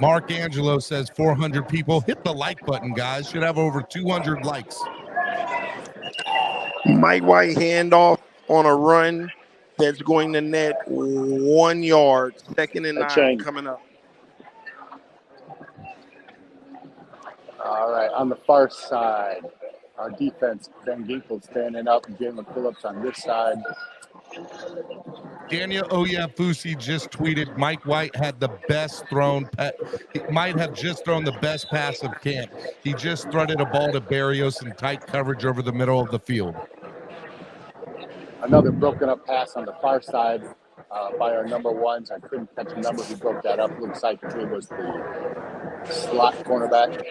Mark Angelo says 400 people. Hit the like button, guys. Should have over 200 likes. Mike White handoff on a run that's going to net 1 yard. 2nd and 9 coming up. All right, on the far side, our defense, Ben Ginkle standing up, and Jalen Phillips on this side. Daniel Oyafusi just tweeted Mike White had the best thrown. He might have just thrown the best pass of camp. He just threaded a ball to Berrios in tight coverage over the middle of the field. Another broken up pass on the far side by our number ones. I couldn't catch the number who broke that up. Looks like it was the slot cornerback.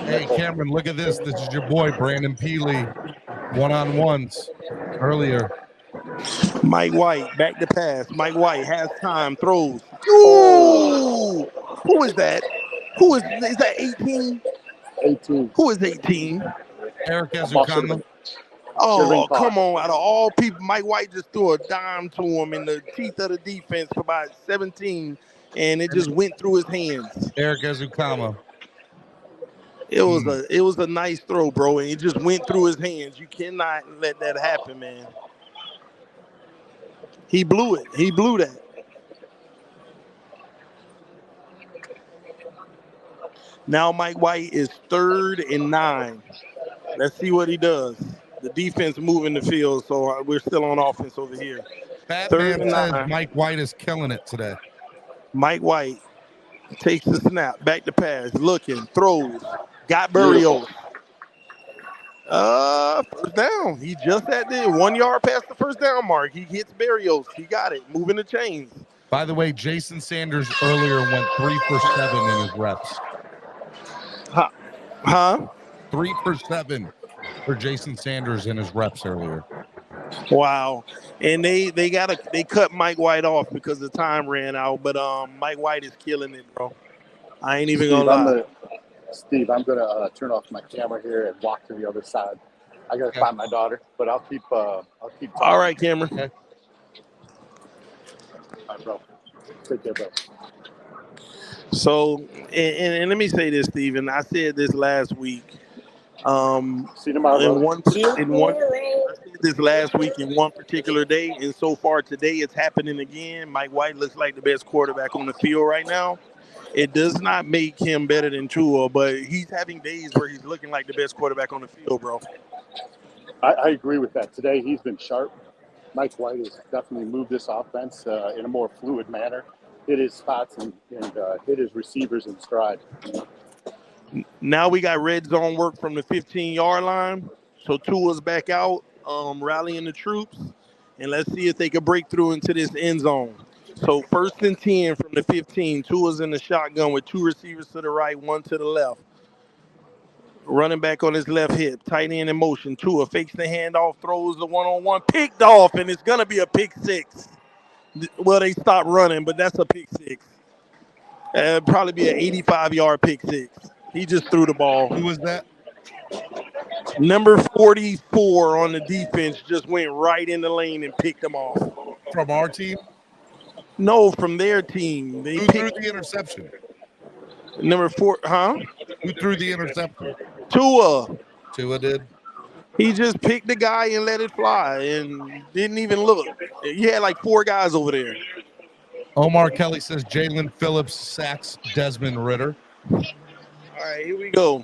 Hey, Cameron, look at this. This is your boy, Brandon Peely, one-on-ones earlier. Mike White, back to pass. Mike White has time, throws. Ooh! Who is that? Is that 18? 18. Who is 18? Eric Ezukama. Oh, come on. Out of all people, Mike White just threw a dime to him in the teeth of the defense for about 17, and it just went through his hands. Eric Ezukama. It was a nice throw, bro, and it just went through his hands. You cannot let that happen, man. He blew it. He blew that. Now Mike White is 3rd and 9. Let's see what he does. The defense moving the field, so we're still on offense over here. Batman says Mike White is killing it today. Mike White takes the snap, back to pass, looking, throws, got Berrios. First down. He just at the 1 yard past the first down mark. He hits Berrios. He got it. Moving the chains. By the way, Jason Sanders earlier went 3 for 7 in his reps. Huh? 3 for 7 for Jason Sanders in his reps earlier. Wow. And they cut Mike White off because the time ran out, but Mike White is killing it, bro. I ain't even gonna lie. Steve, I'm gonna turn off my camera here and walk to the other side. I gotta find my daughter, but I'll keep talking. All right, Cameron. Okay. All right, bro. Take care, bro. So, and let me say this, Steven. I said this last week. See tomorrow. I said this last week in one particular day, and so far today it's happening again. Mike White looks like the best quarterback on the field right now. It does not make him better than Tua, but he's having days where he's looking like the best quarterback on the field, bro. I agree with that. Today he's been sharp. Mike White has definitely moved this offense in a more fluid manner, hit his spots and hit his receivers in stride. Now we got red zone work from the 15-yard line. So Tua's back out, rallying the troops, and let's see if they can break through into this end zone. So 1st and 10 from the 15. Tua's in the shotgun with 2 receivers to the right, 1 to the left. Running back on his left hip, tight end in motion. Tua fakes the handoff, throws the one-on-one, picked off, and it's going to be a pick 6. Well, they stopped running, but that's a pick 6. Probably be an 85-yard pick 6. He just threw the ball. Who was that? Number 44 on the defense just went right in the lane and picked them off. From our team? No, from their team. Who threw the interception? Number 4, huh? Who threw the interception? Tua. Tua did? He just picked the guy and let it fly and didn't even look. He had like 4 guys over there. Omar Kelly says Jalen Phillips sacks Desmond Ridder. All right, here we go.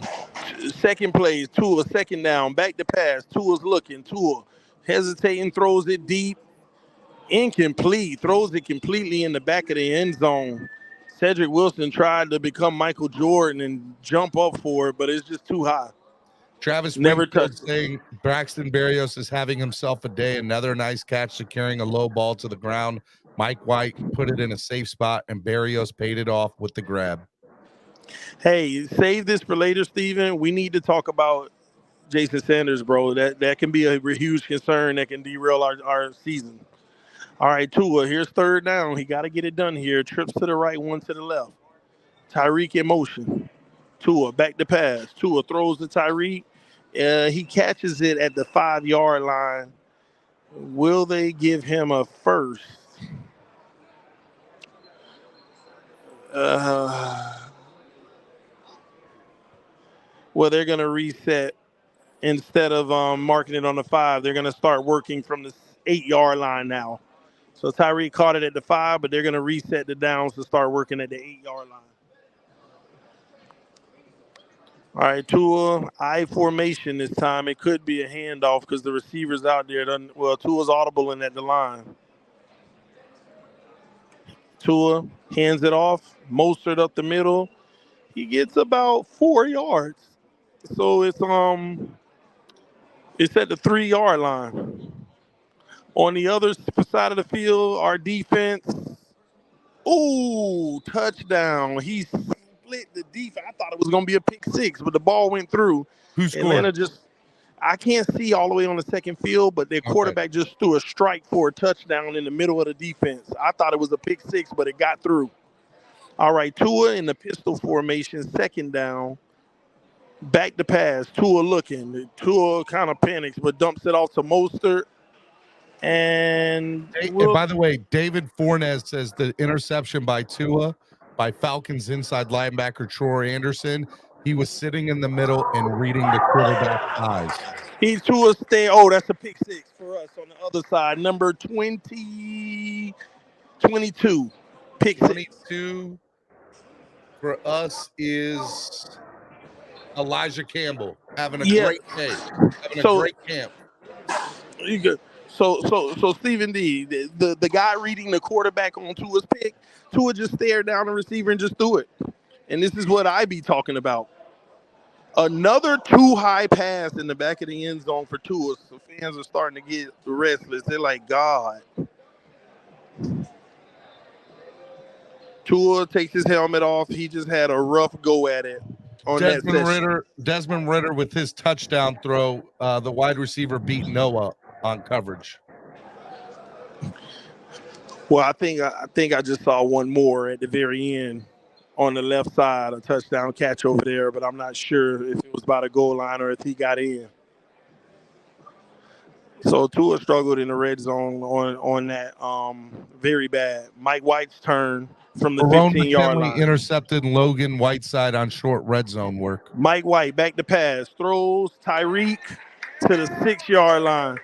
Second play, Tua, 2nd down, back to pass. Tua's looking. Tua hesitating, throws it deep. Incomplete. Throws it completely in the back of the end zone. Cedric Wilson tried to become Michael Jordan and jump up for it, but it's just too high. Travis Never Wingfield touched it. saying Braxton Berrios is having himself a day. Another nice catch, securing a low ball to the ground. Mike White put it in a safe spot, and Berrios paid it off with the grab. Hey, save this for later, Steven. We need to talk about Jason Sanders, bro. That can be a huge concern that can derail our season. All right, Tua, here's third down. He got to get it done here. Trips to the right, one to the left. Tyreek in motion. Tua back to pass. Tua throws to Tyreek. He catches it at the 5-yard line. Will they give him a first? Well, they're going to reset. Instead of marking it on the 5, they're going to start working from the 8-yard line now. So Tyreek caught it at the 5, but they're going to reset the downs to start working at the 8-yard line. All right, Tua, I formation this time. It could be a handoff because the receivers out there. Tua's audible in at the line. Tua hands it off. Mostert up the middle. He gets about 4 yards. So it's at the 3-yard line. On the other side of the field, our defense. Ooh, touchdown. He split the defense. I thought it was going to be a pick 6, but the ball went through. Who scored? Atlanta I can't see all the way on the second field, but their quarterback just threw a strike for a touchdown in the middle of the defense. I thought it was a pick 6, but it got through. All right, Tua in the pistol formation, second down. Back to pass. Tua looking. Tua kind of panics, but dumps it off to Mostert. And by the way, David Fornes says the interception by Tua by Falcons inside linebacker Troy Anderson. He was sitting in the middle and reading the quarterback's eyes. He's Tua stay. Oh, that's a pick 6 for us on the other side. Number 22. Pick 22 for us is Elijah Campbell having a great day, having a great camp. You good. So Stephen D, the guy reading the quarterback on Tua's pick, Tua just stared down the receiver and just threw it. And this is what I be talking about. Another too high pass in the back of the end zone for Tua. So fans are starting to get restless. They're like, God. Tua takes his helmet off. He just had a rough go at it. Desmond Ritter with his touchdown throw. The wide receiver beat Noah on coverage. Well, I think I just saw one more at the very end on the left side, a touchdown catch over there, but I'm not sure if it was by the goal line or if he got in. So Tua struggled in the red zone on that very bad. Mike White's turn from the 15-yard line. Intercepted Logan Whiteside on short red zone work. Mike White back to pass, throws Tyreek to the 6-yard line.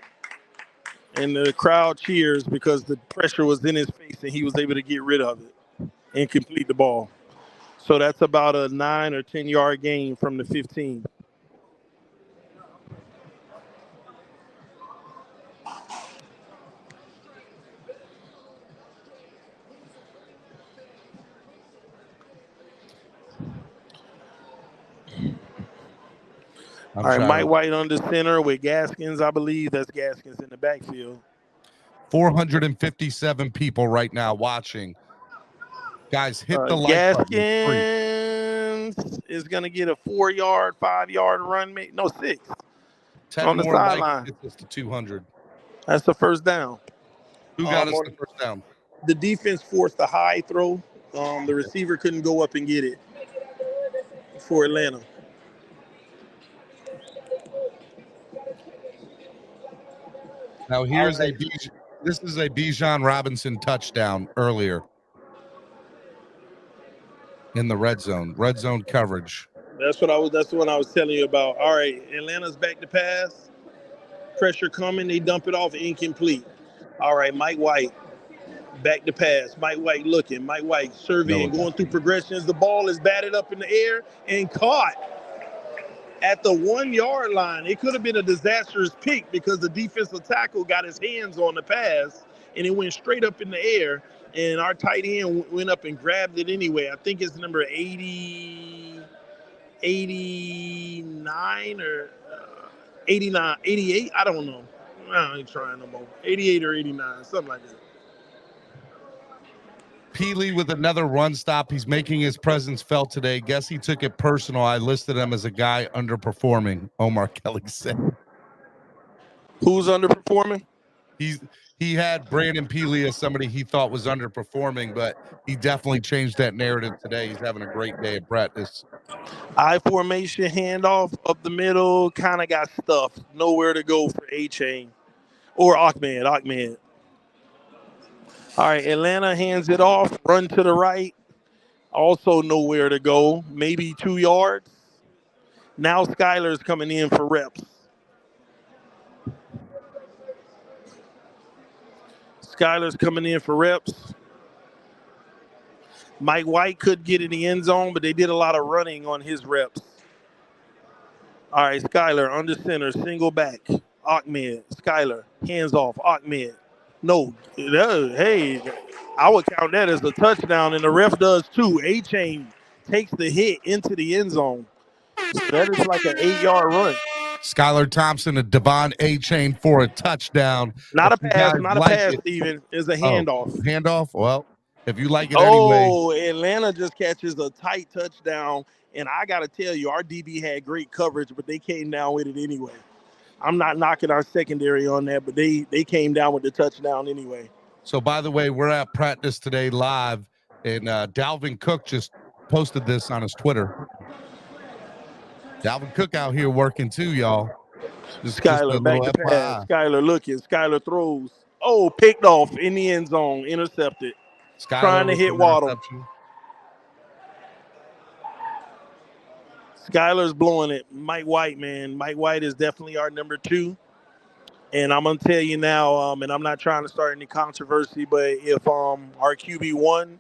And the crowd cheers because the pressure was in his face and he was able to get rid of it and complete the ball. So that's about a 9 or 10-yard gain from the 15. All right, Mike White under center with Gaskins. I believe that's Gaskins in the backfield. 457 people right now watching. Guys, hit the like Gaskins button. is going to get a 4-yard, 5-yard run. No, 6. 10 on the sideline. Like gets us to 200. That's the first down. Who got us the first down? The defense forced a high throw. The receiver couldn't go up and get it for Atlanta. Now here's this is a Bijan Robinson touchdown earlier in the red zone coverage. That's the one I was telling you about. All right, Atlanta's back to pass. Pressure coming, they dump it off, incomplete. All right, Mike White back to pass. Mike White looking. Mike White surveying, going through progressions. The ball is batted up in the air and caught at the 1-yard line. It could have been a disastrous pick because the defensive tackle got his hands on the pass and it went straight up in the air, and our tight end went up and grabbed it anyway. I think it's number 89 or 89, 88. I don't know. I ain't trying no more. 88 or 89, something like that. Peely with another run stop. He's making his presence felt today. Guess he took it personal. I listed him as a guy underperforming, Omar Kelly said. Who's underperforming? He had Brandon Peely as somebody he thought was underperforming, but he definitely changed that narrative today. He's having a great day at practice. I formation handoff up the middle, kind of got stuffed. Nowhere to go for A-Chain or Ahmed. All right, Atlanta hands it off, run to the right. Also nowhere to go, maybe 2 yards. Now Skyler's coming in for reps. Mike White could get in the end zone, but they did a lot of running on his reps. All right, Skyler under center, single back. Ahmed, Skyler, hands off, Ahmed. No, hey, I would count that as a touchdown, and the ref does too. A-Chain takes the hit into the end zone. So that is like an 8-yard run. Skylar Thompson, a Devon A-Chain for a touchdown. Not a pass, Steven. It's a handoff. Handoff? Well, if you like it anyway. Oh, Atlanta just catches a tight touchdown, and I got to tell you, our DB had great coverage, but they came down with it anyway. I'm not knocking our secondary on that, but they came down with the touchdown anyway. So, by the way, we're at practice today live, and Dalvin Cook just posted this on his Twitter. Dalvin Cook out here working too, y'all. Skyler back to pass. Skyler looking. Skyler throws. Oh, picked off in the end zone. Intercepted. Skyler trying to hit Waddle. Skyler's blowing it. Mike White, man. Mike White is definitely our number 2. And I'm going to tell you now, and I'm not trying to start any controversy, but if our QB1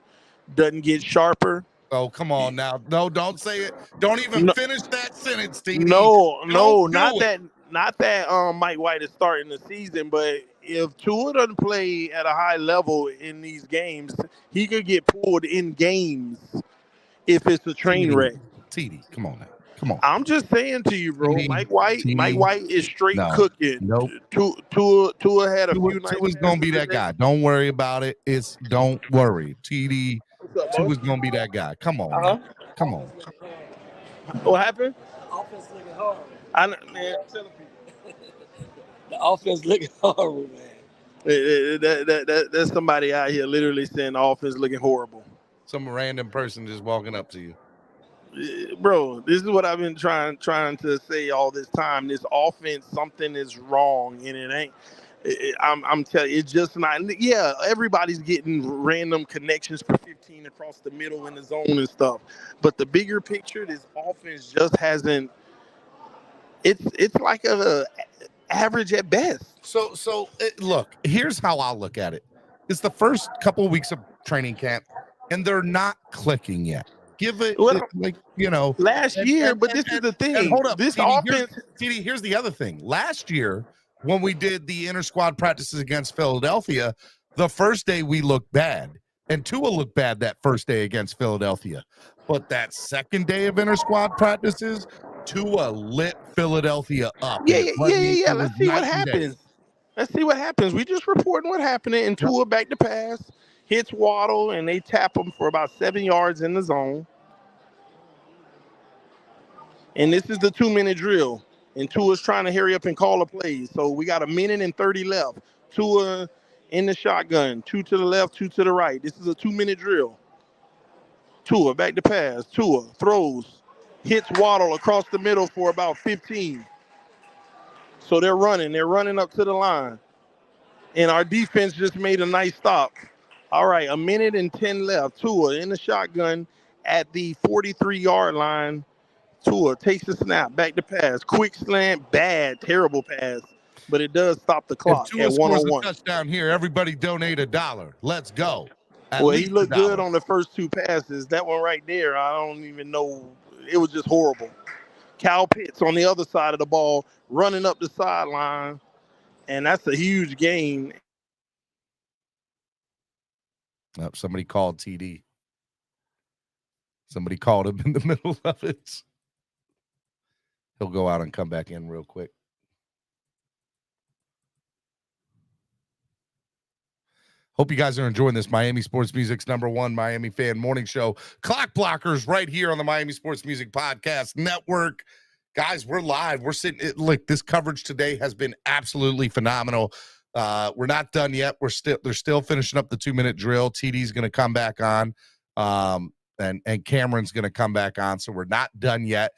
doesn't get sharper. Oh, come on now. No, don't say it. Don't even finish that sentence, Steve. No, not that Mike White is starting the season, but if Tua doesn't play at a high level in these games, he could get pulled in games if it's a train wreck. TD, come on now. Come on. I'm just saying to you, bro. Mike White is straight cooking. Nope. Tua had a few nights. Tua's gonna be that guy. Don't worry about it. Don't worry. TD. Tua's gonna be that guy. Come on. Come on. What happened? The offense looking horrible. Man, tell the people. The offense looking horrible, man. That's somebody out here literally saying the offense looking horrible. Some random person just walking up to you. Bro, this is what I've been trying to say all this time. This offense, something is wrong, and it ain't. I'm telling you, it's just not. Yeah, everybody's getting random connections for 15 across the middle in the zone and stuff. But the bigger picture, this offense just hasn't. It's like a average at best. So look, here's how I'll look at it. It's the first couple of weeks of training camp, and they're not clicking yet. Give it, last year. But this is the thing. And hold up, this offense. Here's the other thing. Last year, when we did the inter-squad practices against Philadelphia, the first day we looked bad, and Tua looked bad that first day against Philadelphia. But that second day of inter-squad practices, Tua lit Philadelphia up. Yeah. Let's see what happens. We just reporting what happened, and Tua back to pass. Hits Waddle, and they tap him for about 7 yards in the zone. And this is the 2-minute drill. And Tua's trying to hurry up and call a play. So we got 1 minute and 30 left. Tua in the shotgun. 2 to the left, 2 to the right. This is a 2-minute drill. Tua back to pass. Tua throws. Hits Waddle across the middle for about 15. So they're running. They're running up to the line. And our defense just made a nice stop. All right, 1 minute and 10 left. Tua in the shotgun at the 43-yard line. Tua takes the snap, back to pass. Quick slant, bad, terrible pass. But it does stop the clock at 101. Touchdown here. Everybody donate $1. Let's go. He looked good on the first 2 passes. That one right there, I don't even know. It was just horrible. Kyle Pitts on the other side of the ball, running up the sideline. And that's a huge gain. Somebody called TD. Somebody called him in the middle of it. He'll go out and come back in real quick. Hope you guys are enjoying this Miami Sports Music's #1 Miami fan morning show. Clock Blockers right here on the Miami Sports Music Podcast Network. Guys, we're live. We're sitting. Look, this coverage today has been absolutely phenomenal. We're not done yet. They're still finishing up the 2-minute drill. TD's going to come back on, and Cameron's going to come back on. So we're not done yet.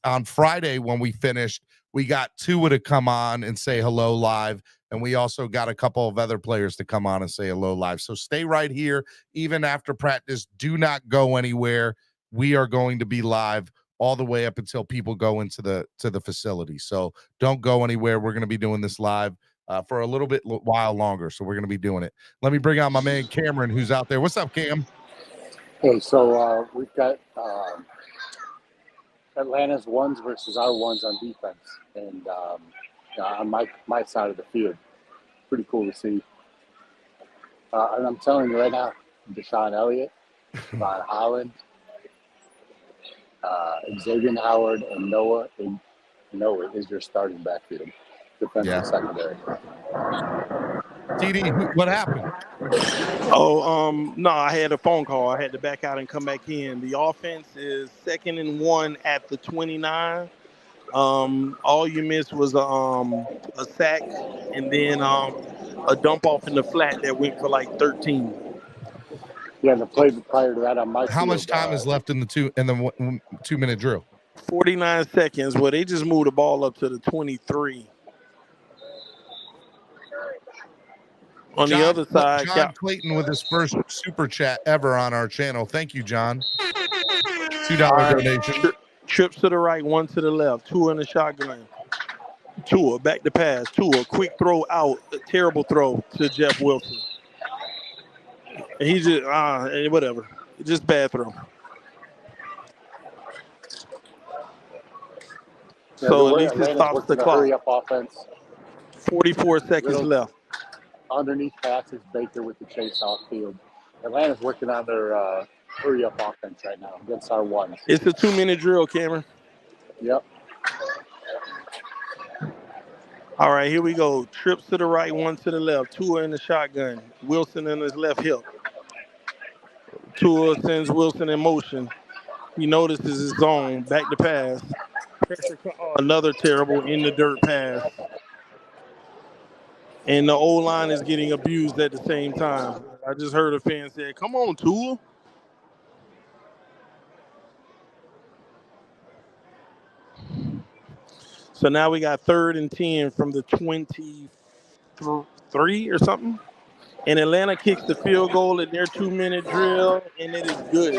On Friday when we finished, we got Tua to come on and say hello live. And we also got a couple of other players to come on and say hello live. So stay right here. Even after practice, do not go anywhere. We are going to be live all the way up until people go into the facility. So don't go anywhere. We're going to be doing this live for a little bit while longer. So we're going to be doing it. Let me bring out my man Cameron, who's out there. What's up, Cam? Hey, so we've got Atlanta's ones versus our ones on defense. And on my side of the field. Pretty cool to see. And I'm telling you right now, Deshaun Elliott, Von Holland, Xavier Howard, and Noah is your starting backfield. Defensive secondary. TD, what happened? No, I had a phone call. I had to back out and come back in. The offense is 2nd and 1 at the 29. All you missed was a sack and then a dump off in the flat that went for like 13. Yeah, and the play prior to that on my How much time is left in the 2-minute drill? 49 seconds. Well, they just moved the ball up to the 23. On the other side, John Clayton with his first super chat ever on our channel. Thank you, John. $2 donation. Trips to the right, 1 to the left. Tua in the shotgun. Tua back to pass. Tua quick throw out. A terrible throw to Jeff Wilson. And he just whatever. Just bad throw. Yeah, so at least it stops the clock. Hurry up offense. 44 seconds left. Underneath passes, Baker with the chase off field. Atlanta's working on their hurry up offense right now against our ones. It's a 2-minute drill, Cameron. Yep. All right, here we go. Trips to the right, 1 to the left. Tua in the shotgun. Wilson in his left hip. Tua sends Wilson in motion. He notices his zone. Back to pass. Another terrible in the dirt pass. And the O-line is getting abused at the same time. I just heard a fan say, "Come on, Tua." So now we got 3rd and 10 from the 23 or something. And Atlanta kicks the field goal in their 2-minute drill, and it is good.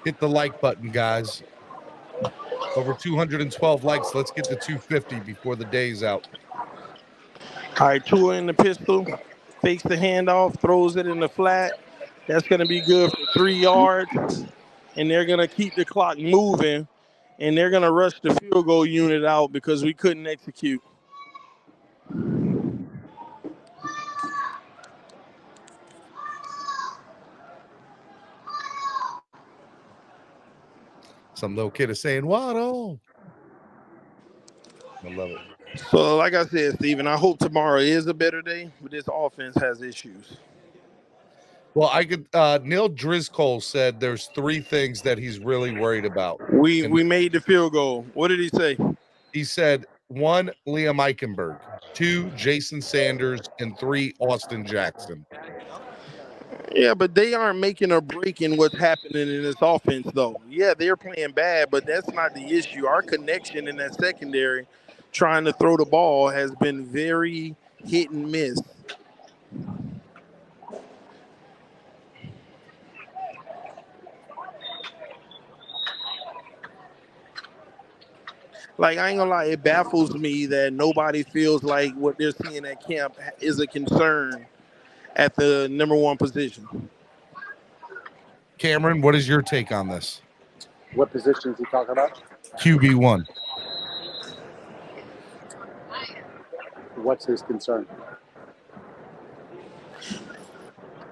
Hit the like button, guys. Over 212 likes. Let's get to 250 before the day's out. All right, Tua in the pistol. Fakes the handoff, throws it in the flat. That's going to be good for 3 yards. And they're going to keep the clock moving. And they're going to rush the field goal unit out because we couldn't execute. Some little kid is saying, "Waddle." I love it. So, like I said, Steven, I hope tomorrow is a better day, but this offense has issues. Well, Neil Driscoll said there's 3 things that he's really worried about. We made the field goal. What did he say? He said 1, Liam Eichenberg, 2, Jason Sanders, and 3, Austin Jackson. Yeah, but they aren't making or breaking what's happening in this offense, though. Yeah, they're playing bad, but that's not the issue. Our connection in that secondary trying to throw the ball has been very hit and miss. Like, I ain't gonna lie, it baffles me that nobody feels like what they're seeing at camp is a concern at the number 1 position. Cameron, what is your take on this? What position is he talking about? QB1. What's his concern?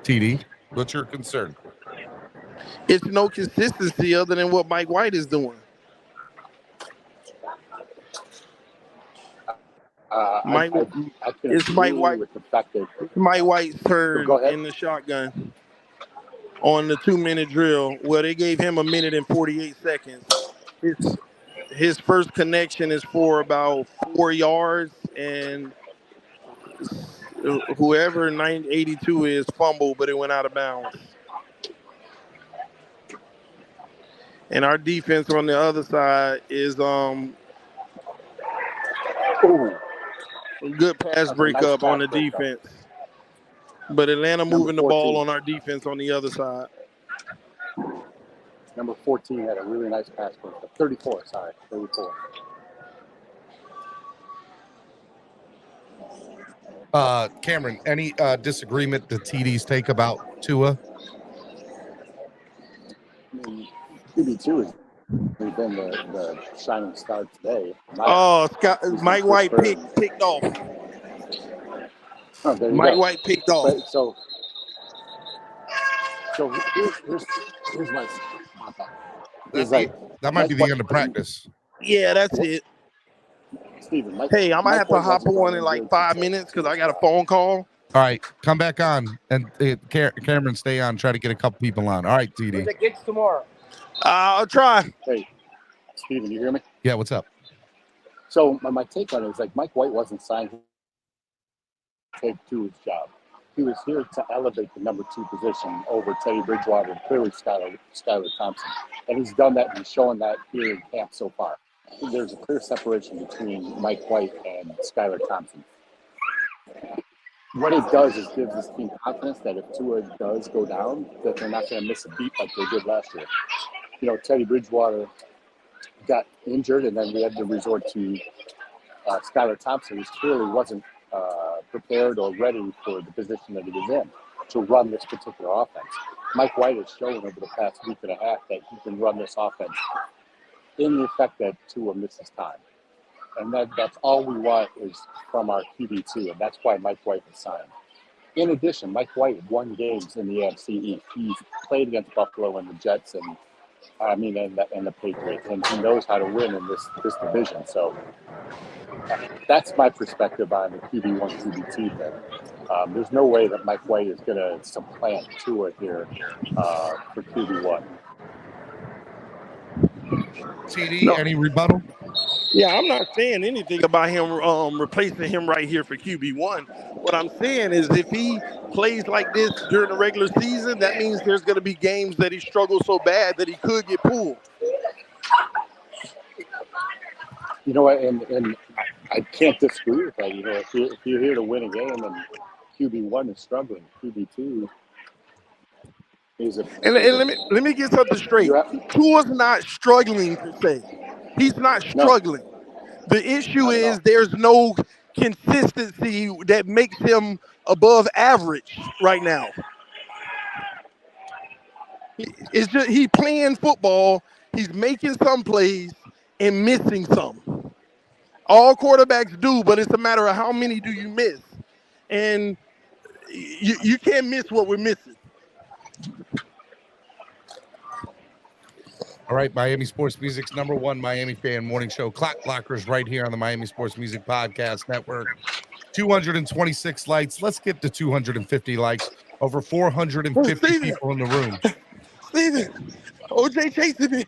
TD, what's your concern? It's no consistency other than what Mike White is doing. I can it's Mike agree White with the fact that Mike White's turn go ahead. in the shotgun on the 2-minute drill. Well, they gave him 1 minute and 48 seconds. His first connection is for about 4 yards, and whoever 982 is fumbled, but it went out of bounds. And our defense on the other side is good pass breakup on the defense. But Atlanta moving the ball on our defense on the other side. Number 14 had a really nice pass breakup. 34. Cameron, any disagreement to TD's take about Tua? I mean, QB2 has been the shining star today. Mike White picked off. Mike White picked off. But so here's my thought. That might be the end of practice. Yeah, that's it. Steven, hey, I might have to hop on in like 5 minutes because I got a phone call. All right, come back on and Cameron, stay on. Try to get a couple people on. All right, TD. The gigs tomorrow. I'll try. Hey, Steven, you hear me? Yeah, what's up? So my take on it is like Mike White wasn't signed to take Tua's job. He was here to elevate the number 2 position over Teddy Bridgewater and clearly Skylar Thompson. And he's done that and he's shown that here in camp so far. There's a clear separation between Mike White and Skylar Thompson. What it does is gives this team confidence that if Tua does go down, that they're not going to miss a beat like they did last year. You know, Teddy Bridgewater got injured, and then we had to resort to Skylar Thompson, who clearly wasn't prepared or ready for the position that he was in to run this particular offense. Mike White has shown over the past week and a half that he can run this offense in the effect that Tua misses time. And that's all we want is from our QB2, and that's why Mike White was signed. In addition, Mike White won games in the AFC East. He's played against Buffalo and the Jets and the Patriots, and he knows how to win in this division. So that's my perspective on the QB1, QB2 thing. There's no way that Mike White is going to supplant Tua here for QB1. TD, any rebuttal? Yeah, I'm not saying anything about him replacing him right here for QB1. What I'm saying is if he plays like this during the regular season, that means there's going to be games that he struggles so bad that he could get pulled. You know what, and I can't disagree with that. You know, if you're here to win a game and QB1 is struggling, QB2 is a... And let me get something straight. Tua's not struggling per se. He's not struggling. No. The issue is there's no consistency that makes him above average right now. It's just he playing football. He's making some plays and missing some. All quarterbacks do, but it's a matter of how many do you miss. And you can't miss what we're missing. All right, Miami Sports Music's #1 Miami fan morning show, Clock Blockers, right here on the Miami Sports Music Podcast Network. 226 likes. Let's get to 250 likes. Over 450 people in the room. Steven, OJ chasing me.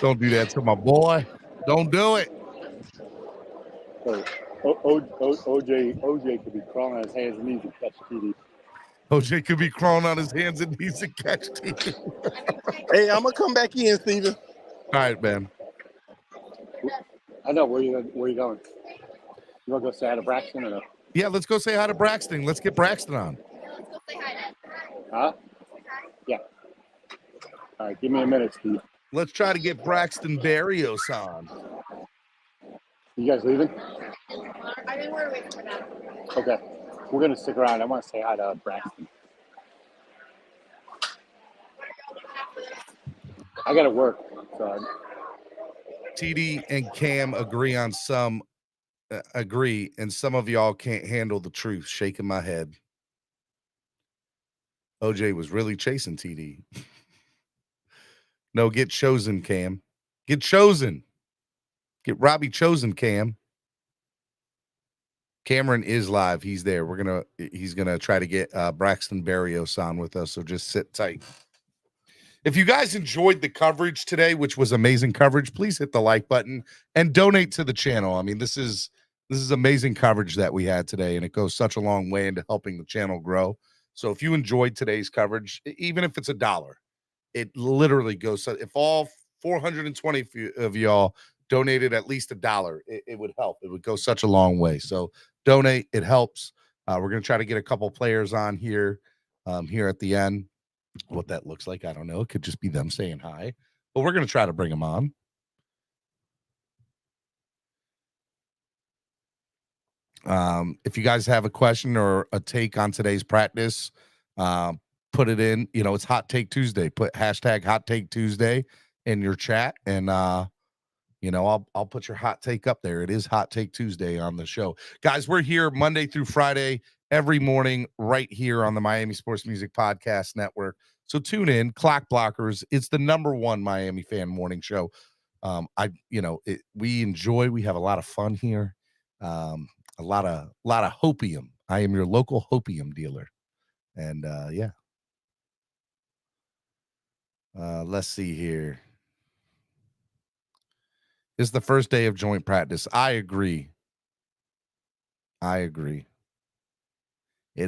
Don't do that to my boy. Don't do it. OJ could be crawling on his hands and knees and catch TV. OJ could be crawling on his hands and knees and catch TV. Hey, I'm gonna come back in, Steven. All right, man. I know where you going. You want to go say hi to Braxton or no? Yeah, let's go say hi to Braxton. Let's get Braxton on. Let's go say hi. Huh? Yeah. All right, give me a minute, Steve. Let's try to get Braxton Barrios on. You guys leaving? I think we're waiting for that. Okay. We're going to stick around. I want to say hi to Braxton. I got to work. So TD and Cam agree on some, and some of y'all can't handle the truth. Shaking my head. OJ was really chasing TD. No, get chosen, Cam. Get chosen. Get Robbie chosen, Cam. Cameron is live. He's there. He's gonna try to get Braxton Berrios on with us. So just sit tight. If you guys enjoyed the coverage today, which was amazing coverage, please hit the like button and donate to the channel. I mean, this is amazing coverage that we had today, and it goes such a long way into helping the channel grow. So if you enjoyed today's coverage, even if it's $1, it literally goes. If all 420 of y'all donated at least $1, it would help. It would go such a long way. So donate. It helps. We're going to try to get a couple players on here at the end. What that looks like, I don't know. It could just be them saying hi, but we're going to try to bring them on. If you guys have a question or a take on today's practice, put it in. It's Hot Take Tuesday. Put hashtag Hot Take Tuesday in your chat, and I'll put your hot take up there. It is Hot Take Tuesday on the show. Guys, we're here Monday through Friday every morning right here on the Miami Sports Music Podcast Network. So tune in, Clock Blockers. It's the #1 Miami fan morning show. We enjoy, we have a lot of fun here. A lot of hopium. I am your local hopium dealer. And yeah. Let's see here. It's the first day of joint practice. I agree. It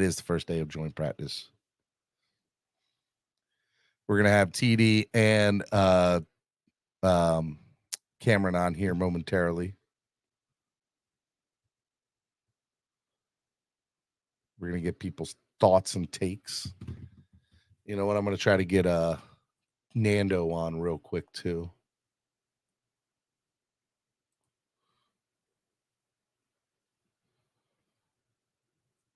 is the first day of joint practice. We're gonna have TD and Cameron on here momentarily. We're gonna get people's thoughts and takes. You know what? I'm gonna try to get Nando on real quick too.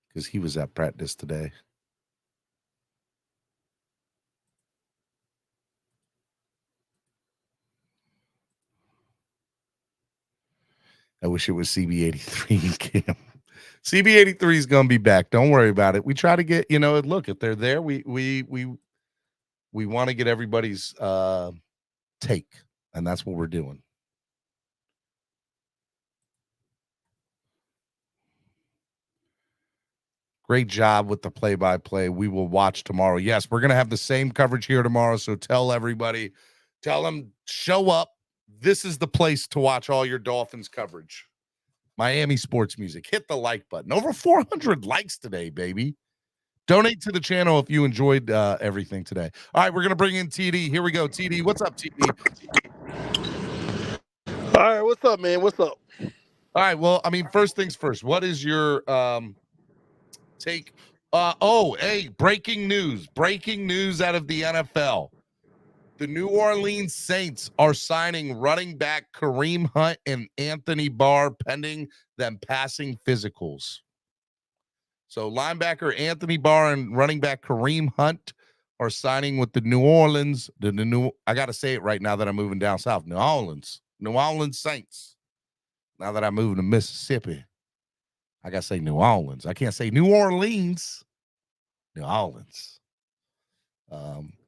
Because he was at practice today. I wish it was CB83 Cam. CB83 is gonna be back. Don't worry about it. We try to get, look, if they're there, we want to get everybody's take, and that's what we're doing. Great job with the play-by-play. We will watch tomorrow. Yes, we're going to have the same coverage here tomorrow, so tell everybody, tell them, show up. This is the place to watch all your Dolphins coverage. Miami Sports Music. Hit the like button. Over 400 likes today, baby. Donate to the channel if you enjoyed everything today. All right, we're going to bring in TD. Here we go. TD, what's up, TD? All right, what's up, man? What's up? All right, well, I mean, first things first. What is your take? Breaking news out of the NFL. The New Orleans Saints are signing running back Kareem Hunt and Anthony Barr pending them passing physicals. So linebacker Anthony Barr and running back Kareem Hunt are signing with the New Orleans. I got to say it right now that I'm moving down south. New Orleans Saints. Now that I'm moving to Mississippi, I got to say New Orleans. I can't say New Orleans. New Orleans.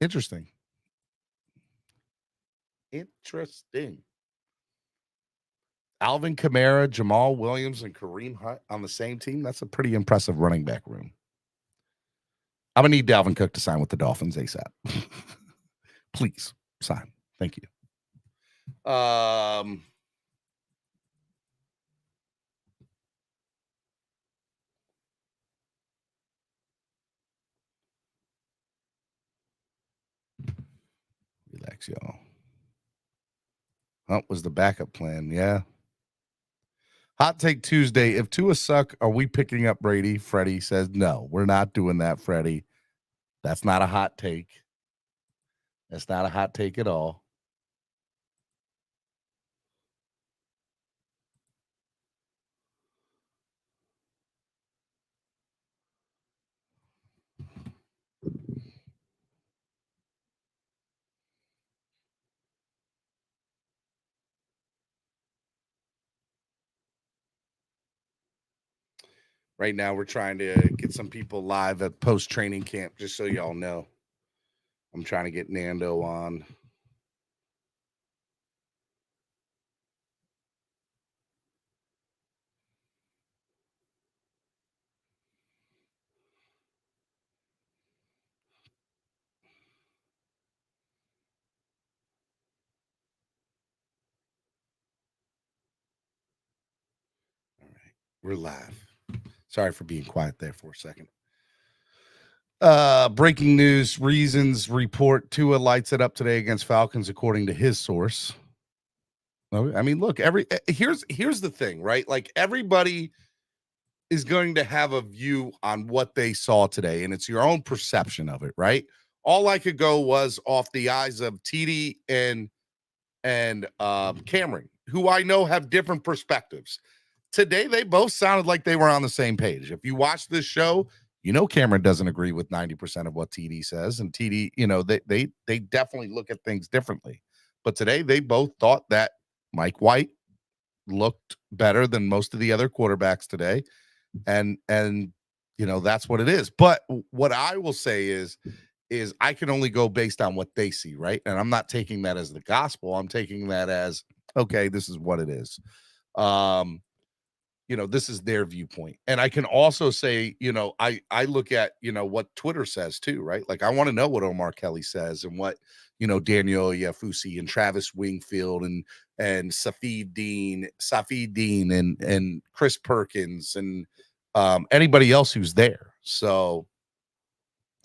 Interesting. Alvin Kamara, Jamal Williams, and Kareem Hunt on the same team. That's a pretty impressive running back room. I'm going to need Dalvin Cook to sign with the Dolphins ASAP. Please sign. Thank you. Relax, y'all. Hunt was the backup plan. Yeah. Hot Take Tuesday. If Tua suck, are we picking up Brady? Freddie says, no, we're not doing that, Freddie. That's not a hot take. That's not a hot take at all. Right now, we're trying to get some people live at post-training camp, just so y'all know. I'm trying to get Nando on. All right, we're live. Sorry for being quiet there for a second. Breaking news: Reasons report Tua lights it up today against Falcons, according to his source. I mean, look, here's the thing, right? Like, everybody is going to have a view on what they saw today, and it's your own perception of it, right? All I could go was off the eyes of TD and Cameron, who I know have different perspectives. Today, they both sounded like they were on the same page. If you watch this show, you know Cameron doesn't agree with 90% of what TD says, and TD, you know, they definitely look at things differently. But today, they both thought that Mike White looked better than most of the other quarterbacks today, and you know, that's what it is. But what I will say is I can only go based on what they see, right? And I'm not taking that as the gospel. I'm taking that as, okay, this is what it is. You know, this is their viewpoint. And I can also say, you know, I look at, you know, what Twitter says too, right? Like, I want to know what Omar Kelly says and what, you know, Daniel Yafusi and Travis Wingfield and Safid Dean and Chris Perkins and anybody else who's there. So,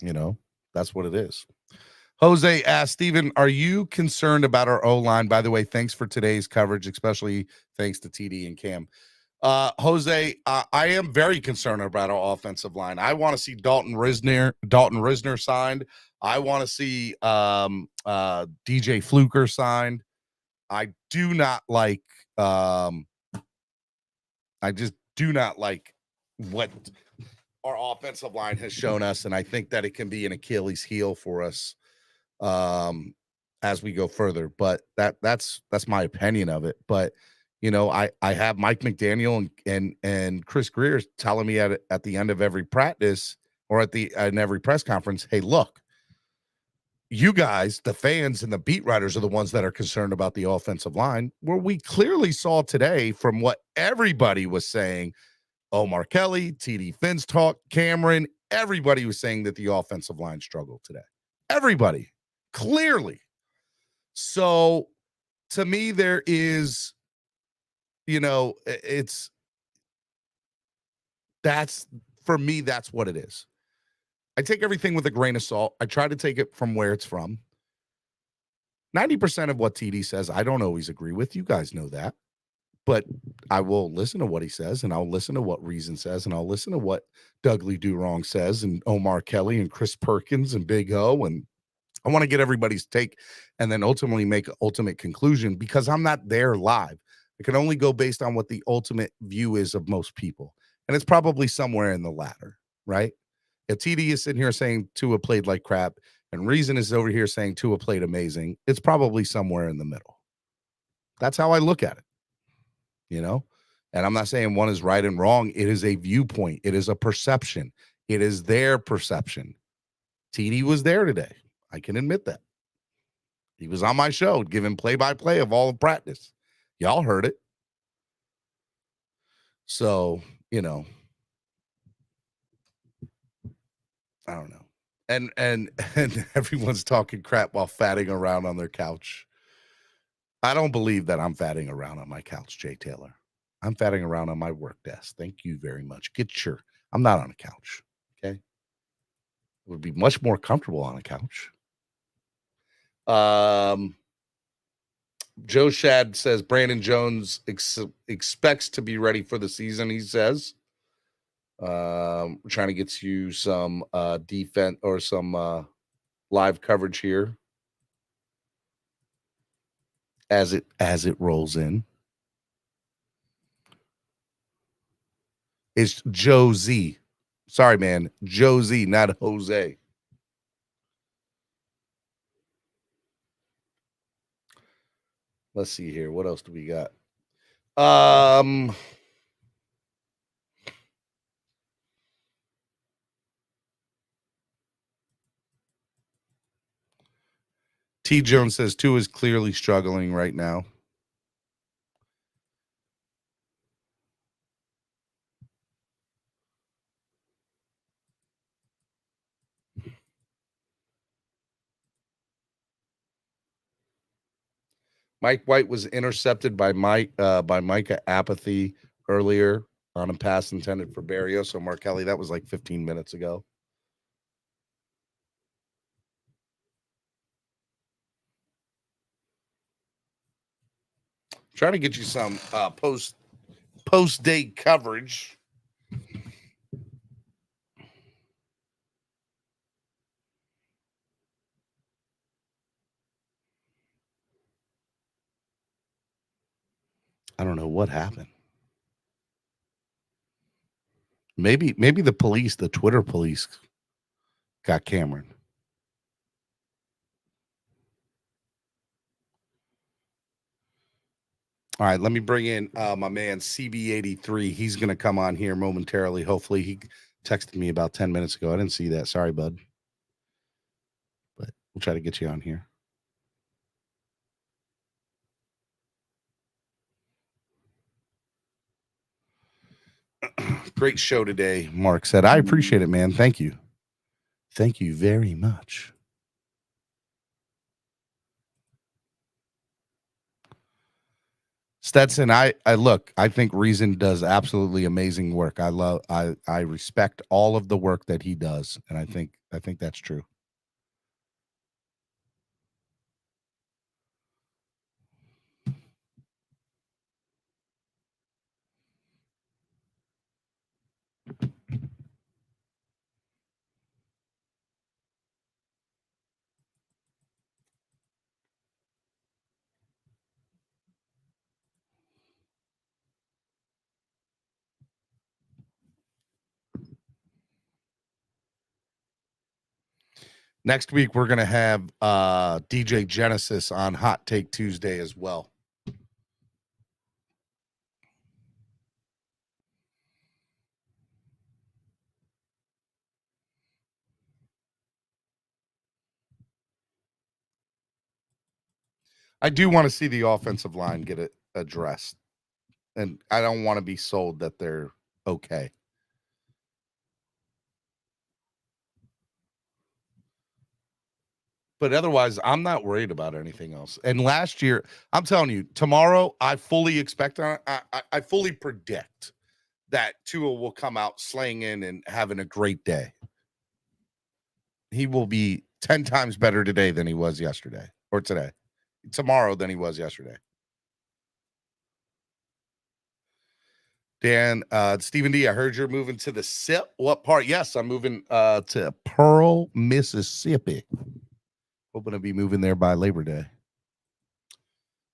you know, that's what it is. Jose asked, Steven, are you concerned about our O-line? By the way, thanks for today's coverage, especially thanks to TD and Cam. Jose, I am very concerned about our offensive line. I want to see Dalton Risner signed. I want to see DJ Fluker signed. I do not like I just do not like what our offensive line has shown us, and I think that it can be an Achilles heel for us as we go further. But that's my opinion of it. But you know, I have Mike McDaniel and Chris Greer telling me at the end of every practice or in every press conference, hey, look, you guys, the fans and the beat writers, are the ones that are concerned about the offensive line. Where we clearly saw today from what everybody was saying, Omar Kelly, TD Finstock, Cameron, everybody was saying that the offensive line struggled today. Everybody, clearly. So to me, there is, you know, for me, that's what it is. I take everything with a grain of salt. I try to take it from where it's from. 90% of what TD says, I don't always agree with. You guys know that. But I will listen to what he says, and I'll listen to what Reason says, and I'll listen to what Dudley Do Wrong says, and Omar Kelly and Chris Perkins and Big O, and I want to get everybody's take and then ultimately make an ultimate conclusion, because I'm not there live. I can only go based on what the ultimate view is of most people. And it's probably somewhere in the latter, right? If TD is sitting here saying Tua played like crap and Reason is over here saying Tua played amazing, it's probably somewhere in the middle. That's how I look at it, you know? And I'm not saying one is right and wrong. It is a viewpoint. It is a perception. It is their perception. TD was there today. I can admit that. He was on my show giving play-by-play of all of practice. Y'all heard it. So, you know, I don't know. And everyone's talking crap while fatting around on their couch. I don't believe that I'm fatting around on my couch, Jay Taylor. I'm fatting around on my work desk. Thank you very much. I'm not on a couch. Okay. It would be much more comfortable on a couch. Joe Shad says Brandon Jones expects to be ready for the season, he says. We're trying to get you some defense or some live coverage here as it rolls in. It's Joe Z. Sorry, man. Joe Z, not Jose. Let's see here. What else do we got? T. Jones says Tua is clearly struggling right now. Mike White was intercepted by Micah Apathy earlier on a pass intended for Barrios. So Mark Kelly, that was like 15 minutes ago. Trying to get you some post date coverage. I don't know what happened. Maybe the police, the Twitter police, got Cameron. All right, let me bring in my man CB83. He's going to come on here momentarily. Hopefully, he texted me about 10 minutes ago. I didn't see that. Sorry, bud. But we'll try to get you on here. Great show today, Mark said. I appreciate it, man. Thank you. Thank you very much. Stetson, I look, I think Reason does absolutely amazing work. I respect all of the work that he does, and I think that's true. Next week, we're going to have DJ Genesis on Hot Take Tuesday as well. I do want to see the offensive line get it addressed. And I don't want to be sold that they're okay. But otherwise, I'm not worried about anything else. And last year, I'm telling you, tomorrow, I fully expect, I fully predict that Tua will come out slanging and having a great day. He will be 10 times better today than he was yesterday, or tomorrow than he was yesterday. Dan, Stephen D, I heard you're moving to the SIP. What part? Yes, I'm moving to Pearl, Mississippi. Hoping to be moving there by Labor Day.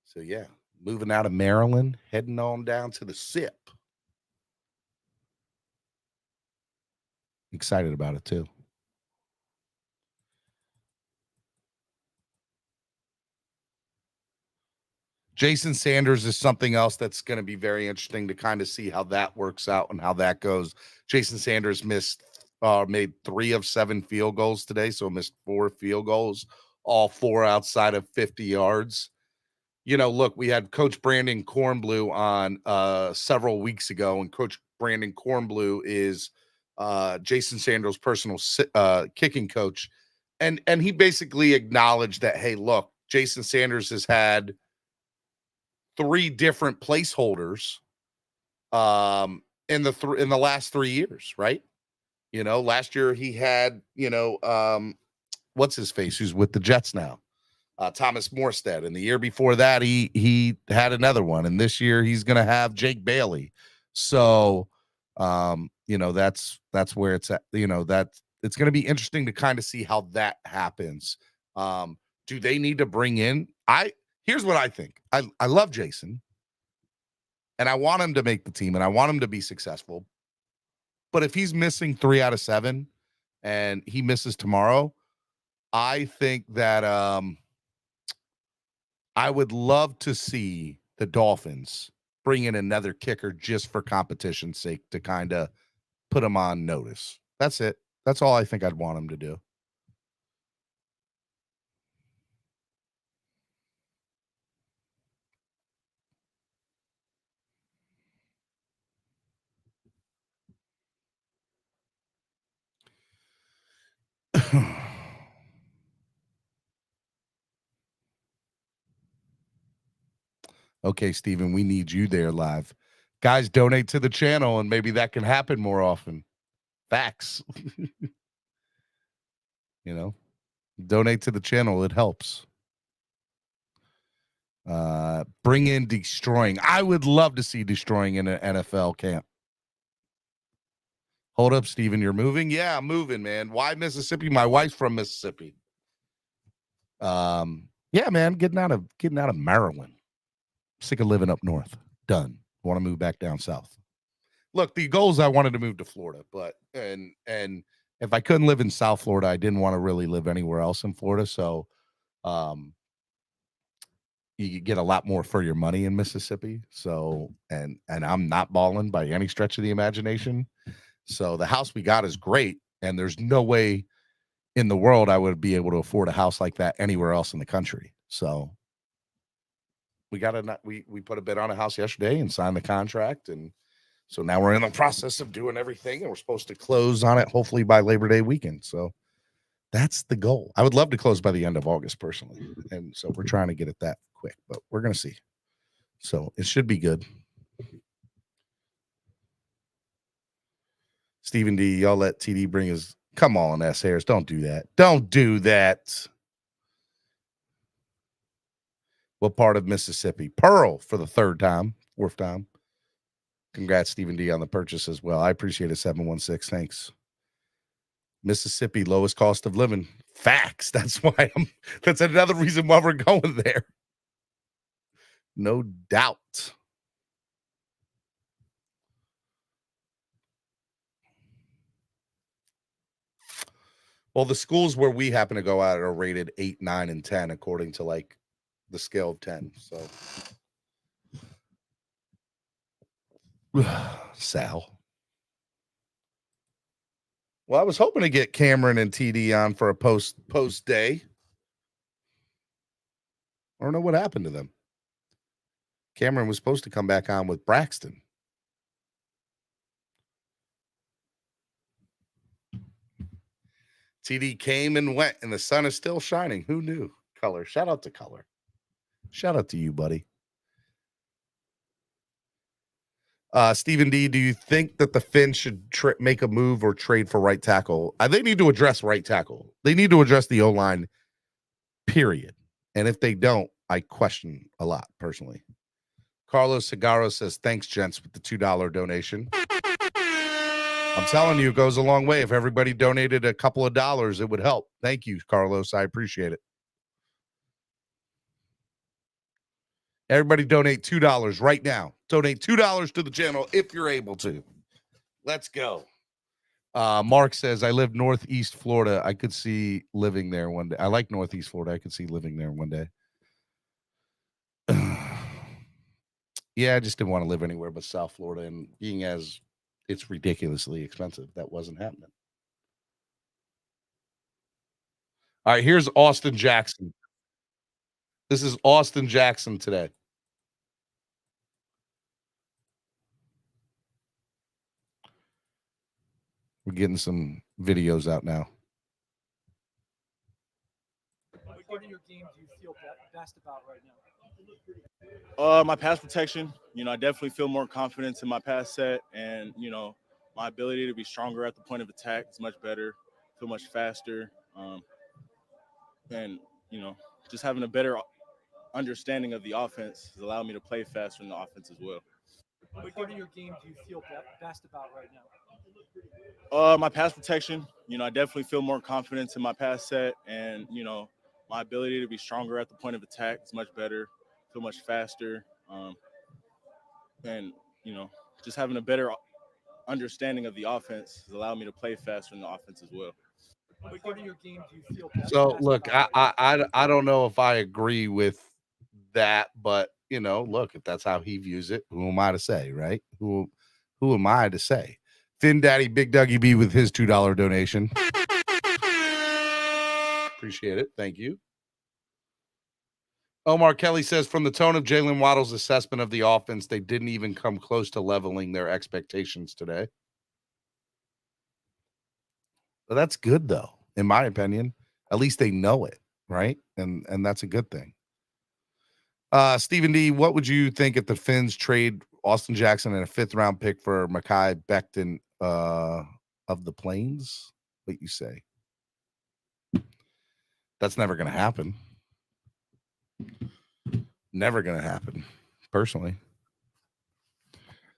So, yeah, moving out of Maryland, heading on down to the SIP. Excited about it, too. Jason Sanders is something else that's going to be very interesting to kind of see how that works out and how that goes. Jason Sanders made 3 of 7 field goals today, so missed 4 field goals, all 4 outside of 50 yards. You know, look, we had Coach Brandon Kornblue on several weeks ago, and Coach Brandon Kornblue is Jason Sanders' personal kicking coach. And he basically acknowledged that, hey, look, Jason Sanders has had 3 different placeholders in the last 3 years, right? You know, last year he had, what's his face, who's with the Jets now, Thomas Morstead, and the year before that he had another one, and this year he's going to have Jake Bailey. So, that's where it's at. It's going to be interesting to kind of see how that happens. Do they need to bring in? Here's what I think. I love Jason, and I want him to make the team, and I want him to be successful. But if he's missing 3 out of 7 and he misses tomorrow, I think that I would love to see the Dolphins bring in another kicker just for competition's sake to kind of put him on notice. That's it. That's all I think I'd want him to do. Okay, Steven, we need you there live. Guys, donate to the channel, and maybe that can happen more often. Facts. You know, donate to the channel. It helps. Bring in Destroying. I would love to see Destroying in an NFL camp. Hold up, Steven. You're moving? Yeah, I'm moving, man. Why Mississippi? My wife's from Mississippi. Yeah, man, getting out of Maryland. Sick of living up north. Done. Want to move back down south. Look, the goal is I wanted to move to Florida, but and if I couldn't live in South Florida, I didn't want to really live anywhere else in Florida. So you get a lot more for your money in Mississippi. So and I'm not balling by any stretch of the imagination. So the house we got is great, and there's no way in the world I would be able to afford a house like that anywhere else in the country. So we put a bid on a house yesterday and signed the contract, and so now we're in the process of doing everything, and we're supposed to close on it hopefully by Labor Day weekend. So that's the goal. I would love to close by the end of August personally, and so we're trying to get it that quick, but we're gonna see. So it should be good. Stephen D, y'all let TD bring his. Come on, S. Harris. Don't do that. Don't do that. What part of Mississippi? Pearl for the fourth time. Congrats, Stephen D, on the purchase as well. I appreciate it. 716. Thanks. Mississippi, lowest cost of living. Facts. That's another reason why we're going there. No doubt. Well, the schools where we happen to go at are rated 8, 9, and 10 according to like the scale of 10. So Sal. Well, I was hoping to get Cameron and TD on for a post day. I don't know what happened to them. Cameron was supposed to come back on with Braxton. TD came and went, and the sun is still shining. Who knew? Color. Shout out to Color. Shout out to you, buddy. Stephen D, do you think that the Finns should make a move or trade for right tackle? They need to address right tackle. They need to address the O-line, period. And if they don't, I question a lot, personally. Carlos Segarro says, thanks, gents, with the $2 donation. I'm telling you, it goes a long way. If everybody donated a couple of dollars, it would help. Thank you, Carlos. I appreciate it. Everybody donate $2 right now. Donate $2 to the channel if you're able to. Let's go. Mark says, I live Northeast Florida. I could see living there one day. I like Northeast Florida. I could see living there one day. Yeah, I just didn't want to live anywhere but South Florida. And being as it's ridiculously expensive, that wasn't happening. All right, here's Austin Jackson. This is Austin Jackson today. We're getting some videos out now. What part of your game do you feel best about right now? My pass protection. I definitely feel more confidence in my pass set, and my ability to be stronger at the point of attack is much better. Feel much faster, and just having a better understanding of the offense has allowed me to play faster in the offense as well. What part of your game do you feel best about right now? My pass protection. I definitely feel more confidence in my pass set, and my ability to be stronger at the point of attack is much better. Feel much faster, and just having a better understanding of the offense has allowed me to play faster in the offense as well. What part of your game do you feel best So look, I don't know if I agree with that, but look, if that's how he views it, who am I to say, right? Who am I to say? Finn Daddy Big Dougie B with his $2 donation. Appreciate it. Thank you. Omar Kelly says, from the tone of Jalen Waddle's assessment of the offense, they didn't even come close to leveling their expectations today. But that's good, though. in my opinion. At least they know it, right? And that's a good thing. Stephen D, what would you think if the Finns trade Austin Jackson and a 5th-round pick for Mekhi Becton of the Plains? What you say? That's never going to happen. Never going to happen, personally.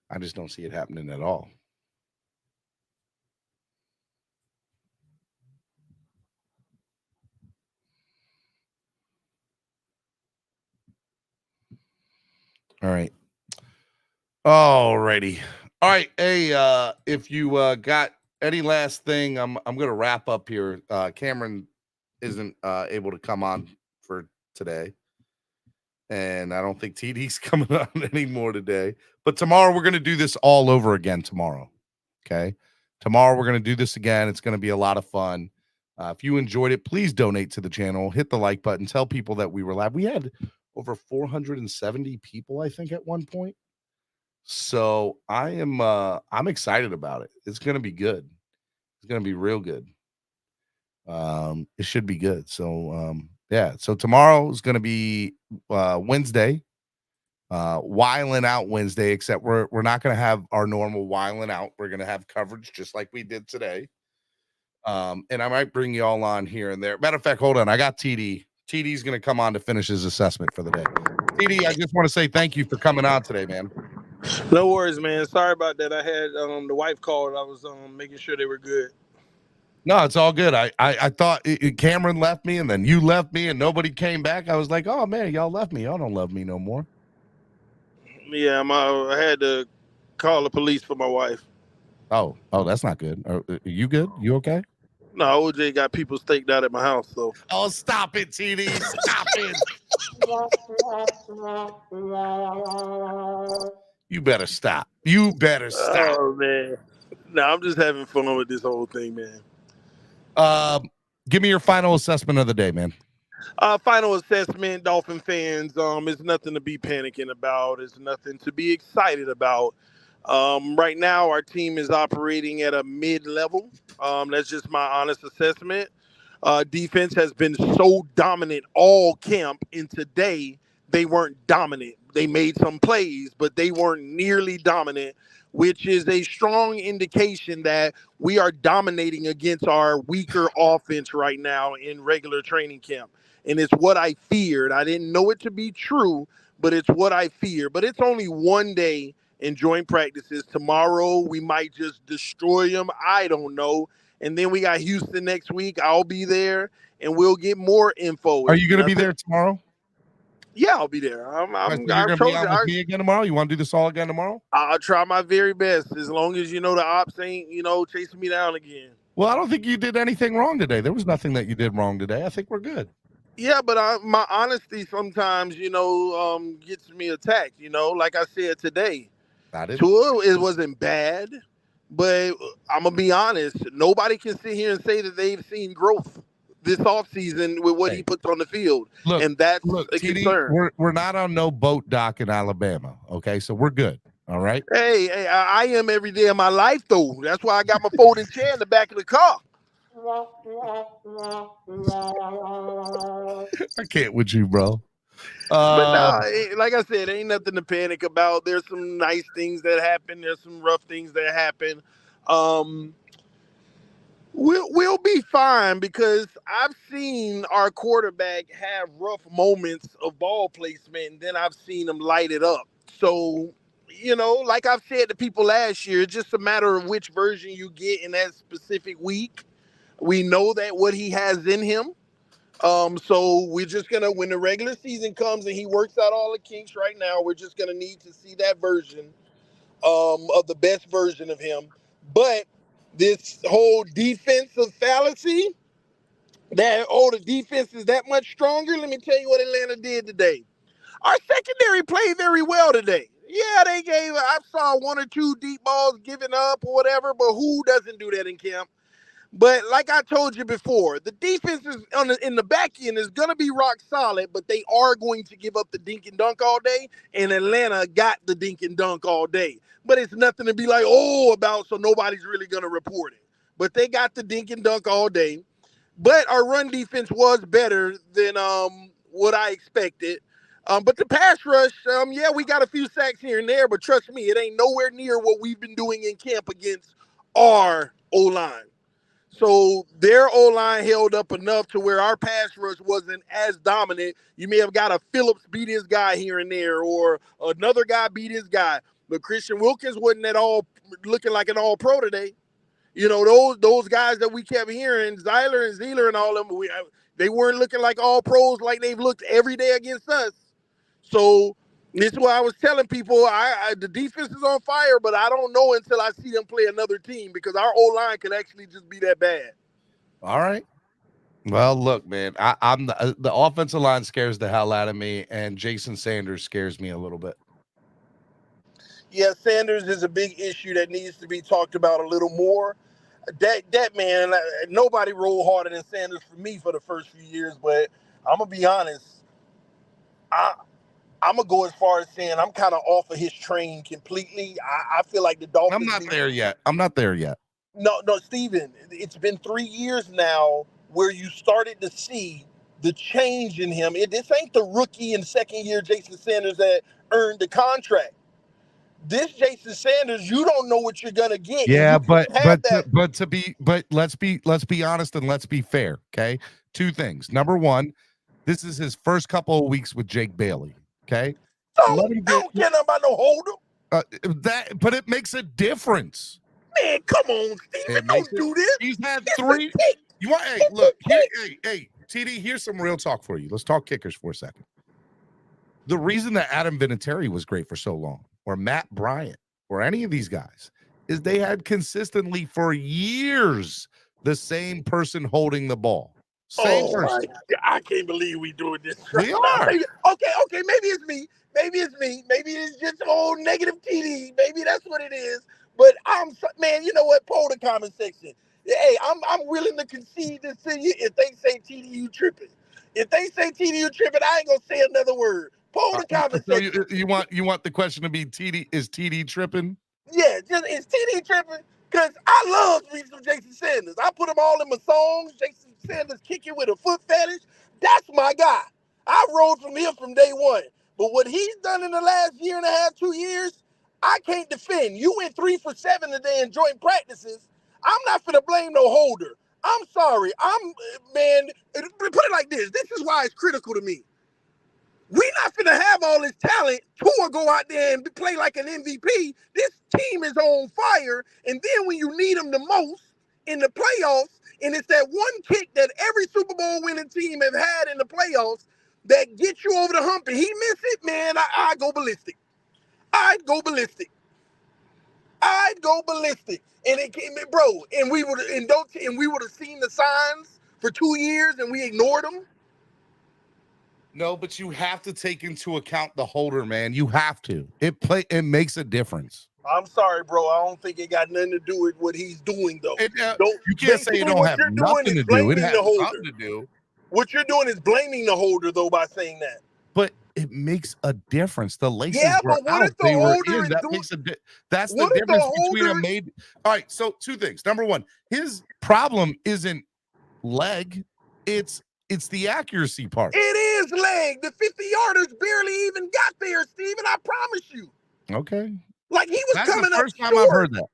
I just don't see it happening at all. All right. Alrighty. All right. Hey, if you got any last thing, I'm gonna wrap up here. Cameron isn't able to come on for today. And I don't think TD's coming on anymore today. But tomorrow we're gonna do this all over again tomorrow. Okay. Tomorrow we're gonna do this again. It's gonna be a lot of fun. If you enjoyed it, please donate to the channel, hit the like button, tell people that we were live. We had over 470 people, I think, at one point. So I'm excited about it. It's gonna be good. It's gonna be real good. It should be good. So yeah. So tomorrow is gonna be Wednesday, Wiling Out Wednesday, except we're not gonna have our normal Wiling Out. We're gonna have coverage just like we did today. And I might bring you all on here and there. Matter of fact, hold on. I got TD. TD's gonna come on to finish his assessment for the day. TD, I just want to say thank you for coming on today, man. No worries, man. Sorry about that. I had the wife called. I was making sure they were good. No, it's all good. I thought Cameron left me and then you left me and nobody came back. I was like, oh man, y'all left me. Y'all don't love me no more. Yeah, I had to call the police for my wife. Oh, that's not good. Are you good? You okay? No, OJ got people staked out at my house. So. Oh, stop it, TD. Stop it. You better stop. You better stop. Oh man. No, I'm just having fun with this whole thing, man. Give me your final assessment of the day, man. Final assessment, Dolphin fans. It's nothing to be panicking about. It's nothing to be excited about. Right now, our team is operating at a mid-level. That's just my honest assessment. Defense has been so dominant all camp, and today they weren't dominant. They made some plays, but they weren't nearly dominant, which is a strong indication that we are dominating against our weaker offense right now in regular training camp. And it's what I feared. I didn't know it to be true, but it's what I fear. But it's only one day in joint practices. Tomorrow, we might just destroy them. I don't know. And then we got Houston next week. I'll be there, and we'll get more info. Are you going to be there tomorrow? Yeah, I'll be there. You're going to be on with me again tomorrow? You want to do this all again tomorrow? I'll try my very best, as long as, the ops ain't, chasing me down again. Well, I don't think you did anything wrong today. There was nothing that you did wrong today. I think we're good. Yeah, but my honesty sometimes, gets me attacked, like I said today. Tua, it wasn't bad, but I'm going to be honest. Nobody can sit here and say that they've seen growth this offseason with what he puts on the field. Look, and that's a TD, concern. We're not on no boat dock in Alabama, okay? So we're good, all right? Hey, I am every day of my life, though. That's why I got my folding chair in the back of the car. I can't with you, bro. But no, like I said, ain't nothing to panic about. There's some nice things that happen. There's some rough things that happen. We'll be fine, because I've seen our quarterback have rough moments of ball placement, and then I've seen him light it up. So, like I've said to people last year, it's just a matter of which version you get in that specific week. We know that what he has in him. So we're just going to, when the regular season comes and he works out all the kinks right now, we're just going to need to see that version of the best version of him. But this whole defensive fallacy that, the defense is that much stronger. Let me tell you what Atlanta did today. Our secondary played very well today. Yeah, I saw one or two deep balls given up or whatever, but who doesn't do that in camp? But like I told you before, the defense is in the back end is going to be rock solid, but they are going to give up the dink and dunk all day, and Atlanta got the dink and dunk all day. But it's nothing to be about, so nobody's really going to report it. But they got the dink and dunk all day. but our run defense was better than what I expected. But the pass rush, yeah, we got a few sacks here and there, but trust me, it ain't nowhere near what we've been doing in camp against our O-line. So their O-line held up enough to where our pass rush wasn't as dominant. You may have got a Phillips beat his guy here and there, or another guy beat his guy. But Christian Wilkins wasn't at all looking like an all-pro today. You know, those guys that we kept hearing, Zeiler and Zeeler and all of them, they weren't looking like all pros like they've looked every day against us. So this is why I was telling people, the defense is on fire, but I don't know until I see them play another team, because our O-line could actually just be that bad. All right. Well, look, man, I'm the offensive line scares the hell out of me, and Jason Sanders scares me a little bit. Yeah, Sanders is a big issue that needs to be talked about a little more. That man, nobody rolled harder than Sanders for me for the first few years, but I'm going to be honest. I'm going to go as far as saying I'm kind of off of his train completely. I feel like the Dolphins... I'm not there yet. No, Steven, it's been 3 years now where you started to see the change in him. This ain't the rookie and second-year Jason Sanders that earned the contract. This Jason Sanders, you don't know what you're gonna get. Yeah, but let's be honest and let's be fair. Okay, two things. Number one, this is his first couple of weeks with Jake Bailey. Okay, don't get him about no holder. But it makes a difference. Man, come on, Steven, don't do this. He's had three. You want? Hey, look, hey, TD. Here's some real talk for you. Let's talk kickers for a second. The reason that Adam Vinatieri was great for so long, or Matt Bryant, or any of these guys, is they had consistently for years the same person holding the ball. Same person. I can't believe we doing this. We are. Okay, maybe it's me. Maybe it's just old negative TD. Maybe that's what it is. But man, you know what? Poll the comment section. Hey, I'm willing to concede this to you if they say TD, you tripping. If they say TD, you tripping, I ain't gonna say another word. Poll the comment section. You want the question to be TD? Is TD tripping? Yeah, is TD tripping? Because I love me some Jason Sanders. I put them all in my songs. Jason Sanders kicking with a foot fetish. That's my guy. I rode from him from day one. But what he's done in the last year and a half, 2 years, I can't defend. You went 3 for 7 today in joint practices. I'm not finna blame no holder. I'm sorry. Man, put it like this. This is why it's critical to me. We're not finna have all this talent. Tua go out there and play like an MVP. This team is on fire. And then when you need them the most in the playoffs, and it's that one kick that every Super Bowl winning team have had in the playoffs that gets you over the hump and he miss it, man, I go ballistic. I'd go ballistic. And it came, bro, and we would have seen the signs for 2 years and we ignored them. No, but you have to take into account the holder, man. You have to. It makes a difference. I'm sorry, bro. I don't think it got nothing to do with what he's doing, though. You can't say it don't have nothing to do. It has something to do. What you're doing is blaming the holder, though, by saying that. But it makes a difference. The laces were but what out. If the they were holder in. That's the difference between a made. All right, so two things. Number one, his problem isn't leg. It's the accuracy part. It is leg. The 50-yarders barely even got there, Steven. I promise you. Okay. Like he was coming up short. That's the first time I've heard that.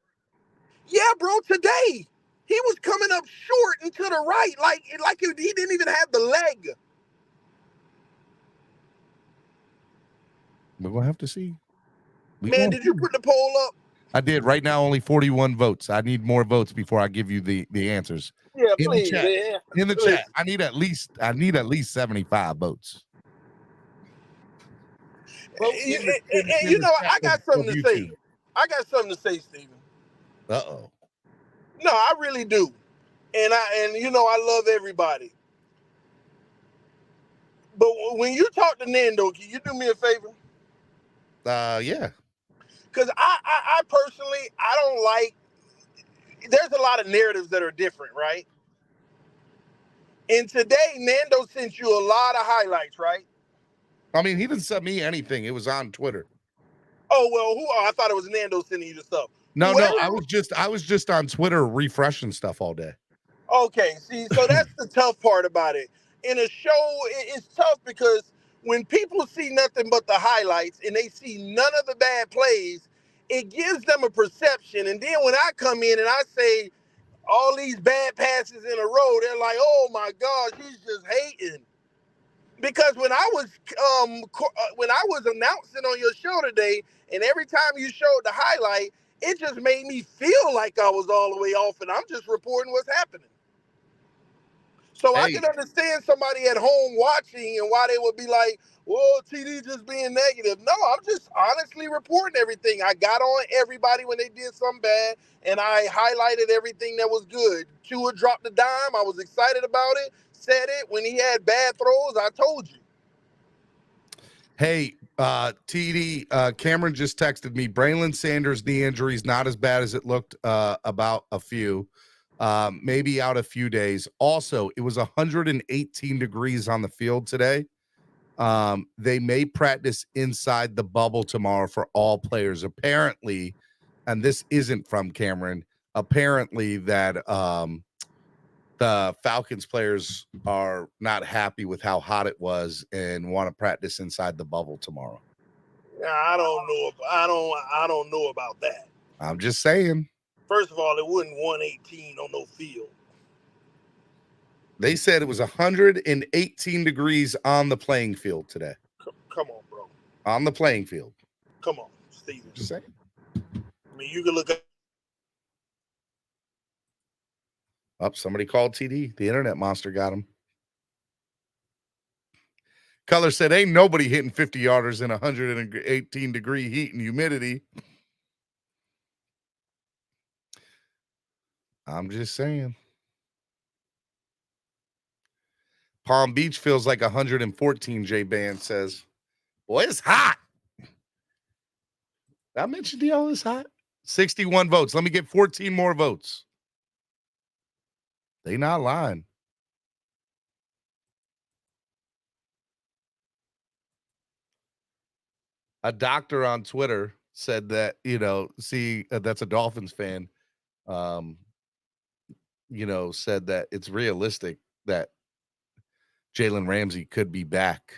Yeah, bro, today. He was coming up short and to the right, like he didn't even have the leg. We're going to have to see. Man, did you put the poll up? I did. Right now, only 41 votes. I need more votes before I give you the answers. Yeah, please. In the chat. I need at least 75 votes. You know, I got something to say. I got something to say, Steven. Uh-oh. No, I really do. And you know, I love everybody. But when you talk to Nando, can you do me a favor? Yeah. Because I personally, I don't like, there's a lot of narratives that are different, right? And today, Nando sent you a lot of highlights, right? I mean, he didn't send me anything. It was on Twitter. Oh, well, I thought it was Nando sending you the stuff. No, I was just on Twitter refreshing stuff all day. Okay, see, so that's the tough part about it. In a show, it's tough because when people see nothing but the highlights and they see none of the bad plays, it gives them a perception. And then when I come in and I say all these bad passes in a row, they're like, "Oh my gosh, he's just hating." Because when I was announcing on your show today, and every time you showed the highlight, it just made me feel like I was all the way off, and I'm just reporting what's happening. So I can understand somebody at home watching and why they would be like, "Well, TD just being negative." No, I'm just honestly reporting everything. I got on everybody when they did something bad, and I highlighted everything that was good. Tua dropped the dime. I was excited about it. Said it. When he had bad throws, I told you. Hey, TD, Cameron just texted me. Braylon Sanders' knee injury is not as bad as it looked about a few. Maybe out a few days. Also, it was 118 degrees on the field today. They may practice inside the bubble tomorrow for all players. Apparently, and this isn't from Cameron, apparently that the Falcons players are not happy with how hot it was and want to practice inside the bubble tomorrow. I don't know about that. I'm just saying. First of all, it wasn't 118 on no field. They said it was 118 degrees on the playing field today. Come on, bro. On the playing field. Come on, Steven. Just saying. I mean, you can look at. Oh, somebody called TD. The internet monster got him. Color said, ain't nobody hitting 50-yarders in 118-degree heat and humidity. I'm just saying. Palm Beach feels like 114, J-Band says. Boy, it's hot. Did I mention to y'all it's hot? 61 votes. Let me get 14 more votes. They not lying. A doctor on Twitter said that, that's a Dolphins fan, said that it's realistic that Jalen Ramsey could be back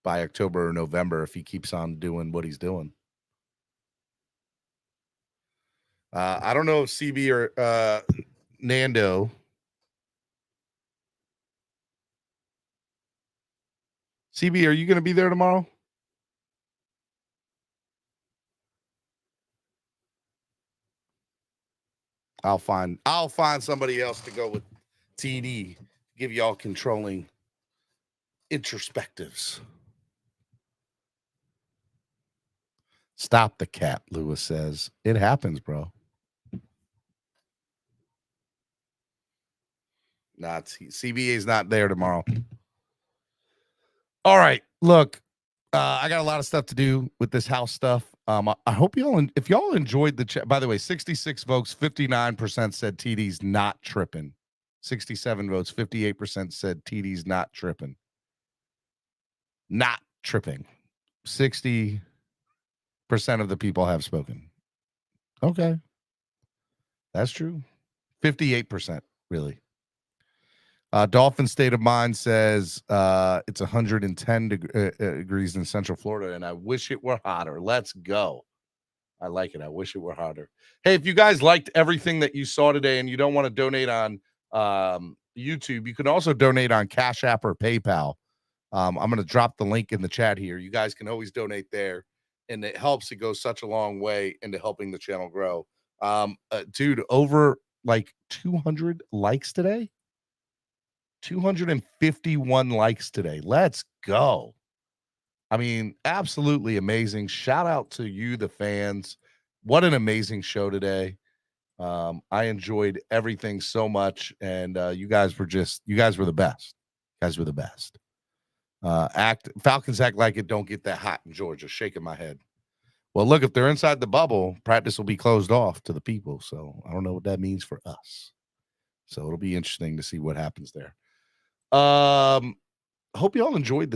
by October or November if he keeps on doing what he's doing. I don't know if CB or Nando. CB, are you going to be there tomorrow? I'll find somebody else to go with TD. Give y'all controlling introspectives. Stop the cap, Lewis says. It happens, bro. CBA's not there tomorrow. All right, look, I got a lot of stuff to do with this house stuff. I hope if y'all enjoyed the chat. By the way, 66 votes, 59% said TD's not tripping. 67 votes, 58% said TD's not tripping. Not tripping. 60% of the people have spoken. Okay. That's true. 58%, really. Dolphin State of Mind says it's 110 degrees in Central Florida, and I wish it were hotter. Let's go. I like it. I wish it were hotter. Hey, if you guys liked everything that you saw today and you don't want to donate on YouTube, you can also donate on Cash App or PayPal. I'm going to drop the link in the chat here. You guys can always donate there, and it helps. It goes such a long way into helping the channel grow. Dude, over like 200 likes today. 251 likes today. Let's go. I mean, absolutely amazing. Shout out to you, the fans. What an amazing show today. I enjoyed everything so much, and you guys were the best. You guys were the best. Falcons act like it don't get that hot in Georgia. Shaking my head. Well, look, if they're inside the bubble, practice will be closed off to the people. So I don't know what that means for us. So it'll be interesting to see what happens there. Hope you all enjoyed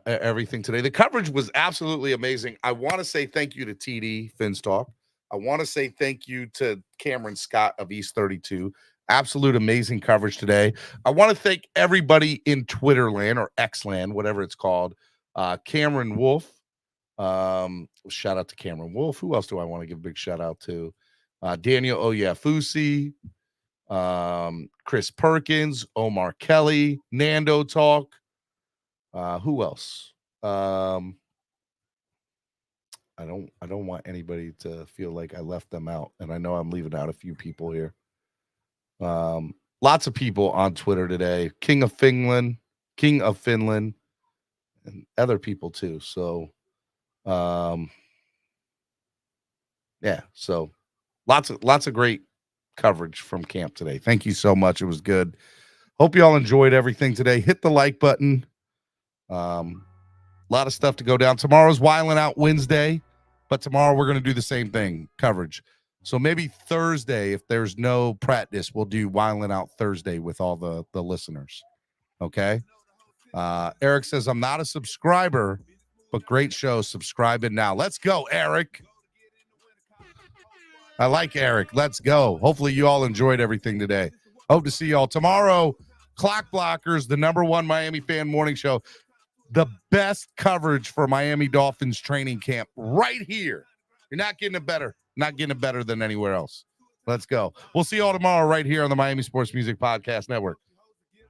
everything today. The coverage was absolutely amazing. I want to say thank you to TD Finstock. I want to say thank you to Cameron Scott of East 32. Absolute amazing coverage today. I want to thank everybody in Twitter land or X land, whatever it's called. Cameron Wolf. Shout out to Cameron Wolf. Who else do I want to give a big shout out to? Daniel Oyafusi, Chris Perkins, Omar Kelly, Nando Talk. Who else? I don't want anybody to feel like I left them out, and I know I'm leaving out a few people here. Lots of people on Twitter today. King of Finland, and other people too. So, yeah. So, lots of great coverage from camp today. Thank you so much. It was good. Hope you all enjoyed everything today. Hit the like button. A lot of stuff to go down. Tomorrow's Wiling Out Wednesday, but tomorrow we're going to do the same thing, coverage. So maybe Thursday, if there's no practice, we'll do Wiling Out Thursday with all the listeners. Okay? Eric says, I'm not a subscriber, but great show. Subscribe it now. Let's go, Eric. I like Eric. Let's go. Hopefully you all enjoyed everything today. Hope to see you all tomorrow. Clock Blockers, the #1 Miami fan morning show. The best coverage for Miami Dolphins training camp right here. You're not getting it better. Not getting it better than anywhere else. Let's go. We'll see you all tomorrow right here on the Miami Sports Music Podcast Network.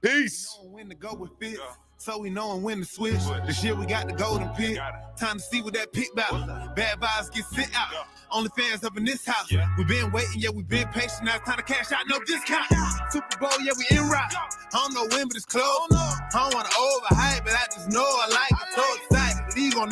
Peace. When to go with fit, so we know when to switch. This year we got the golden pick. Time to see what that pick about. Bad vibes get sent out. Only fans up in this house. We been waiting, yeah, we been patient. Now it's time to cash out, no discount. Super Bowl, yeah, we in route. I don't know when, but it's close. I don't want to overhype, but I just know I like it. So excited. League on